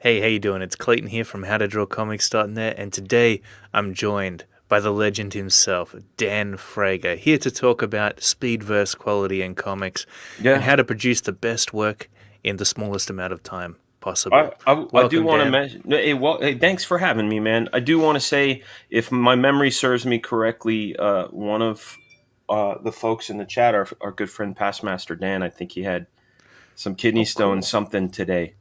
Hey, how you doing? It's Clayton here from howtodrawcomics.net, and today I'm joined by the legend himself, Dan Fraga, here to talk about speed versus quality in comics and Yeah, how to produce the best work in the smallest amount of time I possible. I do Welcome, want to Dan. mention. Hey, well, hey, thanks for having me, man. I do want to say, if my memory serves me correctly, one of the folks in the chat, our good friend Past Master Dan, I think he had some kidney Oh, stone cool. something today.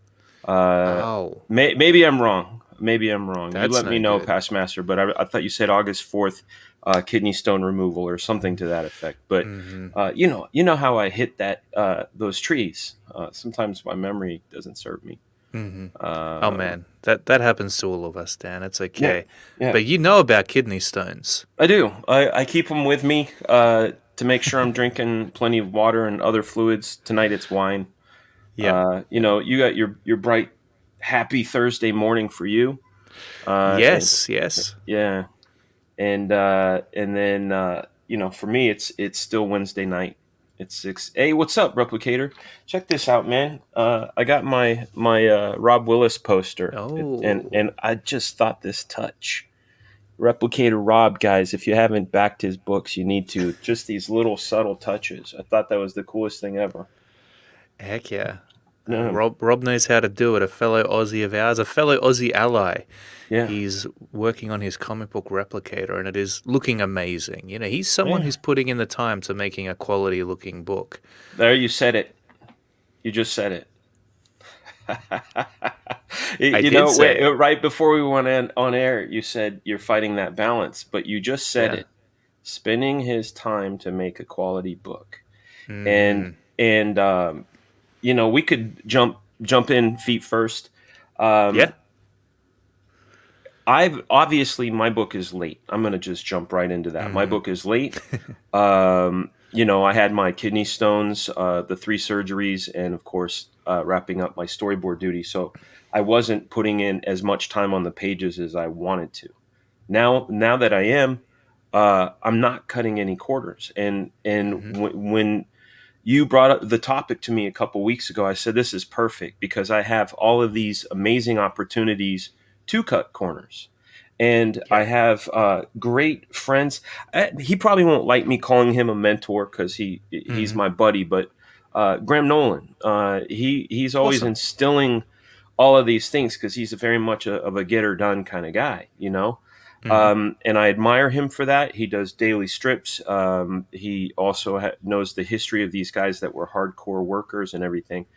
Uh, Oh, maybe I'm wrong. Maybe I'm wrong. You that's let me no know, good. Past Master. But I thought you said August 4th, kidney stone removal or something to that effect. But hmm you know how I hit that those trees. Sometimes my memory doesn't serve me. hmm Oh Uh, man, that happens to all of us, Dan. It's yeah, okay. yeah, But you know about kidney stones. I do. I keep them with me to make sure I'm drinking plenty of water and other fluids. Tonight it's wine. Yep. Yep. You got your bright, happy Thursday morning for you. And Yes, yes. yeah, and then for me it's still Wednesday night. It's 6. Hey, what's up, Replicator? Check this out, man. I got my Rob Willis poster, Oh. and I just thought this touch. Replicator Rob, guys, if you haven't backed his books, you need to. Just these little subtle touches. I thought that was the coolest thing ever. Heck yeah. Yeah, Rob knows how to do it. A fellow Aussie of ours, a fellow Aussie ally. yeah, He's working on his comic book replicator, and it is looking amazing. You know, he's someone yeah. who's putting in the time to making a quality looking book. There, you said it. You just said it. I did say it. Right before we went on air, you said you're fighting that balance, but you just said Yeah. it. Spending his time to make a quality book, and Mm-hmm. we could jump in feet first. Um, Yeah. I've obviously my book is late. I'm going to just jump right into that. My Mm-hmm. book is late. I had my kidney stones, the 3 surgeries, and of course, wrapping up my storyboard duty. So I wasn't putting in as much time on the pages as I wanted to. Now that I am, I'm not cutting any corners. And Mm-hmm. when you brought up the topic to me a couple weeks ago, I said this is perfect because I have all of these amazing opportunities to cut corners. And I Yeah. have great friends. He probably won't like me calling him a mentor because he's Mm-hmm. my buddy. But Graham Nolan, he's always Awesome. instilling all of these things because he's very much of a get her done kind of guy, you know. Mm-hmm. And I admire him for that. He does daily strips. He also knows the history of these guys that were hardcore workers and everything.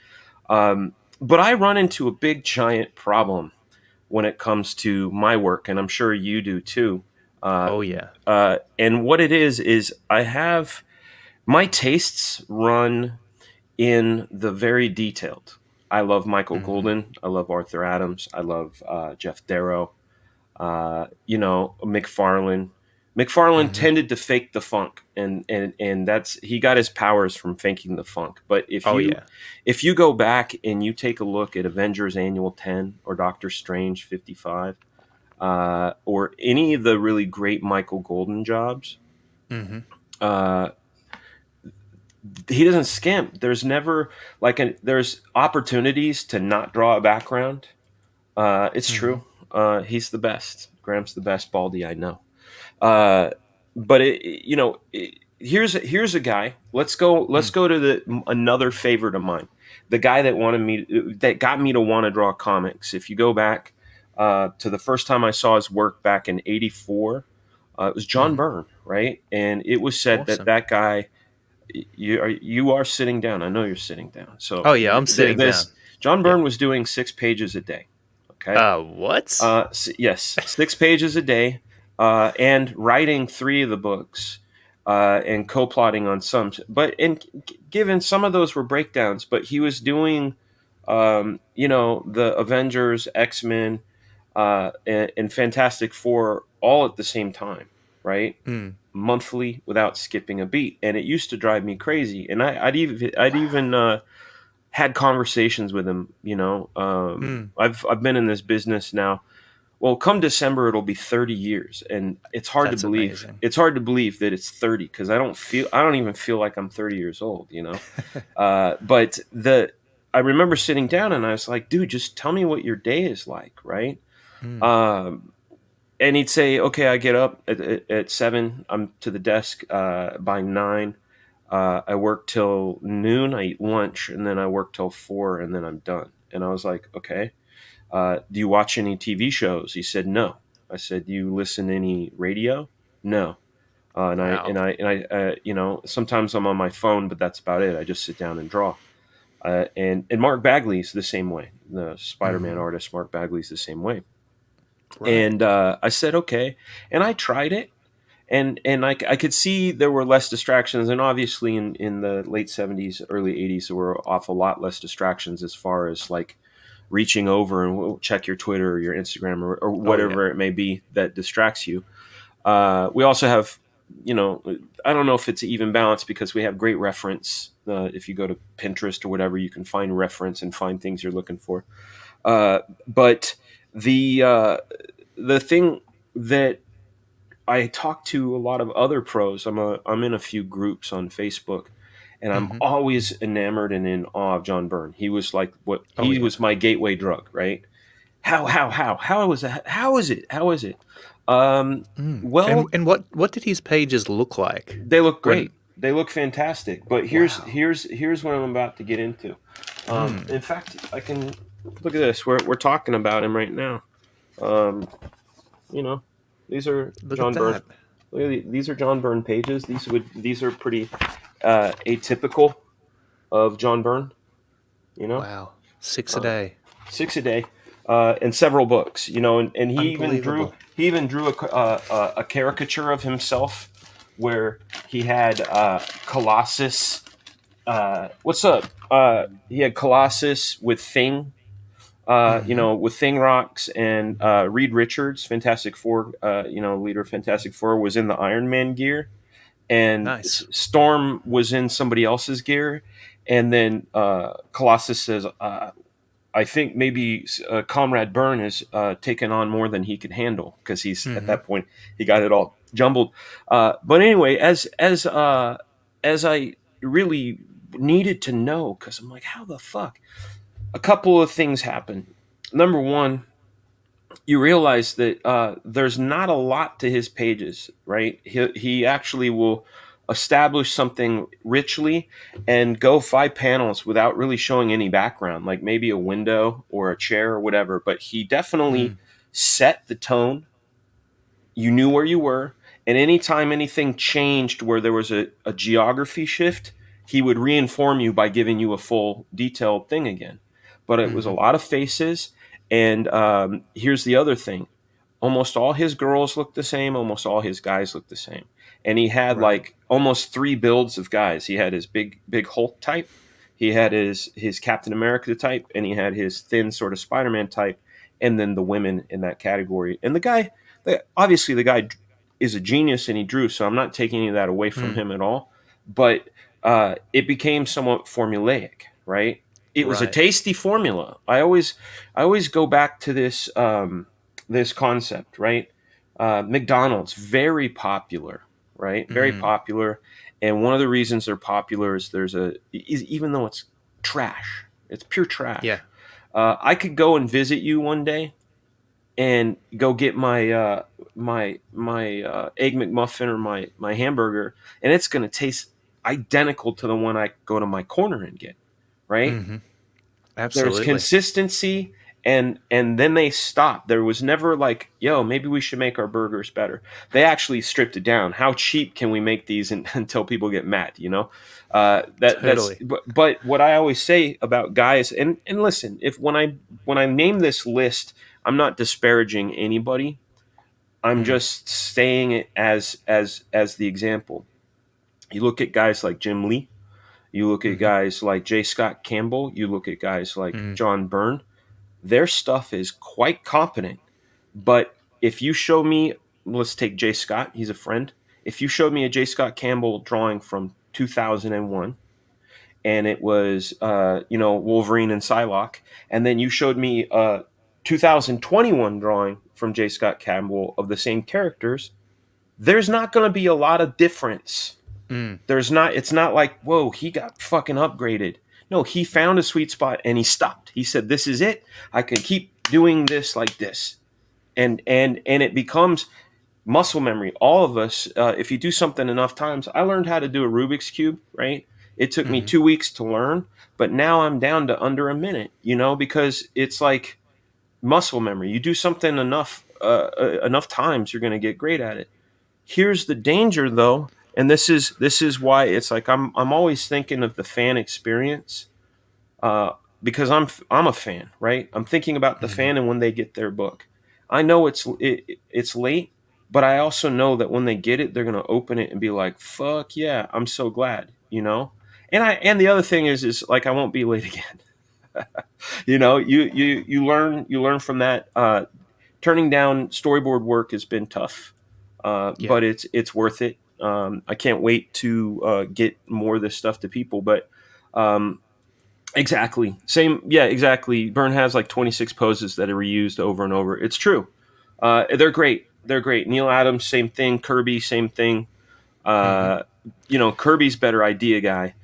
But I run into a big giant problem when it comes to my work, and I'm sure you do too. Uh, Oh yeah. and what it is I have my tastes run in the very detailed. I love Michael Mm-hmm. Golden. I love Arthur Adams. I love Jeff Darrow. McFarlane. McFarlane Mm-hmm. tended to fake the funk, and that's he got his powers from faking the funk. But Oh yeah. if you go back and you take a look at Avengers Annual 10 or Doctor Strange 55, or any of the really great Michael Golden jobs, Mm-hmm. uh, he doesn't skimp. There's never there's opportunities to not draw a background. It's Mm-hmm. true. He's the best. Graham's the best Baldy I know. Uh, but here's a guy. Let's Mm. go to the another favorite of mine. The guy that got me to want to draw comics. If you go back to the first time I saw his work back in '84, it was John Mm-hmm. Byrne, right? And it was said that Awesome. that guy you are sitting down. I know you're sitting down. So Oh yeah, I'm sitting down. this John Yeah. Byrne was doing 6 pages a day. Okay. What? Yes, 6 pages a day, and writing 3 of the books, and co-plotting on some. But given some of those were breakdowns, but he was doing, the Avengers, X Men, and Fantastic Four all at the same time, right? Mm. Monthly without skipping a beat, and it used to drive me crazy. And I'd even had conversations with him. Mm. I've been in this business now. Well, come December, it'll be 30 years, and it's hard to That's believe. amazing. It's hard to believe that it's 30 because I don't even feel like I'm 30 years old. But I remember sitting down and I was like, dude, just tell me what your day is like, right? Mm. Um, and he'd say, okay, I get up at 7, I'm to the desk by 9. I work till noon, I eat lunch, and then I work till 4, and then I'm done. And I was like, okay. Do you watch any TV shows? He said, no. I said, do you listen to any radio? No. Wow. Sometimes I'm on my phone, but that's about it. I just sit down and draw. And Mark Bagley's the same way. The Spider-Man Hmm. artist Mark Bagley's the same way. Right. And I said, okay. And I tried it. And I could see there were less distractions. And obviously in the late 70s, early 80s, there were an awful lot less distractions as far as like reaching over and check your Twitter or your Instagram or Oh yeah. whatever it may be that distracts you. We also have, I don't know if it's even balanced because we have great reference. If you go to Pinterest or whatever, you can find reference and find things you're looking for. But the thing that I talk to a lot of other pros. I'm in a few groups on Facebook, and I'm Hmm. always enamored and in awe of John Byrne. He was like what Oh he yeah. was my gateway drug, right? How was that? How is it? How is it? Um, Mm. And well, and what did his pages look like they look when? great. They look fantastic. But here's Wow. here's here's what I'm about to get into. Mm. In fact, I can look at this. We're talking about him right now. Um, you know, these are Look at John Byrne. that. These are John Byrne pages. These are pretty atypical of John Byrne. You know, Wow. Six a uh, day. 6 a day, and several books. And Unbelievable. he even drew a caricature of himself where he had Colossus. What's up? He had Colossus with Thing. Hmm. With Thing Rocks and Reed Richards, Fantastic Four, leader of Fantastic Four, was in the Iron Man gear, and Nice. Storm was in somebody else's gear, and then Colossus says, "I think maybe Comrade Byrne is taken on more than he can handle because he's at Hmm. that point he got it all jumbled." But anyway, as I really needed to know, because I'm like, how the fuck? A couple of things happen. Number one, you realize that there's not a lot to his pages, right? He actually will establish something richly and go 5 panels without really showing any background, like maybe a window or a chair or whatever. But he definitely Mm. set the tone. You knew where you were, and anytime anything changed where there was a geography shift, he would reinform you by giving you a full detailed thing again. But it was a Hmm. lot of faces. And here's the other thing: almost all his girls looked the same, almost all his guys looked the same. And he had Right. like almost 3 builds of guys. He had his big Hulk type, he had his Captain America type, and he had his thin sort of Spider-Man type, and then the women in that category. And obviously the guy is a genius and he drew, so I'm not taking any of that away from Mm. him at all. But it became somewhat formulaic, right? It was a Right. tasty formula. I always go back to this concept, right? McDonald's, very popular, right? Very Mm. popular. And one of the reasons they're popular is even though it's trash, it's pure Yeah. trash. I could go and visit you one day and go get my egg McMuffin or my hamburger, and it's going to taste identical to the one I go to my corner and get. Right? Hmm. There's Absolutely. consistency, and then they stopped. There was never like, yo, maybe we should make our burgers better. They actually stripped it down. How cheap can we make these until people get mad? That's Totally. but what I always say about guys, and listen, if when I name this list, I'm not disparaging anybody. I'm Mm. just saying it as the example. You look at guys like Jim Lee, you look at Hmm. guys like J. Scott Campbell, you look at guys like Mm. John Byrne. Their stuff is quite competent. But if you show me, let's take J. Scott, he's a friend. If you showed me a J. Scott Campbell drawing from 2001, and it was Wolverine and Psylocke, and then you showed me a 2021 drawing from J. Scott Campbell of the same characters, there's not going to be a lot of difference. Mm. There's not. It's not like, whoa, he got fucking upgraded. No, he found a sweet spot and he stopped. He said, "This is it. I can keep doing this like this," and it becomes muscle memory. All of us, if you do something enough times, I learned how to do a Rubik's cube. Right? It took me Hmm. 2 weeks to learn, but now I'm down to under a minute. Because it's like muscle memory. You do something enough times, you're going to get great at it. Here's the danger, though, and this is why it's like I'm always thinking of the fan experience, uh, because I'm a fan, right? I'm thinking about the Hmm. fan and when they get their book. I know it's late, but I also know that when they get it, they're gonna open it and be like, "Fuck yeah, I'm so glad," you know. And the other thing is like I won't be late again. You learn from that. Turning down storyboard work has been tough, Yeah. but it's worth it. I can't wait to get more of this stuff to people. But um, exactly, same, yeah, exactly. Byrne has like 26 poses that are reused over and over. It's true. They're great. They're great. Neil Adams, same thing. Kirby, same thing. Hmm. Kirby's better idea guy.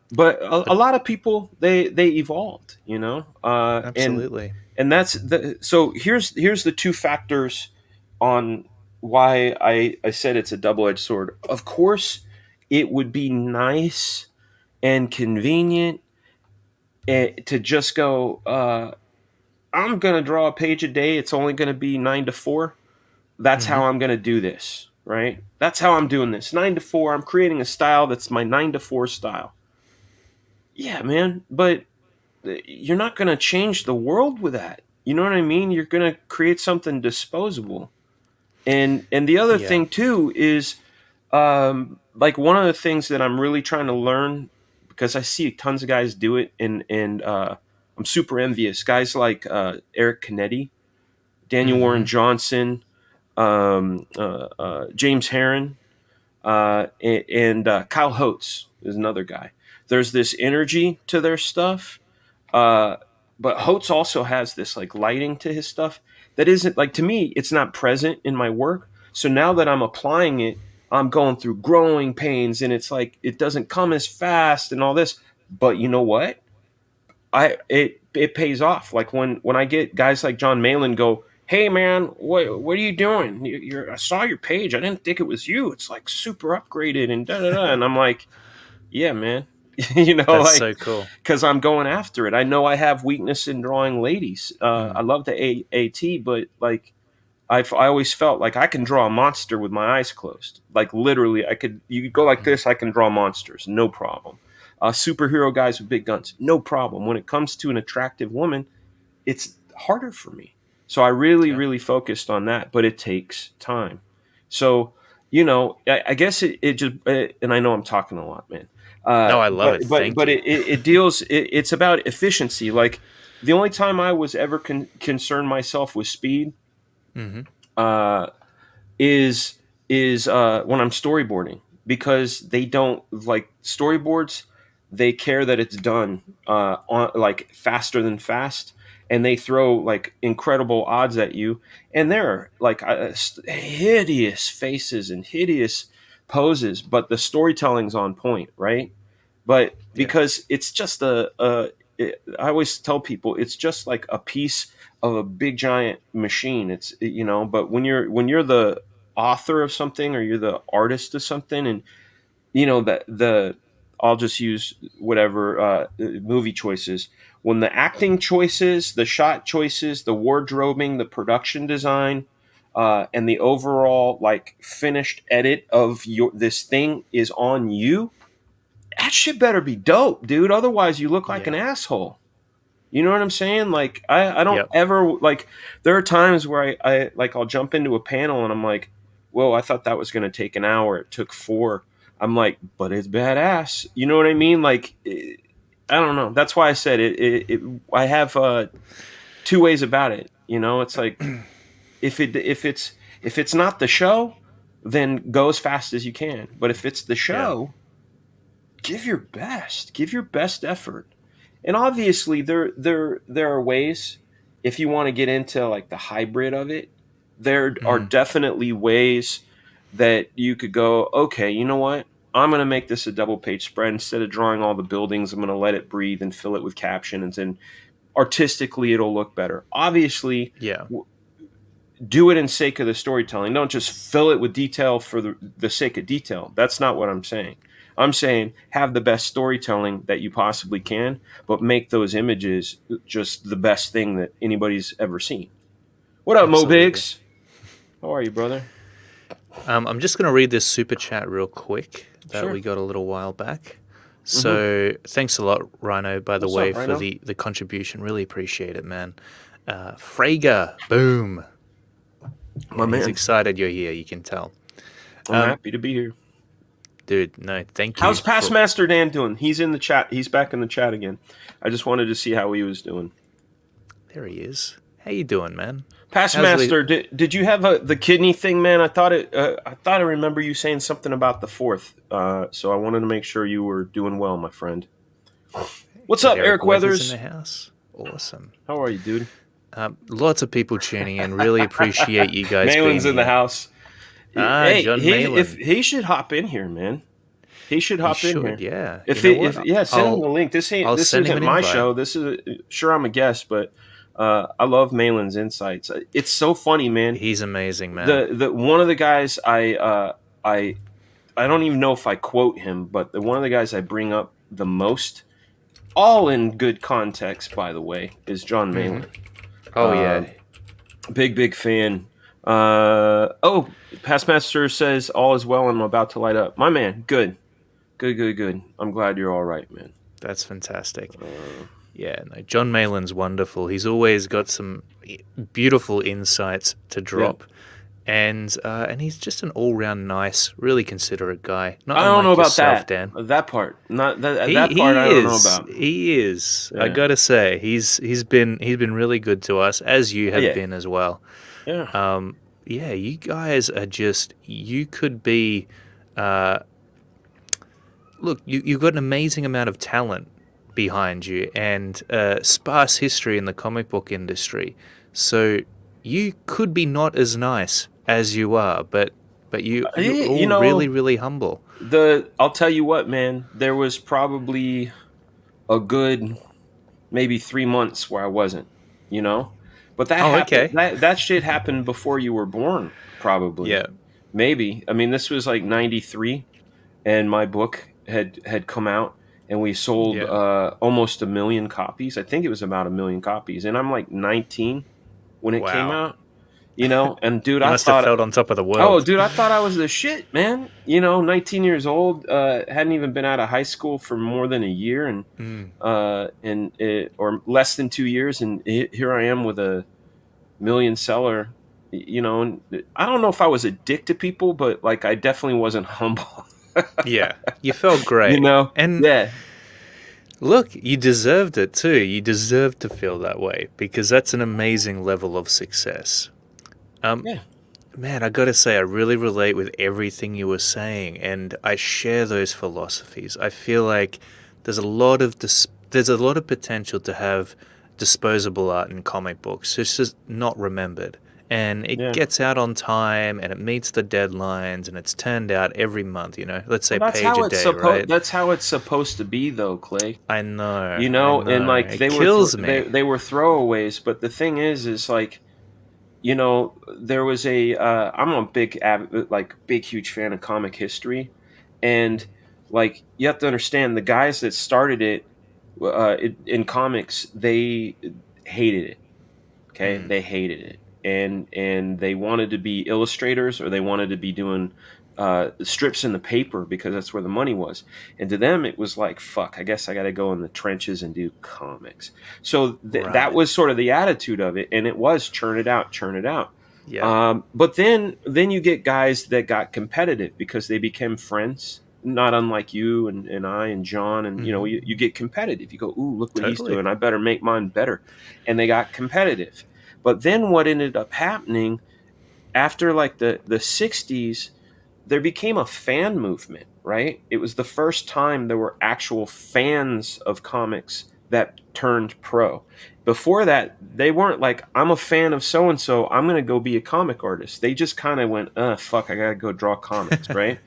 But a But lot of people they evolved, absolutely. and that's so here's the two factors on why I said it's a double-edged sword. Of course, it would be nice and convenient to just go. I'm gonna draw a page a day. It's only gonna be 9 to 4. That's Hmm. how I'm gonna do this, right? That's how I'm doing this. 9 to 4. I'm creating a style that's my 9 to 4 style. Yeah, man, but you're not going to change the world with that. You know what I mean? You're going to create something disposable. And the other Yeah. thing too is like one of the things that I'm really trying to learn, because I see tons of guys do it, and I'm super envious. Guys like Eric Canetti, Daniel Warren Hmm. Johnson, James Herron, and Kyle Holtz is another guy. There's this energy to their stuff, uh, but Holtz also has this like lighting to his stuff that isn't like, to me, it's not present in my work. So now that I'm applying it, I'm going through growing pains, and it's like it doesn't come as fast and all this. But you know what? It pays off. Like when I get guys like John Malin go, "Hey man, what are you doing? I saw your page. I didn't think it was you. It's like super upgraded and da da da." And I'm like, "Yeah, man." That's Like, so cool. because I'm going after it. I know I have weakness in drawing ladies. I Mm. love the AAT, but like I always felt like I can draw a monster with my eyes closed. Like literally, I could. You could go like Mm. this. I can draw monsters, no problem. Superhero guys with big guns, no problem. When it comes to an attractive woman, it's harder for me. So I really, Yeah. really focused on that, but it takes time. So, I guess it just, and I know I'm talking a lot, man. No, I love But it. but Thank but you. it deals. It's about efficiency. Like the only time I was ever concerned myself with speed, Hmm. uh, is when I'm storyboarding, because they don't like storyboards. They care that it's done on like faster than fast, and they throw like incredible odds at you, and they're like hideous faces and hideous poses, but the storytelling's on point, right? But Yeah. because it's just I always tell people it's just like a piece of a big giant machine. But when you're the author of something, or you're the artist of something, and that the I'll just use whatever movie choices. When the acting choices, the shot choices, the wardrobing, the production design, and the overall like finished edit of this thing is on you, that shit better be dope, dude. Otherwise, you look like an Yeah. asshole. You know what I'm saying? Like I don't Yep. ever like. There are times where I like I'll jump into a panel and I'm like, whoa, I thought that was going to take an hour. It took 4. I'm like, but it's badass. You know what I mean? Like I don't know. That's why I said it I have two ways about it. It's like if it's not the show, then go as fast as you can. But if it's the Yeah. show, give your best. Give your best effort. And obviously there are ways, if you want to get into like the hybrid of it, there are Mm. definitely ways that you could go, okay, you know what? I'm going to make this a double page spread. Instead of drawing all the buildings, I'm going to let it breathe and fill it with captions, and artistically it'll look better. Obviously, Yeah. do it in sake of the storytelling. Don't just fill it with detail for the sake of detail. That's not what I'm saying. I'm saying have the best storytelling that you possibly can, but make those images just the best thing that anybody's ever seen. What up, Mo Absolutely. Biggs? How are you, brother? I'm just going to read this super chat real quick that Sure. we got a little while back. So thanks a lot, Rhino, by the What's way, up, for Rhino? the contribution. Really appreciate it, man. Fraga, boom. My He's man. excited you're here, you can tell. I'm happy to be here. Dude, no, thank you. How's Past Master Dan doing? He's in the chat. He's back in the chat again. I just wanted to see how he was doing. There he is. How you doing, man? Past Master, did you have the kidney thing, man? I thought I remember you saying something about the fourth. So I wanted to make sure you were doing well, my friend. What's up, Eric Weathers? in the house. Awesome. How are you, dude? Lots of people tuning in. Really appreciate you guys Malin's being in the here. house. Hey, John Malin. He should hop in here, man. He should hop in here. Yeah. Send him the link. This isn't my show. This is sure I'm a guest, but I love Malin's insights. It's so funny, man. He's amazing, man. The one of the guys I don't even know if I quote him, but one of the guys I bring up the most, all in good context, by the way, is John Malin. Oh yeah, big fan. Past Master says all is well and I'm about to light up. My man, good. I'm glad you're all right, man. That's fantastic. Yeah, no, John Malin's wonderful. He's always got some beautiful insights to drop. Yeah. And he's just an all-round nice, really considerate guy. I don't know about yourself, that. Dan. That part. Not that part I don't know about. He is. Yeah. I gotta say, he's been really good to us, as you have been as well. Yeah. Yeah, you guys are just, you could be, look, you've got an amazing amount of talent behind you and sparse history in the comic book industry. So you could be not as nice as you are, but you're all really, really humble. I'll tell you what, man, there was probably a good maybe 3 months where I wasn't, But that happened, that shit happened before you were born, probably. Yeah. Maybe. I mean, this was like 93 and my book had come out and we sold almost 1 million copies. I think it was about 1 million copies. And I'm like 19 when it came out, and dude, I thought felt on top of the world. Oh, dude, I thought I was the shit, man. 19 years old, hadn't even been out of high school for more than a year or less than 2 years. And here I am with a 1 million seller, and I don't know if I was a dick to people, but like, I definitely wasn't humble. Yeah. You felt great. And yeah. Look, you deserved it too. You deserved to feel that way because that's an amazing level of success. Man, I gotta say, I really relate with everything you were saying, and I share those philosophies. I feel like there's a lot of potential to have disposable art in comic books. It's just not remembered, and it gets out on time, and it meets the deadlines, and it's turned out every month. Let's say page a day, right? That's how it's supposed to be, though, Clay. I know. And like they were throwaways, but the thing is like. There was I'm a big huge fan of comic history, and like you have to understand the guys that started it in comics, they hated it. Okay, they hated it, and they wanted to be illustrators or they wanted to be doing strips in the paper because that's where the money was. And to them, it was like, fuck, I guess I got to go in the trenches and do comics. So that was sort of the attitude of it. And it was churn it out. Yeah. But then you get guys that got competitive because they became friends, not unlike you and I and John. And, you get competitive. You go, ooh, look what he's doing. I better make mine better. And they got competitive. But then what ended up happening after like the 60s, there became a fan movement, right? It was the first time there were actual fans of comics that turned pro. Before that, they weren't like, I'm a fan of so-and-so, I'm going to go be a comic artist. They just kind of went, fuck, I got to go draw comics, right?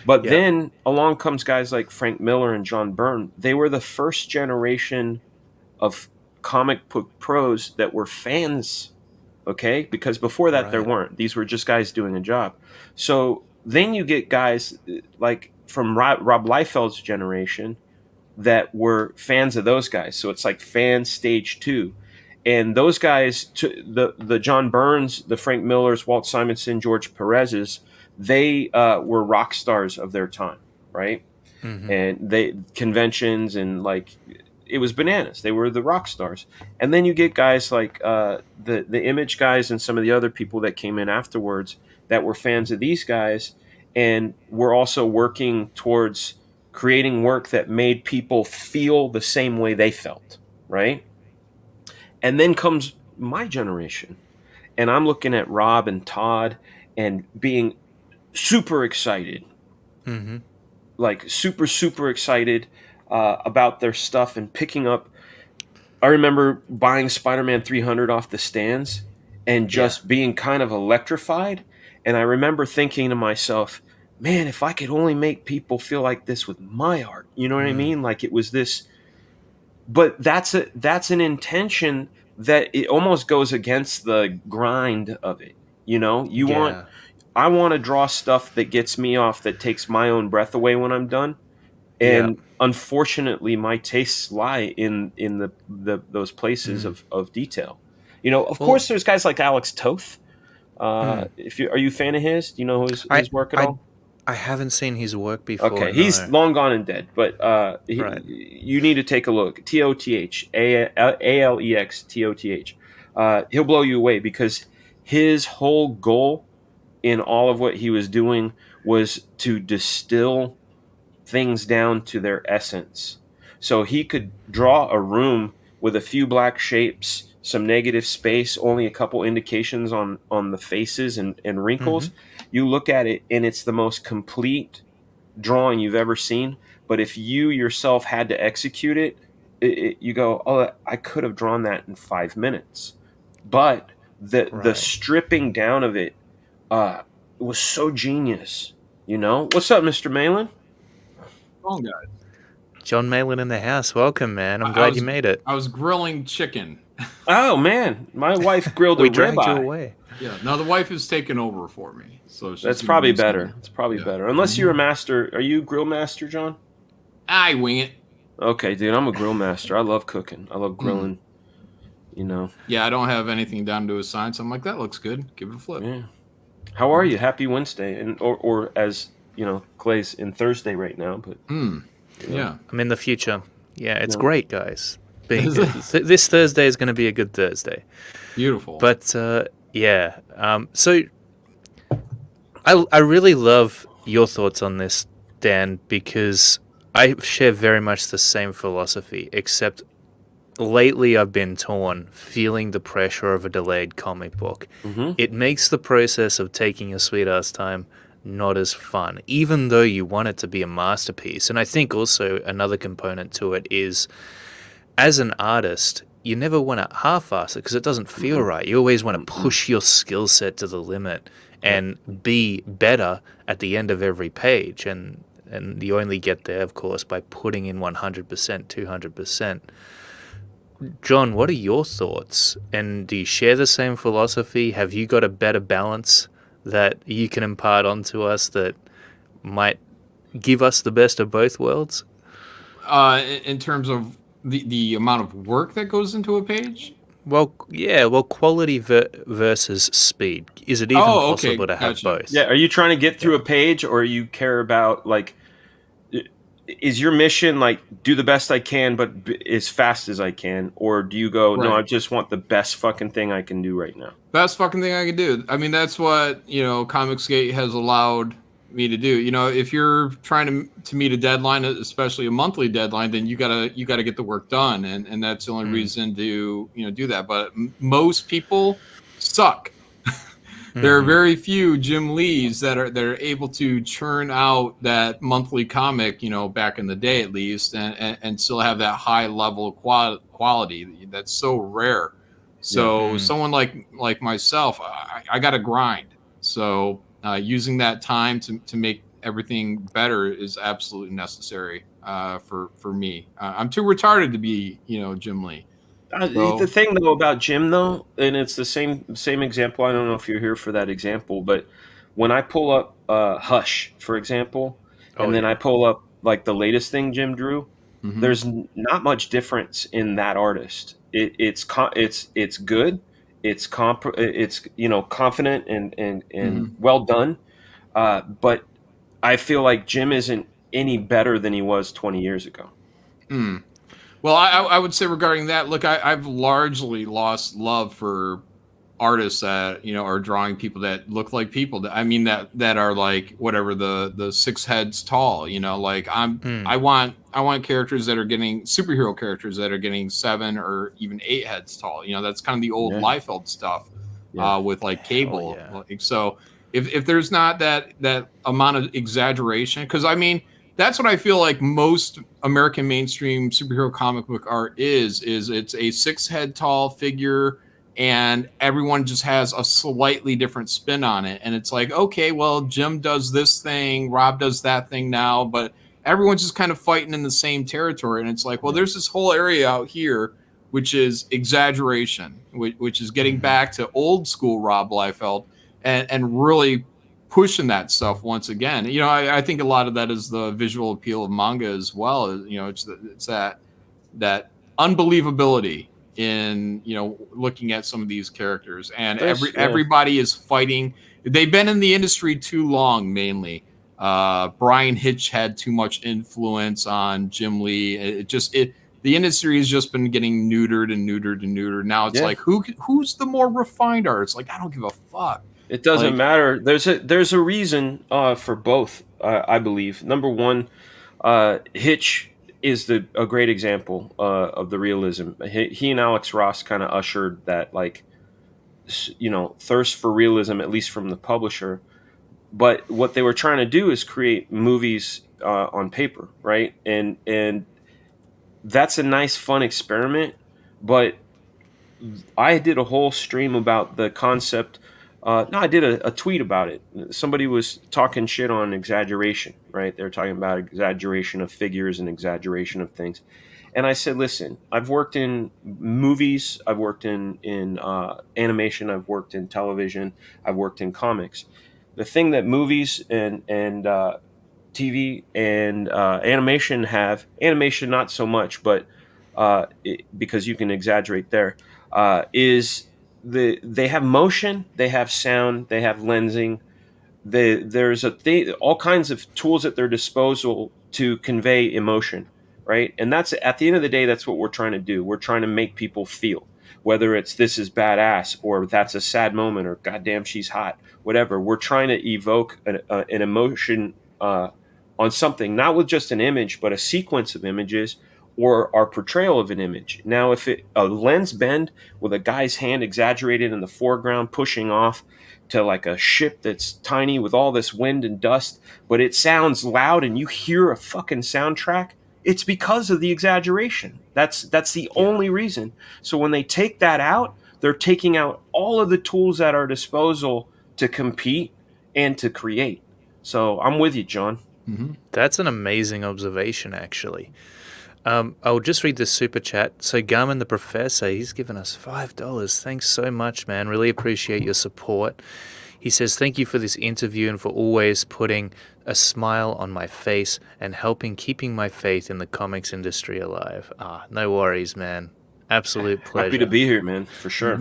But Yeah. then along comes guys like Frank Miller and John Byrne. They were the first generation of comic book pros that were fans, okay? Because before that, there Right. weren't. These were just guys doing a job. So then you get guys like from Rob Liefeld's generation that were fans of those guys. So it's like fan stage 2. And those guys, the John Burns, the Frank Millers, Walt Simonson, George Perez's, they were rock stars of their time, right? Mm-hmm. And they conventions and like it was bananas. They were the rock stars. And then you get guys like the Image guys and some of the other people that came in afterwards that were fans of these guys and were also working towards creating work that made people feel the same way they felt, right? And then comes my generation. And I'm looking at Rob and Todd and being super excited, Mm-hmm. like super excited about their stuff and picking up. I remember buying Spider-Man 300 off the stands and Yeah. just being kind of electrified. And I remember thinking to myself, man, if I could only make people feel like this with my art, you know what I Mm. mean? Like it was this, but that's an intention that it almost goes against the grind of it. You know, Yeah. I want to draw stuff that gets me off, that takes my own breath away when I'm done. Yeah. And unfortunately, my tastes lie in those places Mm. of detail. You know, of Well, course, there's guys like Alex Toth. mm. If you are you a fan of his? Do you know I his work at I all? I haven't seen his work before. Okay, he's No. long gone and dead, but Right. you need to take a look. Toth Toth. He'll blow you away because his whole goal in all of what he was doing was to distill things down to their essence. So he could draw a room with a few black shapes, some negative space, only a couple indications on the faces and Mm-hmm. wrinkles. You look at it and it's the most complete drawing you've ever seen. But if you yourself had to execute you go, oh, I could have drawn that in 5 minutes. But the Right. stripping down of it was so genius. You know, what's up, Mr. Malin? Oh, guys. John Malin in the house. Welcome, man. I'm I glad was you made it. I was grilling chicken. Oh man, my wife grilled a We dragged you ribeye. away. Yeah. Now the wife has taken over for me, so she's That's gonna probably do some- better. It's probably Yeah. better. Unless you're a master. Are you a grill master, John? I wing it. Okay, dude, I'm a grill master. I love cooking. I love grilling. You know. Yeah, I don't have anything down to a science. I'm like, that looks good. Give it a flip. Yeah. How are you? Happy Wednesday, and or as you know, Clay's in Thursday right now. But Yeah. I'm in the future. Yeah, it's No. great, guys. Being Is it? this Thursday is going to be a good Thursday. Beautiful. But yeah, so I really love your thoughts on this, Dan, because I share very much the same philosophy, except lately I've been torn, feeling the pressure of a delayed comic book. Mhm. It makes the process of taking your sweet ass time not as fun, even though you want it to be a masterpiece. And I think also another component to it is, as an artist, you never want to half-ass it because it doesn't feel right. You always want to push your skill set to the limit and be better at the end of every page. And you only get there, of course, by putting in 100%, 200%. John, what are your thoughts? And do you share the same philosophy? Have you got a better balance that you can impart onto us that might give us the best of both worlds? In terms of the amount of work that goes into a page. Well, yeah, quality versus speed. Is it even possible to have gotcha. both? Yeah. Are you trying to get through a page, or you care about like? Is your mission like do the best I can, but as fast as I can, or do you go no? Right. I just want the best fucking thing I can do right now. Best fucking thing I can do. I mean, that's what, Comicsgate has allowed me to do. You know, if you're trying to meet a deadline, especially a monthly deadline, then you gotta get the work done, and that's the only reason to do that. But most people suck. There are very few Jim Lees that are able to churn out that monthly comic, back in the day at least, and still have that high level quality. That's so rare. So someone like myself, I got to grind. So using that time to make everything better is absolutely necessary for me. I'm too retarded to be, Jim Lee. The thing though about Jim though, and it's the same example. I don't know if you're here for that example, but when I pull up Hush, for example, and then I pull up like the latest thing Jim drew, there's not much difference in that artist. It's good, it's confident and well done, but I feel like Jim isn't any better than he was 20 years ago. Well, I would say regarding that, look, I've largely lost love for artists that are drawing people that look like people. That are like whatever the 6 heads tall. Like I want characters that are getting superhero characters that are getting 7 or even 8 heads tall. That's kind of the old Liefeld stuff with like Cable. Like, so if there's not that amount of exaggeration, because that's what I feel like most American mainstream superhero comic book art is it's a 6 head tall figure and everyone just has a slightly different spin on it. And it's like, okay, well, Jim does this thing, Rob does that thing now, but everyone's just kind of fighting in the same territory. And it's like, well, there's this whole area out here, which is exaggeration, which is getting back to old school Rob Liefeld and really pushing that stuff once again. I think a lot of that is the visual appeal of manga as well. It's that unbelievability in looking at some of these characters, and everybody is fighting. They've been in the industry too long. Mainly, Brian Hitch had too much influence on Jim Lee. The industry has just been getting neutered and neutered and neutered. Now it's like who's the more refined artist? Like, I don't give a fuck. It doesn't matter. There's a reason for both. I believe. Number one, Hitch is a great example of the realism. He and Alex Ross kind of ushered that, like, thirst for realism, at least from the publisher. But what they were trying to do is create movies on paper, right? And that's a nice, fun experiment. But I did a whole stream about the concept. I did a tweet about it. Somebody was talking shit on exaggeration, right? They're talking about exaggeration of figures and exaggeration of things. And I said, listen, I've worked in movies, I've worked in animation, I've worked in television, I've worked in comics. The thing that movies and TV and animation not so much, but because you can exaggerate there, is they have motion, they have sound, they have lensing. There's all kinds of tools at their disposal to convey emotion, right? And that's, at the end of the day, that's what we're trying to do. We're trying to make people feel, whether it's this is badass or that's a sad moment or goddamn she's hot, whatever. We're trying to evoke an emotion on something, not with just an image, but a sequence of images or our portrayal of an image. Now, if a lens bend with a guy's hand exaggerated in the foreground, pushing off to like a ship that's tiny with all this wind and dust, but it sounds loud and you hear a fucking soundtrack, it's because of the exaggeration. That's the only reason. So when they take that out, they're taking out all of the tools at our disposal to compete and to create. So I'm with you, John. Mm-hmm. That's an amazing observation, actually. I'll just read the super chat. So Garmin the Professor, he's given us $5. Thanks so much, man. Really appreciate your support. He says, thank you for this interview and for always putting a smile on my face and helping keeping my faith in the comics industry alive. No worries, man. Absolute pleasure. Happy to be here, man, for sure.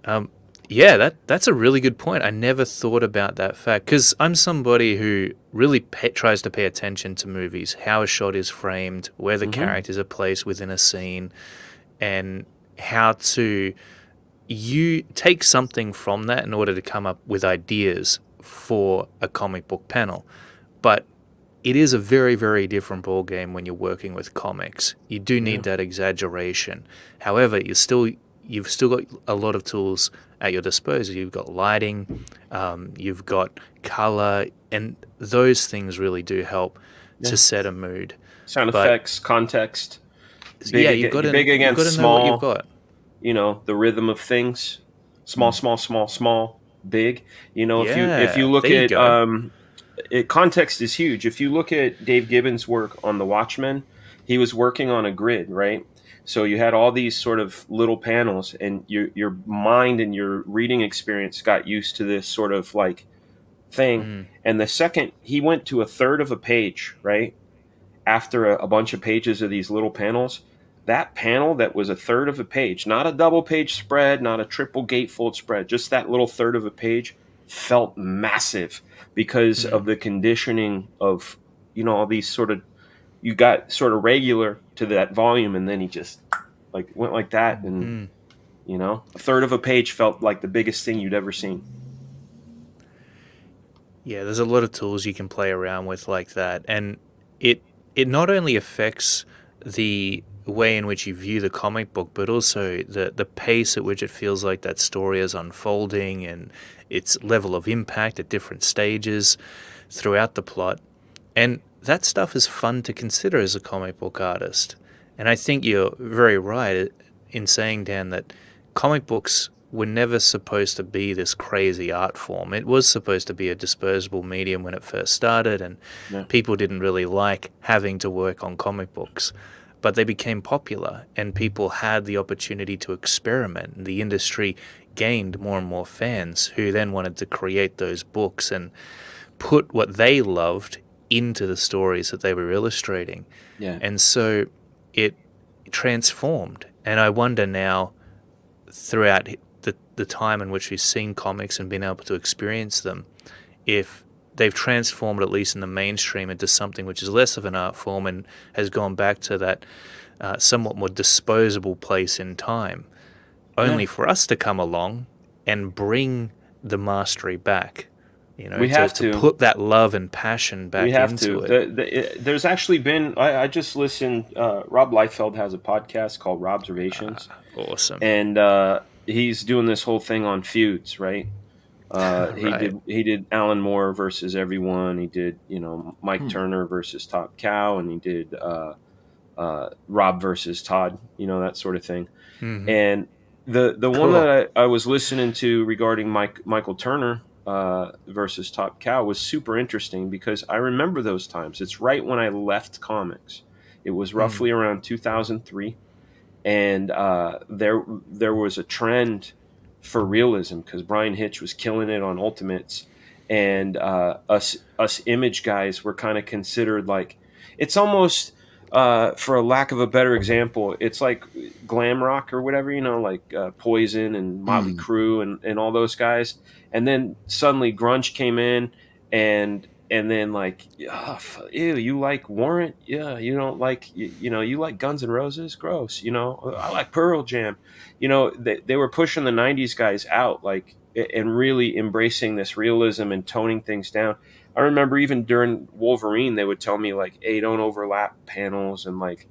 Mm-hmm. Yeah, that's a really good point. I never thought about that fact, because I'm somebody who really tries to pay attention to movies, how a shot is framed, where the characters are placed within a scene, and how to take something from that in order to come up with ideas for a comic book panel. But it is a very, very different ballgame when you're working with comics. You do need that exaggeration. However, you've still got a lot of tools at your disposal. You've got lighting, you've got color, and those things really do help to set a mood. Sound effects, context. You've got to know what you've got. The rhythm of things. Small, small, small, small, big. If you look at context is huge. If you look at Dave Gibbons' work on The Watchmen, he was working on a grid, right? So you had all these sort of little panels, and your mind and your reading experience got used to this sort of like thing. And the second he went to a third of a page, right, after a bunch of pages of these little panels, that panel that was a third of a page, not a double page spread, not a triple gatefold spread, just that little third of a page, felt massive because of the conditioning of, all these sort of, you got sort of regular to that volume, and then he just like went like that, and a third of a page felt like the biggest thing you'd ever seen. Yeah, there's a lot of tools you can play around with like that, and it not only affects the way in which you view the comic book, but also the pace at which it feels like that story is unfolding and its level of impact at different stages throughout the plot. And that stuff is fun to consider as a comic book artist. And I think you're very right in saying, Dan, that comic books were never supposed to be this crazy art form. It was supposed to be a disposable medium when it first started, and people didn't really like having to work on comic books. But they became popular, and people had the opportunity to experiment. And the industry gained more and more fans who then wanted to create those books and put what they loved into the stories that they were illustrating. Yeah. And so it transformed. And I wonder now, throughout the time in which we've seen comics and been able to experience them, if they've transformed, at least in the mainstream, into something which is less of an art form and has gone back to that somewhat more disposable place in time, only for us to come along and bring the mastery back. We have to put that love and passion back into it. There's actually been, I just listened, Rob Liefeld has a podcast called Robservations. Awesome. And he's doing this whole thing on feuds, right? He did Alan Moore versus everyone. He did, Mike Turner versus Top Cow, and he did Rob versus Todd, that sort of thing. Mm-hmm. And the one that I was listening to regarding Michael Turner versus Top Cow was super interesting, because I remember those times. It's right when I left comics. It was roughly around 2003, and there was a trend for realism, because Brian Hitch was killing it on Ultimates, and us image guys were kind of considered like, it's almost, for a lack of a better example, it's like glam rock or whatever, like Poison and Motley Crue and all those guys. And then suddenly grunge came in, and then like, ew, you like Warrant? Yeah, you don't like, you like Guns N' Roses? Gross. I like Pearl Jam. They were pushing the 90s guys out, like, and really embracing this realism and toning things down. I remember even during Wolverine, they would tell me like, hey, don't overlap panels, and like,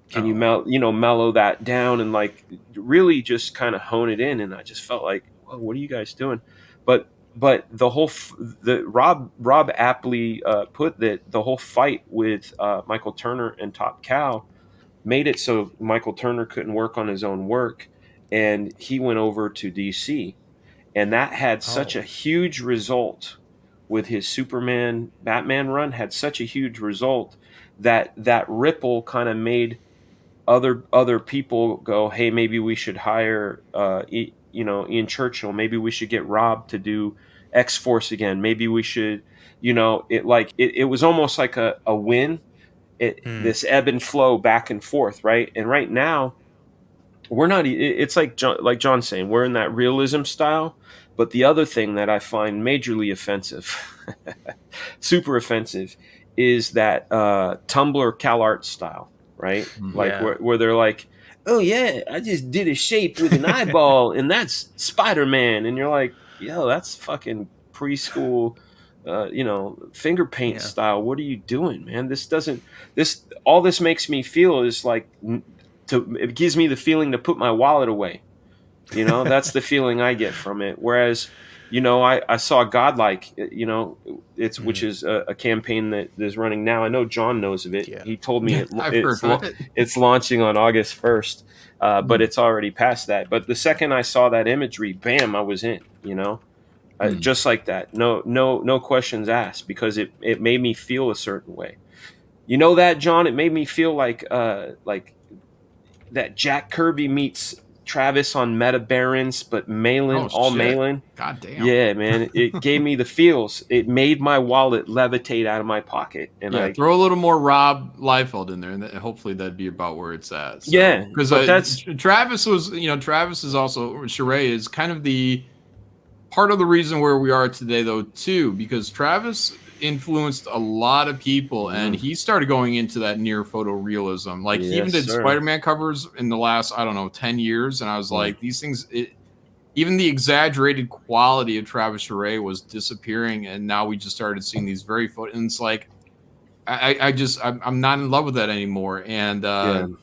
can you mellow that down, and like really just kind of hone it in. And I just felt like, whoa, what are you guys doing? But the whole Rob aptly put that the whole fight with Michael Turner and Top Cow made it so Michael Turner couldn't work on his own work, and he went over to DC, and that had such a huge result with his Superman Batman run, had such a huge result that ripple kind of made other people go, hey, maybe we should hire Ian Churchill. Maybe we should get Rob to do X-Force again. Maybe we should, it was almost like a win. This ebb and flow back and forth, right? And right now, we're not. It's like John's saying, we're in that realism style. But the other thing that I find majorly offensive, super offensive, is that Tumblr CalArt style, right? Like where they're like, oh yeah, I just did a shape with an eyeball, and that's Spider-Man, and you're like, yo, that's fucking preschool, finger paint style. What are you doing, man? All this makes me feel is like, it gives me the feeling to put my wallet away. That's the feeling I get from it. Whereas, I saw Godlike, which is a campaign that is running now. I know John knows of it. Yeah. He told me it's launching on August 1st, but it's already past that. But the second I saw that imagery, bam, I was in, Just like that. No questions asked, because it made me feel a certain way. You know that, John? It made me feel like that Jack Kirby meets Travis on Meta Barons, but Malin, all shit. Malin. God damn. Yeah, man. It gave me the feels. It made my wallet levitate out of my pocket. And yeah, throw a little more Rob Liefeld in there, and hopefully that'd be about where it's at. So, yeah, because Travis is also, Charest is kind of the part of the reason where we are today, though, too, because Travis influenced a lot of people, and he started going into that near photorealism. Like, he even did Spider-Man covers in the last, 10 years, and I was like, these things, even the exaggerated quality of Travis Charest was disappearing, and now we just started seeing these very and it's like, I'm not in love with that anymore. And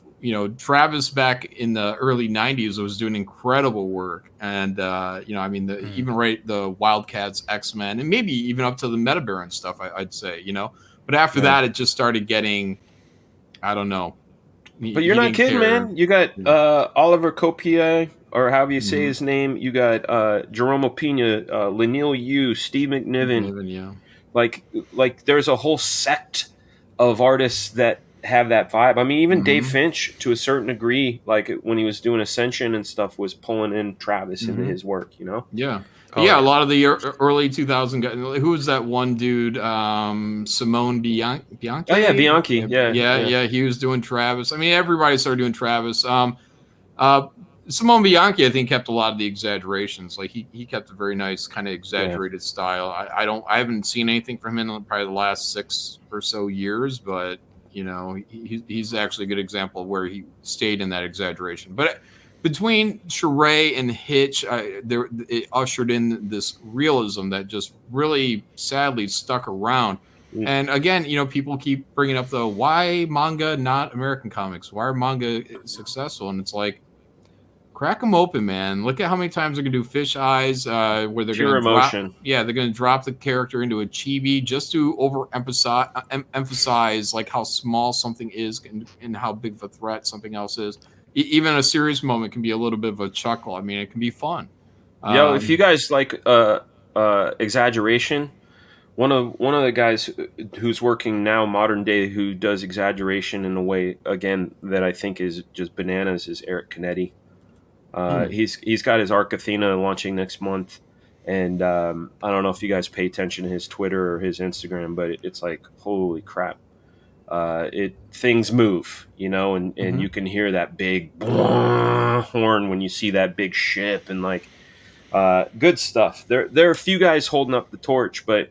Travis back in the early 90s was doing incredible work, and even the Wildcats, X-Men, and maybe even up to the Meta Baron stuff, I'd say, but after that it just started getting, I don't know. But you're not kidding, man. You got Oliver Copia, or however you say his name. You got Jerome Pena, Lanil Yu, Steve McNiven. Like there's a whole sect of artists that have that vibe. I mean, even Dave Finch, to a certain degree, like when he was doing Ascension and stuff, was pulling in Travis into his work, Yeah. A lot of the early 2000 guys. Who was that one dude? Simone Bianco? Oh, yeah, Bianchi. Yeah. He was doing Travis. I mean, everybody started doing Travis. Simone Bianchi, I think, kept a lot of the exaggerations. Like, he kept a very nice kind of exaggerated style. I haven't seen anything from him in probably the last 6 or so years, but he's actually a good example of where he stayed in that exaggeration. But between Charest and Hitch, it ushered in this realism that just really sadly stuck around. And again, people keep bringing up why manga, not American comics? Why are manga successful? And it's like, crack them open, man. Look at how many times they're gonna do fish eyes, where they're pure emotion. They're gonna drop the character into a chibi just to emphasize like how small something is and how big of a threat something else is. Even a serious moment can be a little bit of a chuckle. I mean, it can be fun. If you guys like exaggeration, one of the guys who's working now modern day who does exaggeration in a way, again, that I think is just bananas, is Eric Canetti. He's got his Arc Athena launching next month, and I don't know if you guys pay attention to his Twitter or his Instagram, but it's like, holy crap, things move, and you can hear that big horn when you see that big ship, and like good stuff. There are a few guys holding up the torch, but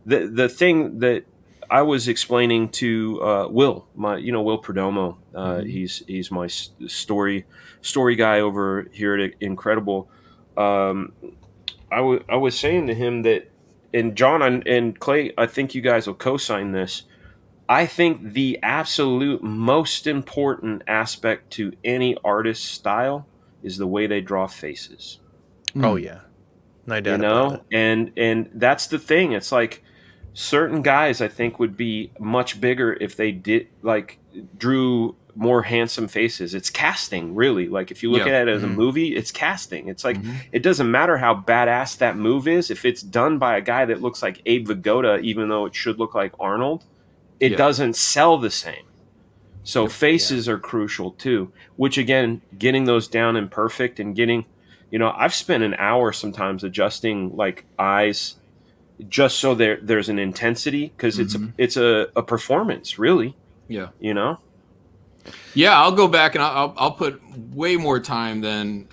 the thing that I was explaining to Will Perdomo, he's my story guy over here at Incredible. I was saying to him that, and John and Clay, I think you guys will co-sign this. I think the absolute most important aspect to any artist's style is the way they draw faces. Oh yeah, no doubt about it. And that's the thing. It's like, certain guys, I think, would be much bigger if they drew more handsome faces. It's casting, really. Like, if you look at it as a movie, it's casting. It's like, it doesn't matter how badass that move is. If it's done by a guy that looks like Abe Vigoda, even though it should look like Arnold, it doesn't sell the same. So faces are crucial too, which, again, getting those down and perfect, and getting, I've spent an hour sometimes adjusting like eyes, just so there's an intensity, because it's a performance, really. Yeah. Yeah, I'll go back and I'll put way more time than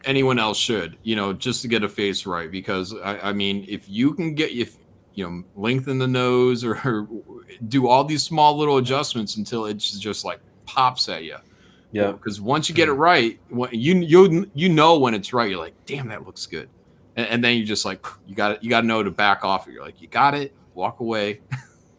anyone else should, just to get a face right. Because I mean, if you can lengthen the nose or do all these small little adjustments until it just like pops at you. Yeah. Because once you get it right, you know when it's right, you're like, damn, that looks good. And then you just like, you got to know to back off. You're like, you got it. Walk away.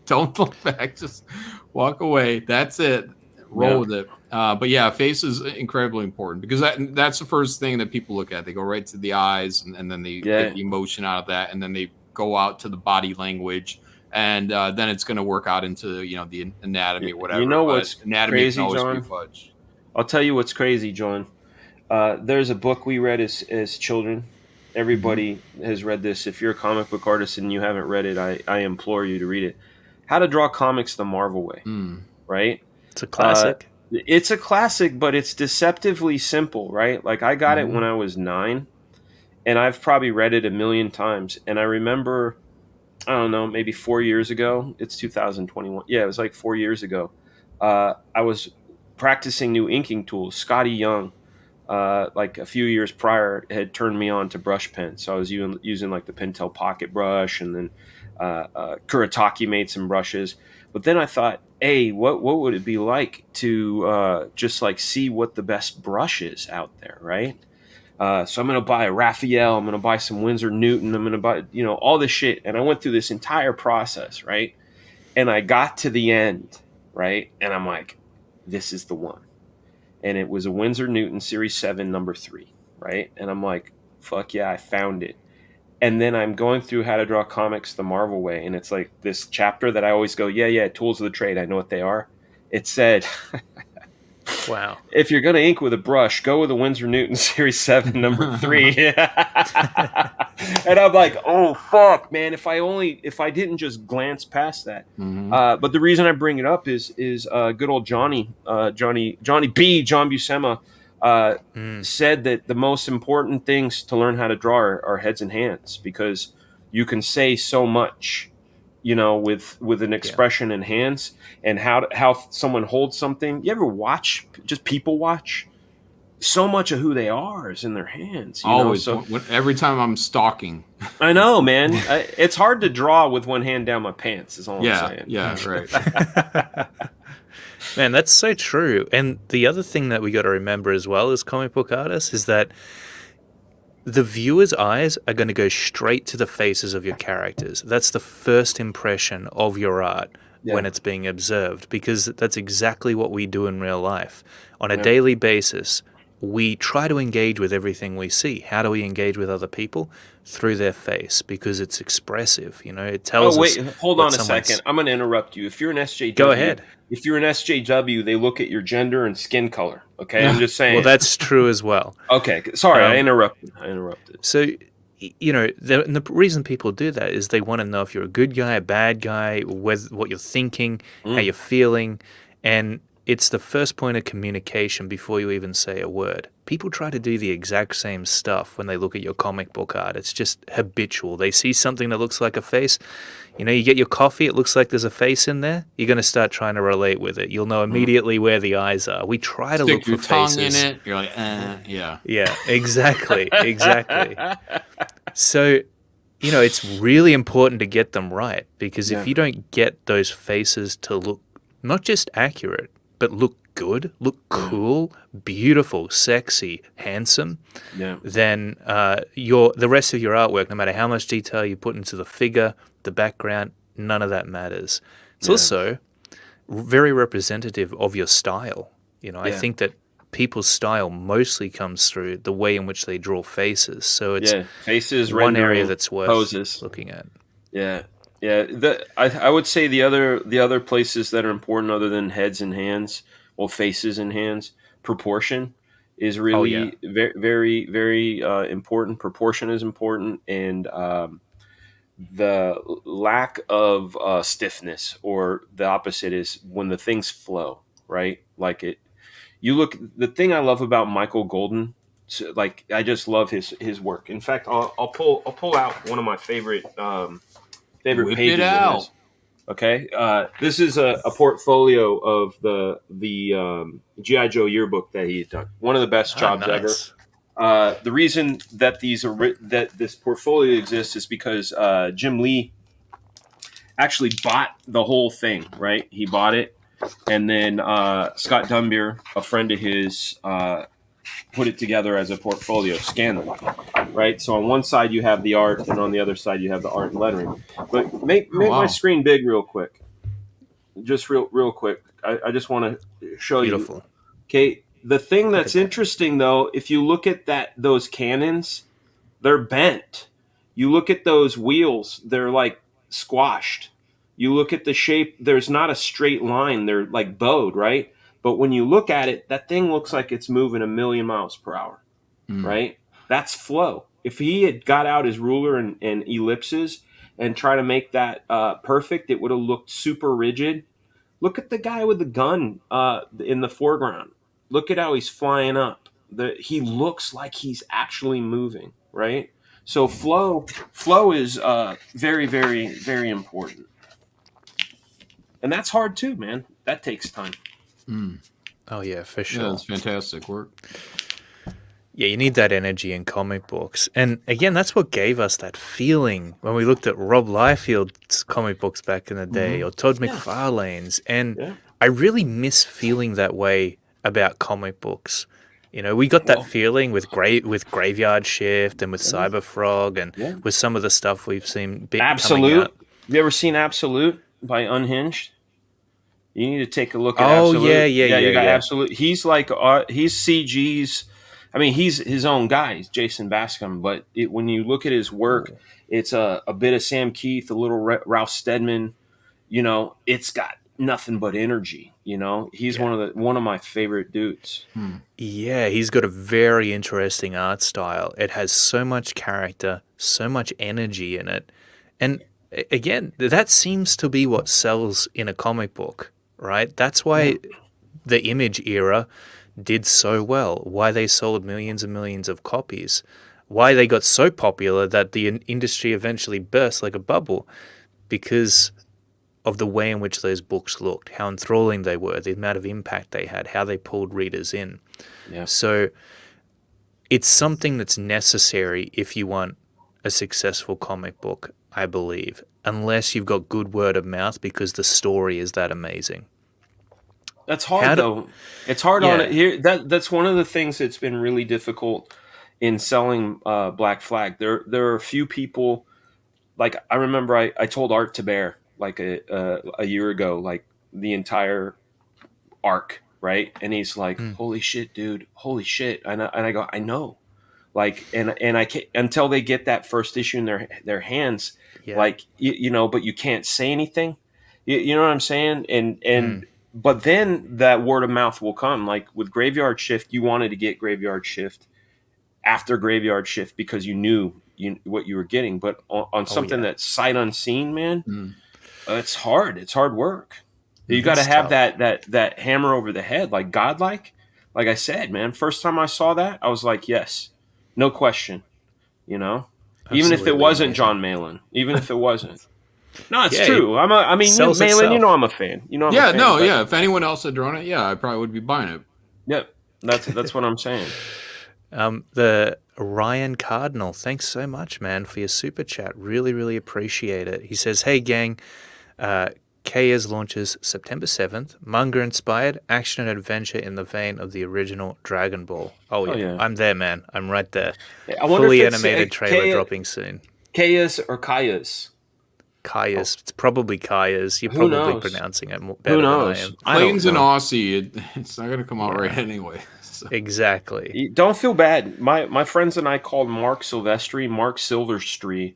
Don't look back. Just walk away. That's it. Roll with it. But yeah, face is incredibly important, because that's the first thing that people look at. They go right to the eyes, and then they get the emotion out of that, and then they go out to the body language, and then it's going to work out into the anatomy or whatever. You know what's anatomy crazy, can always John? be fudged. I'll tell you what's crazy, John. There's a book we read as children everybody has read this. If you're a comic book artist and you haven't read it, I implore you to read it. How to Draw Comics the Marvel Way, right? It's a classic. It's a classic, but it's deceptively simple, right? Like I got it when I was 9, and I've probably read it a million times. And I remember, I don't know, maybe 4 years ago. It's 2021. Yeah, it was like 4 years ago. I was practicing new inking tools. Scotty Young, like a few years prior, had turned me on to brush pens. So I was using like the Pentel Pocket Brush, and then Kuretake made some brushes. But then I thought, hey, what would it be like to just like see what the best brush is out there, right? So I'm going to buy a Raphael. I'm going to buy some Winsor Newton. I'm going to buy, all this shit. And I went through this entire process, right? And I got to the end, right? And I'm like, this is the one. And it was a Winsor Newton Series 7, number 3, right? And I'm like, fuck yeah, I found it. And then I'm going through How to Draw Comics the Marvel Way. And it's like this chapter that I always go, yeah, tools of the trade. I know what they are. It said... Wow. If you're going to ink with a brush, go with a Winsor Newton Series 7, number 3. And I'm like, oh, fuck, man. If I didn't just glance past that. But the reason I bring it up is good old Johnny B, John Buscema, said that the most important things to learn how to draw are heads and hands, because you can say so much, with an expression in hands, and how someone holds something. You ever watch, just people watch? So much of who they are is in their hands. Always. So, every time I'm stalking. I know, man. It's hard to draw with one hand down my pants, is all I'm saying. Yeah, right. Man, that's so true. And the other thing that we got to remember as well as comic book artists is that the viewer's eyes are going to go straight to the faces of your characters. That's the first impression of your art when it's being observed, because that's exactly what we do in real life. On a daily basis, we try to engage with everything we see. How do we engage with other people? Through their face, because it's expressive. It tells us... Hold on a second. I'm going to interrupt you. If you're an SJW... Go ahead. If you're an SJW, they look at your gender and skin color. Okay, I'm just saying. Well, that's true as well. Okay, sorry, I interrupted. So, the reason people do that is they want to know if you're a good guy, a bad guy, what you're thinking, how you're feeling, and it's the first point of communication before you even say a word. People try to do the exact same stuff when they look at your comic book art. It's just habitual. They see something that looks like a face. You get your coffee, it looks like there's a face in there. You're going to start trying to relate with it. You'll know immediately where the eyes are. We try to look for faces. Stick your tongue in it. You're like, yeah. Yeah, exactly. So, it's really important to get them right, because if you don't get those faces to look not just accurate, but look good, look cool, beautiful, sexy, handsome, then the rest of your artwork, no matter how much detail you put into the figure, the background, none of that matters. It's also very representative of your style. I think that people's style mostly comes through the way in which they draw faces. So it's faces, one area that's worth poses. Looking at. Yeah. I would say the other places that are important other than heads and hands, faces and hands, proportion is really very, very, very important. Proportion is important, and the lack of stiffness, or the opposite, is when the things flow, right? Like it. The thing I love about Michael Golden, I just love his work. In fact, I'll pull out one of my favorite Whip pages it out. of this. Okay, this is a portfolio of the G.I. Joe yearbook that he had done. One of the best jobs ever. The reason that this portfolio exists is because Jim Lee actually bought the whole thing. Right, he bought it, and then Scott Dunbier, a friend of his, put it together as a portfolio, scan them, right? So on one side you have the art, and on the other side you have the art and lettering. But make my screen big real quick. Just real quick. I just want to show Beautiful. You. Okay, the thing that's interesting, though, if you look at those cannons, they're bent. You look at those wheels, they're like squashed. You look at the shape, there's not a straight line. They're like bowed, right? But when you look at it, that thing looks like it's moving 1,000,000 miles per hour, right? That's flow. if he had got out his ruler and ellipses and try to make that perfect, it would have looked super rigid. Look at the guy with the gun in the foreground. Look at how he's flying up. He looks like he's actually moving, right? So flow is very, very, very important. And that's hard too, man. That takes time. Oh yeah, for sure. Yeah, that's fantastic work. Yeah, you need that energy in comic books. And again, that's what gave us that feeling when we looked at Rob Liefeld's comic books back in the day, or Todd McFarlane's. And I really miss feeling that way about comic books. You know, we got that feeling with Graveyard Shift and with Cyberfrog and with some of the stuff we've seen. Absolute. You ever seen Absolute by Unhinged? You need to take a look at Absolute. Yeah. Absolute. He's like he's CG's. I mean, he's his own guy. He's Jason Bascom. But when you look at his work, it's a bit of Sam Keith, a little Ralph Steadman. You know, it's got nothing but energy. You know, he's one of my favorite dudes. Yeah, he's got a very interesting art style. It has so much character, so much energy in it. And again, that seems to be what sells in a comic book, right? That's why the Image era did so well, why they sold millions and millions of copies, why they got so popular that the industry eventually burst like a bubble, because of the way in which those books looked, how enthralling they were, the amount of impact they had, how they pulled readers in. Yeah. So it's something that's necessary if you want a successful comic book, I believe, unless you've got good word of mouth because the story is that amazing. That's hard, though. It's hard on it here. That's one of the things that's been really difficult in selling Black Flag. There are a few people, like I remember I told Art to Bear like a year ago, like the entire arc, right? And he's like, "Holy shit, dude! Holy shit!" And I go, "I know." Like, and I can't until they get that first issue in their hands, like you know, but you can't say anything. You know what I'm saying? And but then that word of mouth will come. Like with Graveyard Shift, you wanted to get Graveyard Shift after Graveyard Shift because you knew what you were getting. But on something that's sight unseen, man, it's hard. It's hard work. You got to have that hammer over the head, like godlike. Like I said, man, first time I saw that, I was like, yes, no question. You know, absolutely, even if it wasn't John Malin, even if it wasn't. No, it's true. I mean, Malin, you know, I'm a fan. You know, I'm a fan, If anyone else had drawn it, I probably would be buying it. Yep, that's what I'm saying. The Ryan Cardinal, thanks so much, man, for your super chat. Really, really appreciate it. He says, "Hey, gang, KS launches September 7th. Manga-inspired action and adventure in the vein of the original Dragon Ball." Oh yeah. I'm there, man. I'm right there. I wonder Fully if it's animated trailer dropping soon. Kayas or Kayas? Kayas. It's probably Kayas. You're probably pronouncing it better than I am. Plains and Aussie, it's not going to come out right anyway. So. Exactly. Don't feel bad. My friends and I called Mark Silverstreet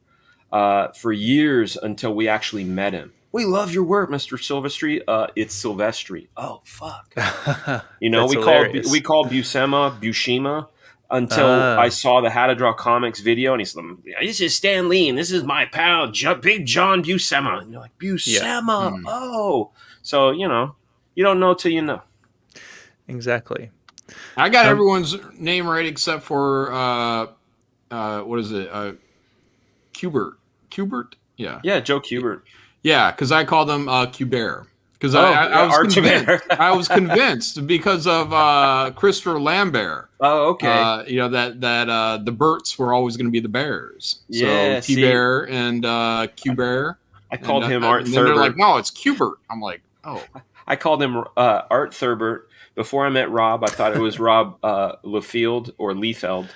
for years until we actually met him. "We love your work, Mr. Silvestri." It's Silvestri. Oh, fuck. You know, we called Buscema until I saw the How to Draw Comics video, and he's like, "This is Stan Lee, and this is my pal, Big John Buscema." And you're like, Buscema, oh. So, you know, you don't know till you know. Exactly. I got everyone's name right except for, what is it? Kubert. Kubert? Yeah. Yeah, Joe Kubert. Yeah, because I called him Kubert. Because I was convinced because of Christopher Lambert. Oh, okay. You know that the Berts were always going to be the Bears. Yeah, so Kubert and Kubert. I called him Art Thurbert. They're like, "No, it's Kubert." I'm like, "Oh." I called him Art Thurbert. Before I met Rob, I thought it was Rob Liefeld or Liefeld.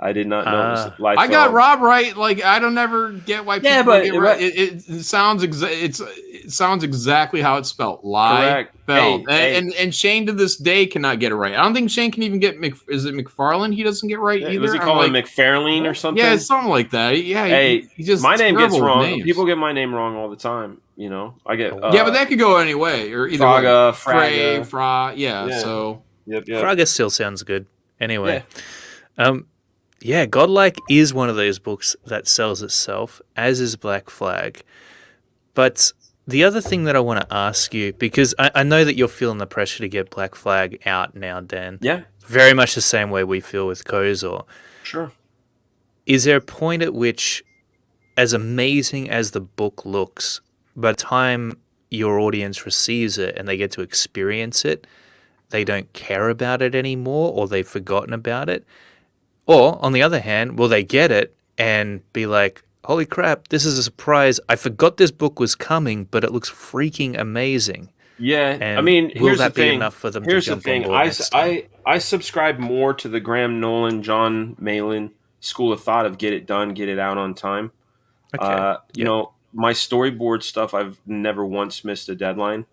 I did not know it was Liefeld. I got Rob right. Like, I don't ever get why people get it right. It sounds it sounds exactly how it's spelled. Liefeld. And Shane to this day cannot get it right. I don't think Shane can even get is it McFarlane? He doesn't get right either. Was he calling him McFarlane or something? Yeah, it's something like that. Yeah, hey, he just my name gets wrong. People get my name wrong all the time. You know, I get but that could go any way, or either Fraga, yeah. So yep. Fraga still sounds good. Anyway, Yeah, Godlike is one of those books that sells itself, as is Black Flag. But the other thing that I want to ask you, because I know that you're feeling the pressure to get Black Flag out now, Dan. Yeah, Very much the same way we feel with Kozor. sure. Is there a point at which, as amazing as the book looks, by the time your audience receives it and they get to experience it, they don't care about it anymore or they've forgotten about it? Or, on the other hand, will they get it and be like, holy crap, this is a surprise. I forgot this book was coming, but it looks freaking amazing. Yeah, I And mean, will here's the that be thing. enough for them to Here's the jump on thing. board next time? I subscribe more to the Graham Nolan, John Malin school of thought of get it done, get it out on time. Okay. You Yep. know, my storyboard stuff, I've never once missed a deadline.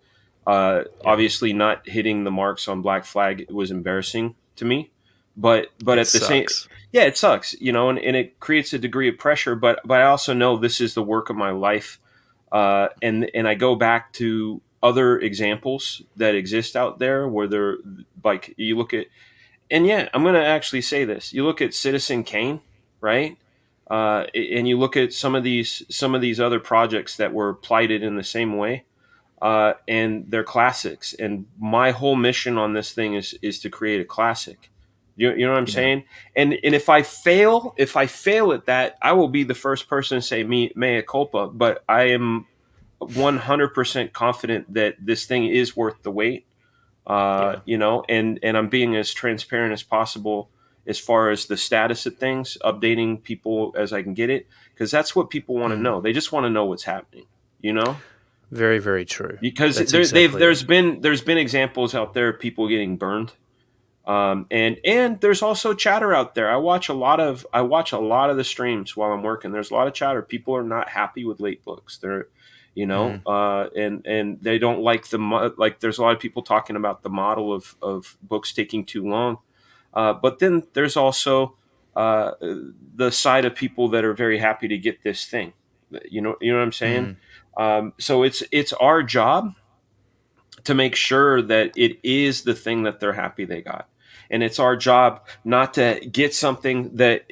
Yep. Obviously, not hitting the marks on Black Flag was embarrassing to me, but It at the same, sucks. yeah, it sucks, you know, and it creates a degree of pressure. But I also know this is the work of my life, and I go back to other examples that exist out there where they're like you look at, and yeah, I'm gonna actually say this. You look at Citizen Kane, right? And you look at some of these other projects that were plighted in the same way, and they're classics. And my whole mission on this thing is to create a classic. You know what I'm Yeah. saying? And if I fail at that, I will be the first person to say me mea culpa. But I am 100% confident that this thing is worth the wait. Yeah. You know, and I'm being as transparent as possible as far as the status of things, updating people as I can get it, because that's what people want to know. They just want to know what's happening, you know, Very, very true. because That's exactly there's it. been examples out there of people getting burned, and there's also chatter out there. I watch a lot of the streams while I'm working. There's a lot of chatter. People are not happy with late books. They're, you know, and they don't like like. There's a lot of people talking about the model of books taking too long, but then there's also the side of people that are very happy to get this thing. You know what I'm saying? So it's our job to make sure that it is the thing that they're happy they got. And it's our job not to get something that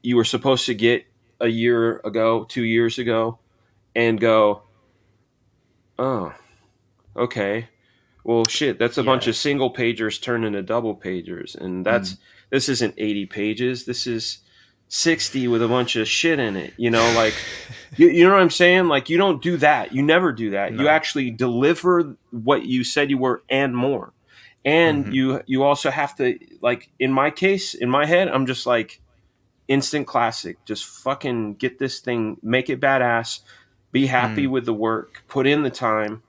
you were supposed to get a year ago, 2 years ago, and go, oh, okay. Well, shit, that's a bunch Yeah. of single pagers turned into double pagers. And this isn't 80 pages. This is 60 with a bunch of shit in it. You know, like, you know what I'm saying? Like, you don't do that. You never do that. You No. actually deliver what you said you were and more. And you also have to, like, in my case, in my head, I'm just like, instant classic. Just fucking get this thing, make it badass, be happy with the work, put in the time.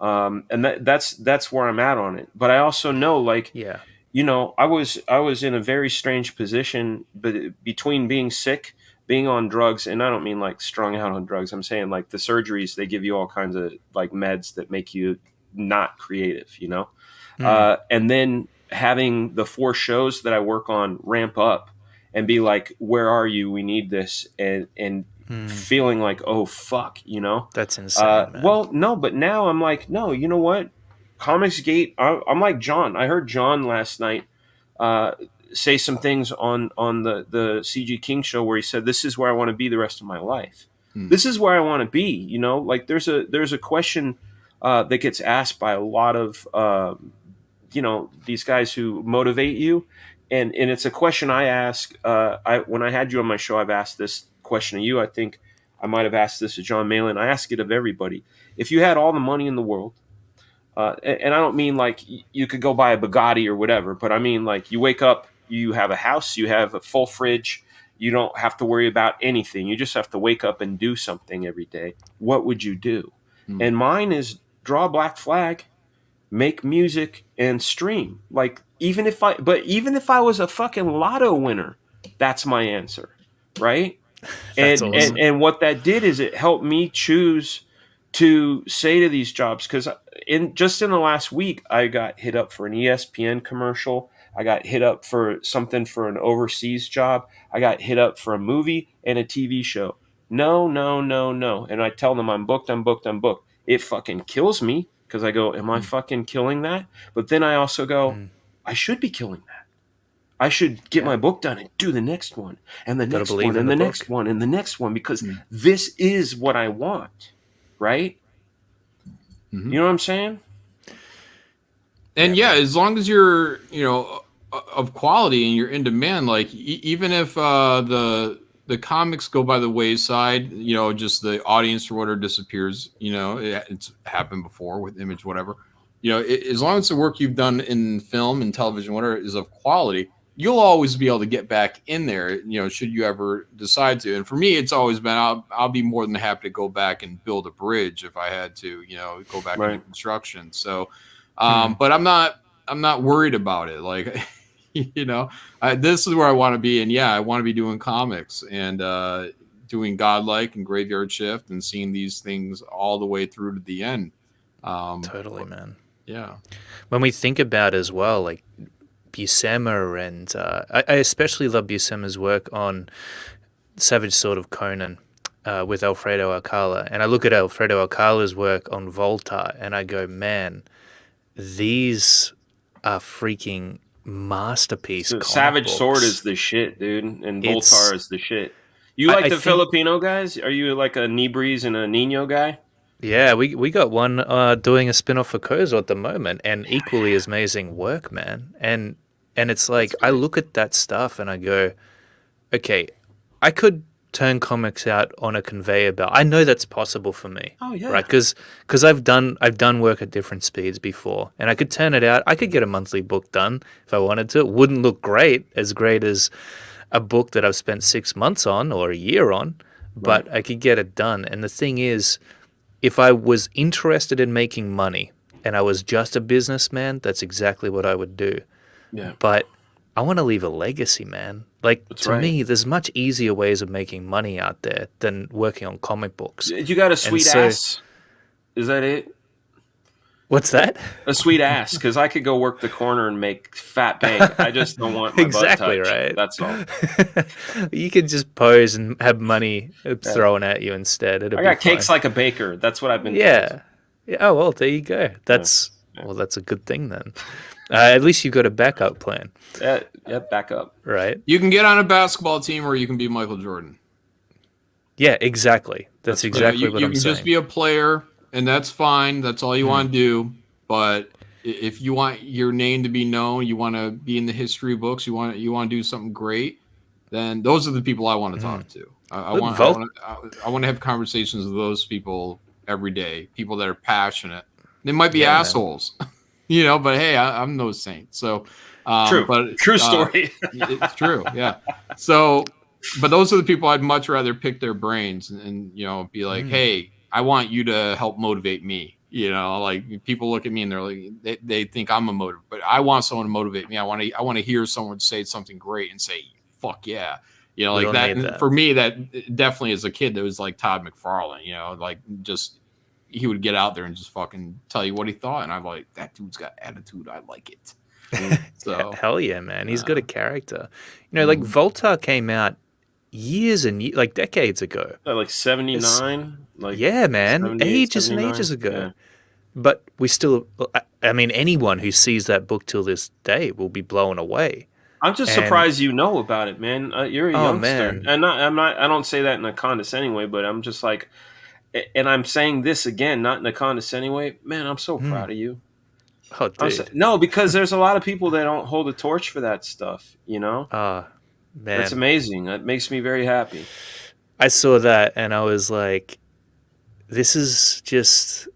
And that's where I'm at on it. But I also know, like, Yeah. you know, I was in a very strange position, but between being sick, being on drugs, and I don't mean like strung out on drugs. I'm saying like the surgeries, they give you all kinds of like meds that make you not creative, you know. And then having the 4 shows that I work on ramp up and be like, where are you? We need this, and feeling like, oh fuck, you know. That's insane, man. Well, no, but now I'm like, no, you know what? Comicsgate. I'm like John. I heard John last night uh, say some things on the CG King show where he said, "This is where I want to be the rest of my life. This is where I want to be." You know, like there's a question that gets asked by a lot of you know, these guys who motivate you, and it's a question I ask. When I had you on my show, I've asked this question of you. I think I might have asked this to John Malin. I ask it of everybody. If you had all the money in the world, and I don't mean like you could go buy a Bugatti or whatever, but I mean like you wake up, you have a house, you have a full fridge, you don't have to worry about anything. You just have to wake up and do something every day. What would you do? And mine is draw a Black Flag, make music, and stream. Like even if I was a fucking lotto winner, that's my answer, right? That's And awesome. and what that did is it helped me choose to say to these jobs, because in the last week I got hit up for an ESPN commercial. I got hit up for something for an overseas job. I got hit up for a movie and a TV show. No, no, no, no. And I tell them I'm booked, I'm booked, I'm booked. It fucking kills me because I go, am I fucking killing that? But then I also go, I should be killing that. I should get my book done and do the next one and the next one and the next one and the next one because this is what I want, right? You know what I'm saying? And as long as you're, of quality and you're in demand, like even if the comics go by the wayside, just the audience or whatever disappears, it's happened before with Image, whatever. As long as the work you've done in film and television, whatever, is of quality, you'll always be able to get back in there, should you ever decide to. And for me, it's always been, I'll be more than happy to go back and build a bridge if I had to, go back into construction. So, but I'm not worried about it. Like, this is where I want to be. And I want to be doing comics and doing Godlike and Graveyard Shift and seeing these things all the way through to the end. Totally, man. Yeah. When we think about as well, like Buscema and I especially love Buscema's work on Savage Sword of Conan with Alfredo Alcala. And I look at Alfredo Alcala's work on Volta and I go, man, these are freaking masterpiece. Savage Sword is the shit, dude. And Voltar is the shit. You like the Filipino guys? Are you like a Nibres and a Nino guy? Yeah, we got one doing a spin-off for Kozo at the moment, and equally as amazing work, man. And it's like, I look at that stuff and I go, okay, I could turn comics out on a conveyor belt. I know that's possible for me. Oh yeah, right? Because I've done work at different speeds before, and I could turn it out. I could get a monthly book done if I wanted to. It wouldn't look great as a book that I've spent 6 months on or a year on, but I could get it done. And the thing is, if I was interested in making money and I was just a businessman, that's exactly what I would do. Yeah. But I want to leave a legacy, man. Like, to me, there's much easier ways of making money out there than working on comic books. You got a sweet ass? Is that it? What's that? A sweet ass, because I could go work the corner and make fat bank. I just don't want my butt touched. Right. That's all. You could just pose and have money thrown at you instead. I got cakes like a baker. That's what I've been told. Yeah. Oh, well, there you go. That's a good thing then. At least you've got a backup plan. Yeah, backup. Right. You can get on a basketball team or you can be Michael Jordan. Yeah, exactly. That's exactly what I'm saying. You can just be a player. And that's fine. That's all you want to do. But if you want your name to be known, you want to be in the history books, you want to do something great, then those are the people I want to talk to. I want to have conversations with those people every day. People that are passionate. They might be assholes, but hey, I'm no saint. So true. But true story. It's true. Yeah. So, but those are the people I'd much rather pick their brains and be like, hey, I want you to help motivate me. Like people look at me and they're like, they think I'm a motive, but I want someone to motivate me. I want to hear someone say something great and say, fuck yeah. Like that. For me, that definitely as a kid, that was like Todd McFarlane, like just, he would get out there and just fucking tell you what he thought. And I'm like, that dude's got attitude. I like it. So hell yeah, man. He's got a character, like Volta came out years and like decades ago. Like 79? Yeah, man. Ages and ages ago. Yeah. But we still, I mean, anyone who sees that book till this day will be blown away. I'm just surprised you know about it, man. You're a youngster. Man. And I don't say that in a condescending way, but I'm just like, and I'm saying this again, not in a condescending way. Man, I'm so proud of you. Oh, dude. No, because there's a lot of people that don't hold a torch for that stuff, Man. That's amazing. That makes me very happy. I saw that and I was like, this is just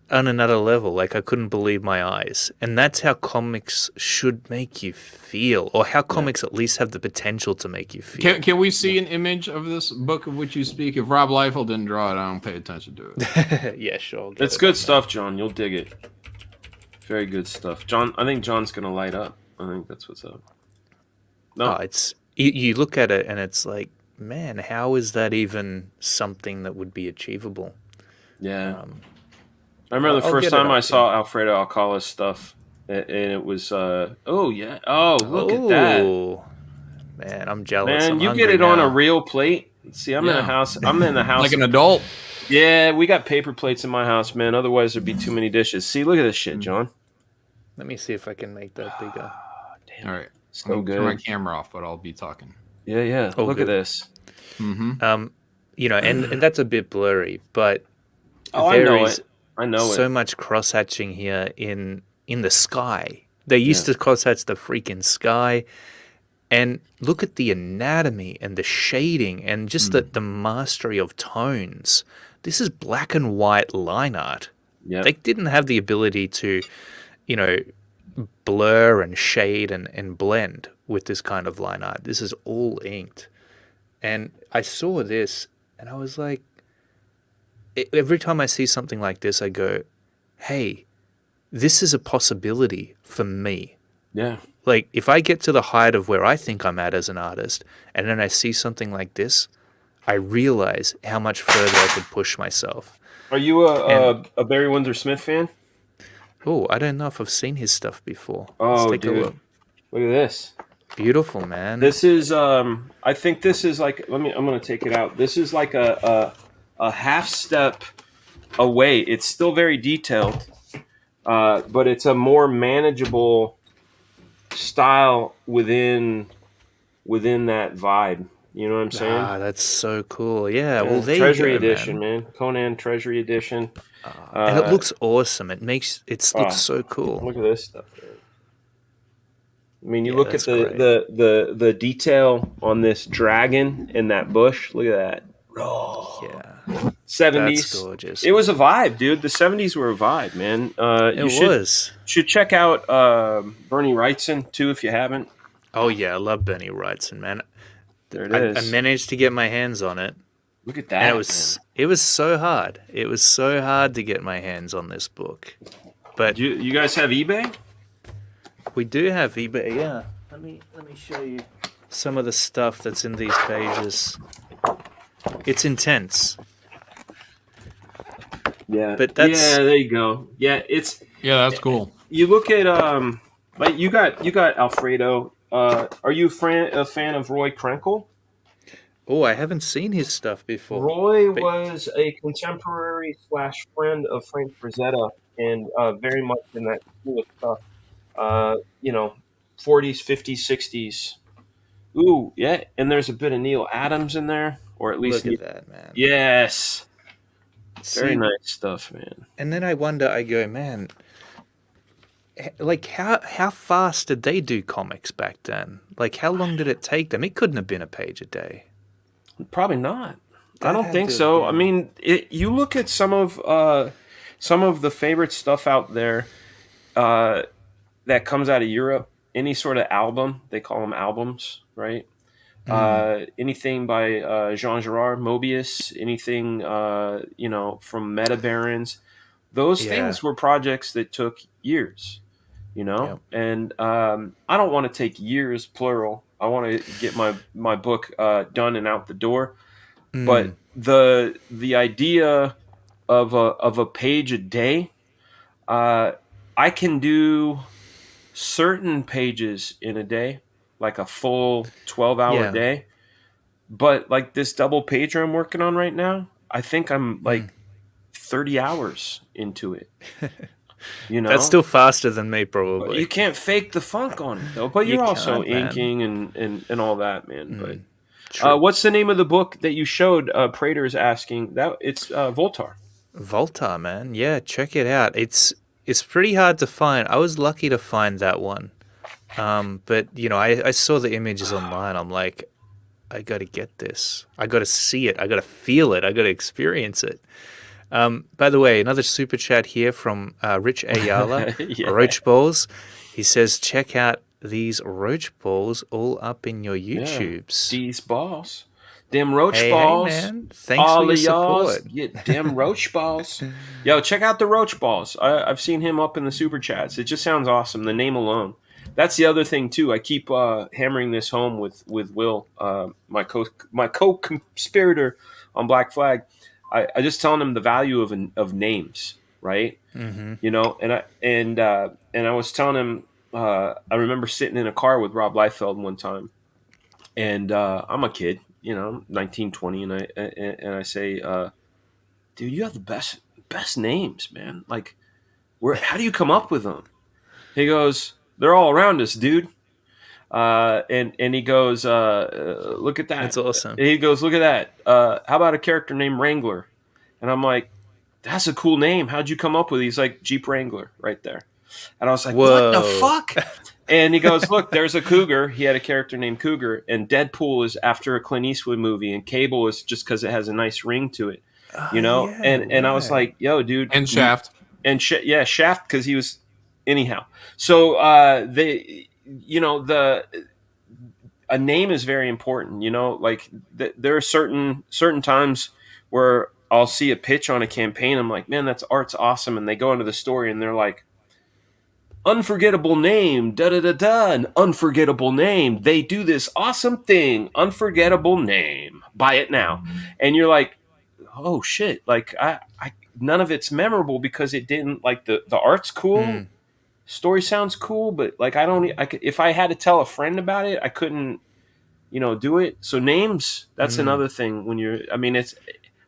on another level. Like, I couldn't believe my eyes. And that's how comics should make you feel, or how comics at least have the potential to make you feel. Can we see an image of this book of which you speak? If Rob Liefeld didn't draw it, I don't pay attention to it. Yeah, sure. It's good stuff, John. You'll dig it. Very good stuff. John, I think John's going to light up. I think that's what's up. No, it's... You look at it and it's like, man, how is that even something that would be achievable? Yeah. I remember the first time I saw Alfredo Alcala's stuff, and it was, look at that. Man, I'm jealous. Man, you get it on a real plate. See, I'm in the house. Like an adult. Yeah, we got paper plates in my house, man. Otherwise, there'd be too many dishes. See, look at this shit, John. Let me see if I can make that bigger. Damn. All right. So I'm gonna turn my good. camera off, but I'll be talking. Yeah. Oh, Look good. at this. Mm-hmm. And that's a bit blurry, but Oh, I there know is it. I know so it. much cross hatching here in the sky. They used Yeah. to cross hatch the freaking sky, and look at the anatomy and the shading and just the mastery of tones. This is black and white line art. Yeah. They didn't have the ability to, you know, blur and shade and blend with this kind of line art. This is all inked. And I saw this and I was like, every time I see something like this, I go, hey, this is a possibility for me. Yeah. Like, if I get to the height of where I think I'm at as an artist, and then I see something like this, I realize how much further I could push myself. Are you And, a Barry Windsor Smith fan? oh, I don't know if I've seen his stuff before. Let's Oh, take a dude. look. Look at this. Beautiful, man. This is I think this is like I'm gonna take it out. This is like a half step away. It's still very detailed, but it's a more manageable style within that vibe. You know what I'm saying? Ah, that's so cool. Yeah, well, there Treasury you go, edition, man. man. Conan Treasury edition. And it looks awesome. It looks so cool. Look at this stuff. Man. I mean, you Yeah, look at that's the, great. the detail on this dragon in that bush. Look at that. Oh, Yeah, 70s. that's gorgeous. It was a vibe, dude. The 70s were a vibe, man. It should check out Bernie Wrightson too if you haven't. Oh yeah, I love Bernie Wrightson, man. There it I is. managed to get my hands on it. Look at that. And it was so hard. It was so hard to get my hands on this book. But You guys have eBay? we do have eBay, yeah. Let me show you some of the stuff that's in these pages. It's intense. Yeah. But that's there you go. Yeah, Yeah, that's cool. you look at like you got Alfredo. Are you a fan of Roy Krenkel? Oh, I haven't seen his stuff before. Roy But- was a contemporary / friend of Frank Frazetta, and very much in that school of stuff. 40s, 50s, 60s. Ooh, yeah, and there's a bit of Neil Adams in there, or at least Look at that, man. Yes, very See, nice stuff, man. And then I go, man, like how fast did they do comics back then? Like, how long did it take them? It couldn't have been a page a day. Probably not. That I don't had think to so. have I mean, you look at some of the favorite stuff out there that comes out of Europe. Any sort of album, they call them albums, right? Anything by Jean Gerard, Mobius, anything from Meta Barons, those Yeah. things were projects that took years, Yep. And I don't want to take years plural. I want to get my book done and out the door. But the idea of a page a day, I can do certain pages in a day, like a full 12-hour Yeah. day. But like this double pager I'm working on right now, I think I'm like 30 hours into it. That's still faster than me, But probably. you can't fake the funk on it though. But You you're also can't, man. inking and all that, man. But True. what's the name of the book that you showed? Prater's asking that it's Voltar. Volta, man. Yeah, check it out. It's pretty hard to find. I was lucky to find that one. But I saw the images online. I'm like, I got to get this. I got to see it. I got to feel it. I got to experience it. By the way, another super chat here from Rich Ayala, Yeah. Roach Balls. He says, check out these roach balls all up in your YouTubes. These balls. Them roach Hey, balls. man. Thanks all for your of y'all support. get them roach balls. Yo, check out the roach balls. I've seen him up in the super chats. It just sounds awesome. The name alone. That's the other thing too. I keep hammering this home with Will, my co-conspirator on Black Flag. I just telling him the value of names, right? Mm-hmm. And I was telling him. I remember sitting in a car with Rob Liefeld one time, and I'm a kid, 19, 20, and I say, dude, you have the best names, man. Like, how do you come up with them? He goes, they're all around us, dude. And he goes, look at that. That's awesome. He goes, look at that. How about a character named Wrangler? And I'm like, that's a cool name. How'd you come up with it? He's like, Jeep Wrangler right there. And I was like, what the Whoa. fuck? And he goes, look, there's a cougar. He had a character named Cougar. And Deadpool is after a Clint Eastwood movie. And Cable is just because it has a nice ring to it. You know? Yeah, and I was like, yo, dude. And Shaft. And yeah, Shaft, because he was anyhow. So a name is very important. You know, like there are certain times where I'll see a pitch on a campaign. I'm like, man, that's art's awesome. And they go into the story and they're like, unforgettable name, da da da da, an unforgettable name. They do this awesome thing, unforgettable name. Buy it now. And you're like, oh shit! Like I none of it's memorable because it didn't like the art's cool, story sounds cool, but like if I had to tell a friend about it, I couldn't, do it. So names, that's another thing when it's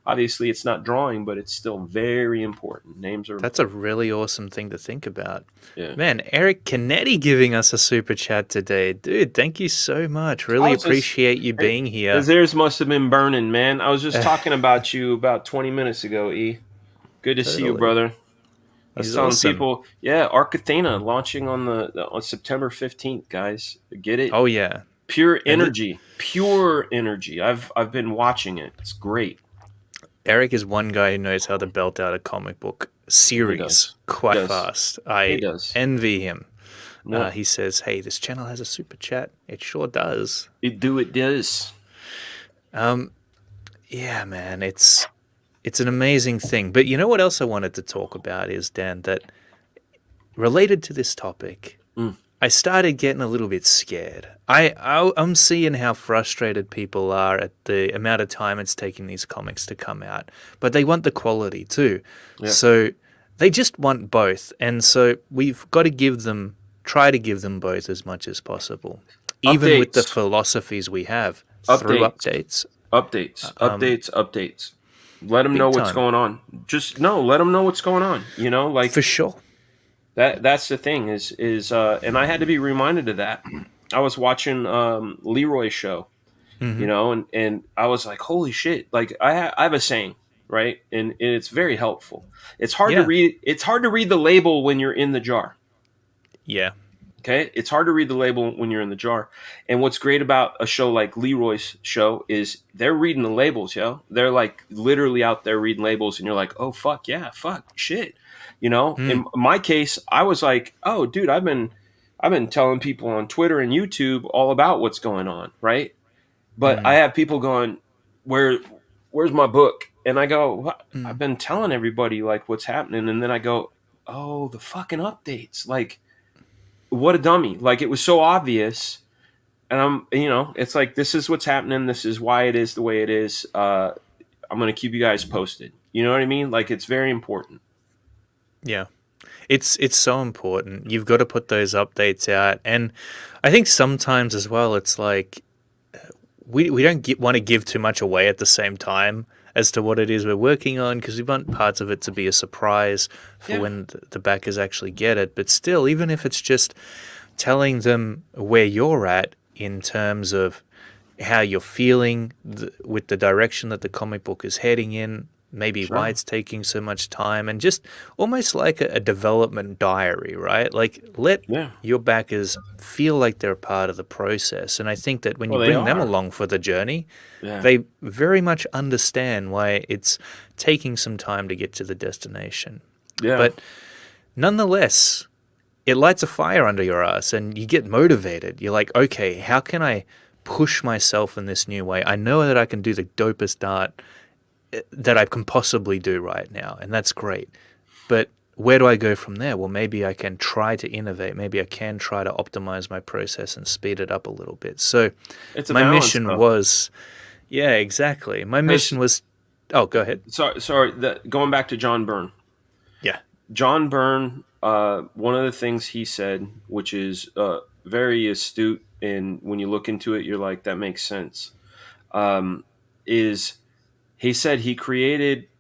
obviously it's not drawing, but it's still very important. Names are. That's a really awesome thing to think about. Yeah. Man, Eric Canetti giving us a super chat today. Dude, thank you so much. Really appreciate you being here. His ears must have been burning, man. I was just talking about you about 20 minutes ago, E. Good to see you, brother. He's telling people, Arc Athena launching on September 15th, guys. Get it? Oh, yeah. Pure energy. I've been watching it. It's great. Eric is one guy who knows how to belt out a comic book series quite fast. I envy him. No. He says, hey, this channel has a super chat. It sure does. It does. Yeah, man, it's an amazing thing. But you know what else I wanted to talk about is, Dan, that related to this topic, I started getting a little bit scared. I'm seeing how frustrated people are at the amount of time it's taking these comics to come out. But they want the quality too. Yeah. So they just want both. And so we've got to try to give them both as much as possible. Even with the philosophies we have through updates. Updates. Let them know what's going on. Let them know what's going on. Like for sure. That's the thing is and I had to be reminded of that. I was watching Leroy's show, and I was like, holy shit! Like I have a saying, right, and it's very helpful. It's hard to read. It's hard to read the label when you're in the jar. Yeah. Okay, it's hard to read the label when you're in the jar. And what's great about a show like Leroy's show is they're reading the labels, yo. They're like literally out there reading labels, and you're like, oh fuck yeah, fuck shit. In my case, I was like, oh dude, I've been telling people on Twitter and YouTube all about what's going on, right? But I have people going, where's my book? And I go, I've been telling everybody like what's happening, and then I go, oh, the fucking updates, like. What a dummy. Like, it was so obvious. And it's like, this is what's happening. This is why it is the way it is. I'm going to keep you guys posted. You know what I mean? Like, it's very important. Yeah. It's so important. You've got to put those updates out. And I think sometimes as well, it's like, we don't want to give too much away at the same time as to what it is we're working on, because we want parts of it to be a surprise for when the backers actually get it. But still, even if it's just telling them where you're at in terms of how you're feeling with the direction that the comic book is heading in, maybe why it's taking so much time, and just almost like a development diary, right? Like, let your backers feel like they're a part of the process. And I think that when you bring them along for the journey, they very much understand why it's taking some time to get to the destination. Yeah. But nonetheless, it lights a fire under your ass and you get motivated. You're like, okay, how can I push myself in this new way? I know that I can do the dopest art that I can possibly do right now, and that's great. But where do I go from there? Well, maybe I can try to innovate. Maybe I can try to optimize my process and speed it up a little bit. So my mission was, exactly. My mission was, go ahead. Sorry. Going back to John Byrne. Yeah. John Byrne, one of the things he said, which is very astute, and when you look into it, you're like, that makes sense, is he said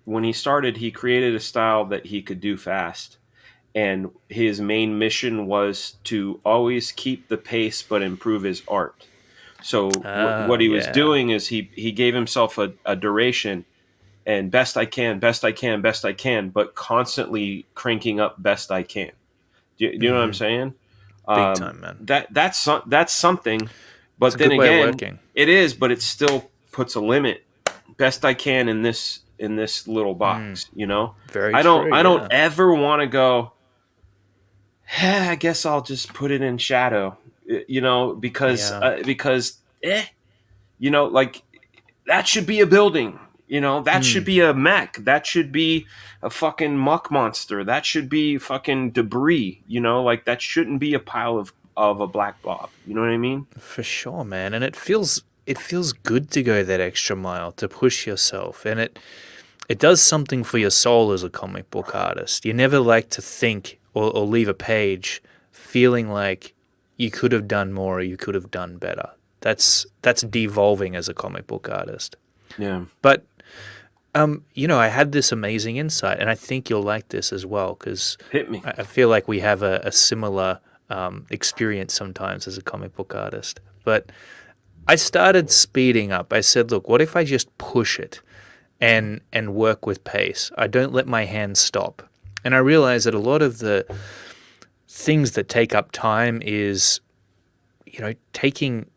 when he created a style that he could do fast. and his main mission was to always keep the pace but improve his art. So what he was Yeah. doing is he gave himself a duration, and best I can, best I can, best I can, but constantly cranking up best I can. Do you know what I'm saying? Big time, man. That's something, It's but a then good way of again, working. it is, but it still puts a limit. Best I can in this little box, you know. Very true, I don't yeah. ever want to go. I guess I'll just put it in shadow, you know, Yeah. because you know, like that should be a building. You know, that should be a mech. That should be a fucking muck monster. That should be fucking debris. You know, like that shouldn't be a pile of a black blob. You know what I mean? For sure, man. And it feels good to go that extra mile, to push yourself. And it does something for your soul as a comic book artist. You never like to think or leave a page feeling like you could have done more or you could have done better. That's devolving as a comic book artist. Yeah. But you know, I had this amazing insight, and I think you'll like this as well, because Hit me. I feel like we have a similar experience sometimes as a comic book artist. But I started speeding up. I said, look, what if I just push it and work with pace? I don't let my hands stop. And I realized that a lot of the things that take up time is, you know, taking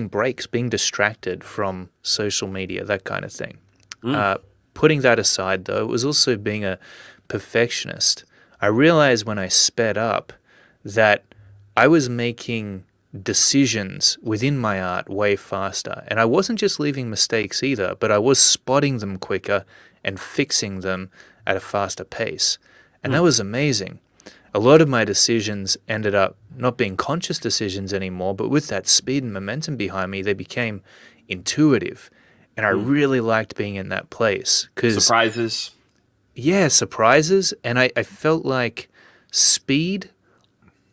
breaks, being distracted from social media, that kind of thing. Putting that aside, though, it was also being a perfectionist. I realized when I sped up that I was making decisions within my art way faster. And I wasn't just leaving mistakes either, but I was spotting them quicker and fixing them at a faster pace. And that was amazing. A lot of my decisions ended up not being conscious decisions anymore, but with that speed and momentum behind me, they became intuitive. And I really liked being in that place. 'Cause, Surprises. yeah, surprises. And I felt like speed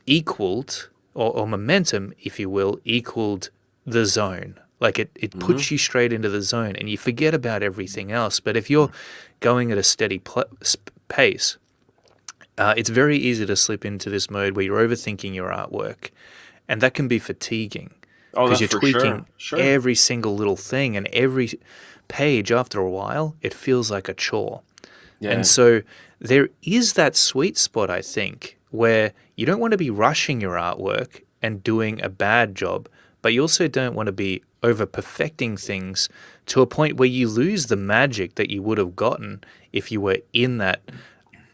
equaled, or momentum, if you will, equaled the zone. Like it puts you straight into the zone and you forget about everything else. But if you're going at a steady pace, it's very easy to slip into this mode where you're overthinking your artwork. And that can be fatiguing. Oh, Because that's you're for tweaking sure. every single little thing, and every page after a while, it feels like a chore. Yeah. And so there is that sweet spot, I think, where you don't want to be rushing your artwork and doing a bad job, but you also don't want to be over perfecting things to a point where you lose the magic that you would have gotten if you were in that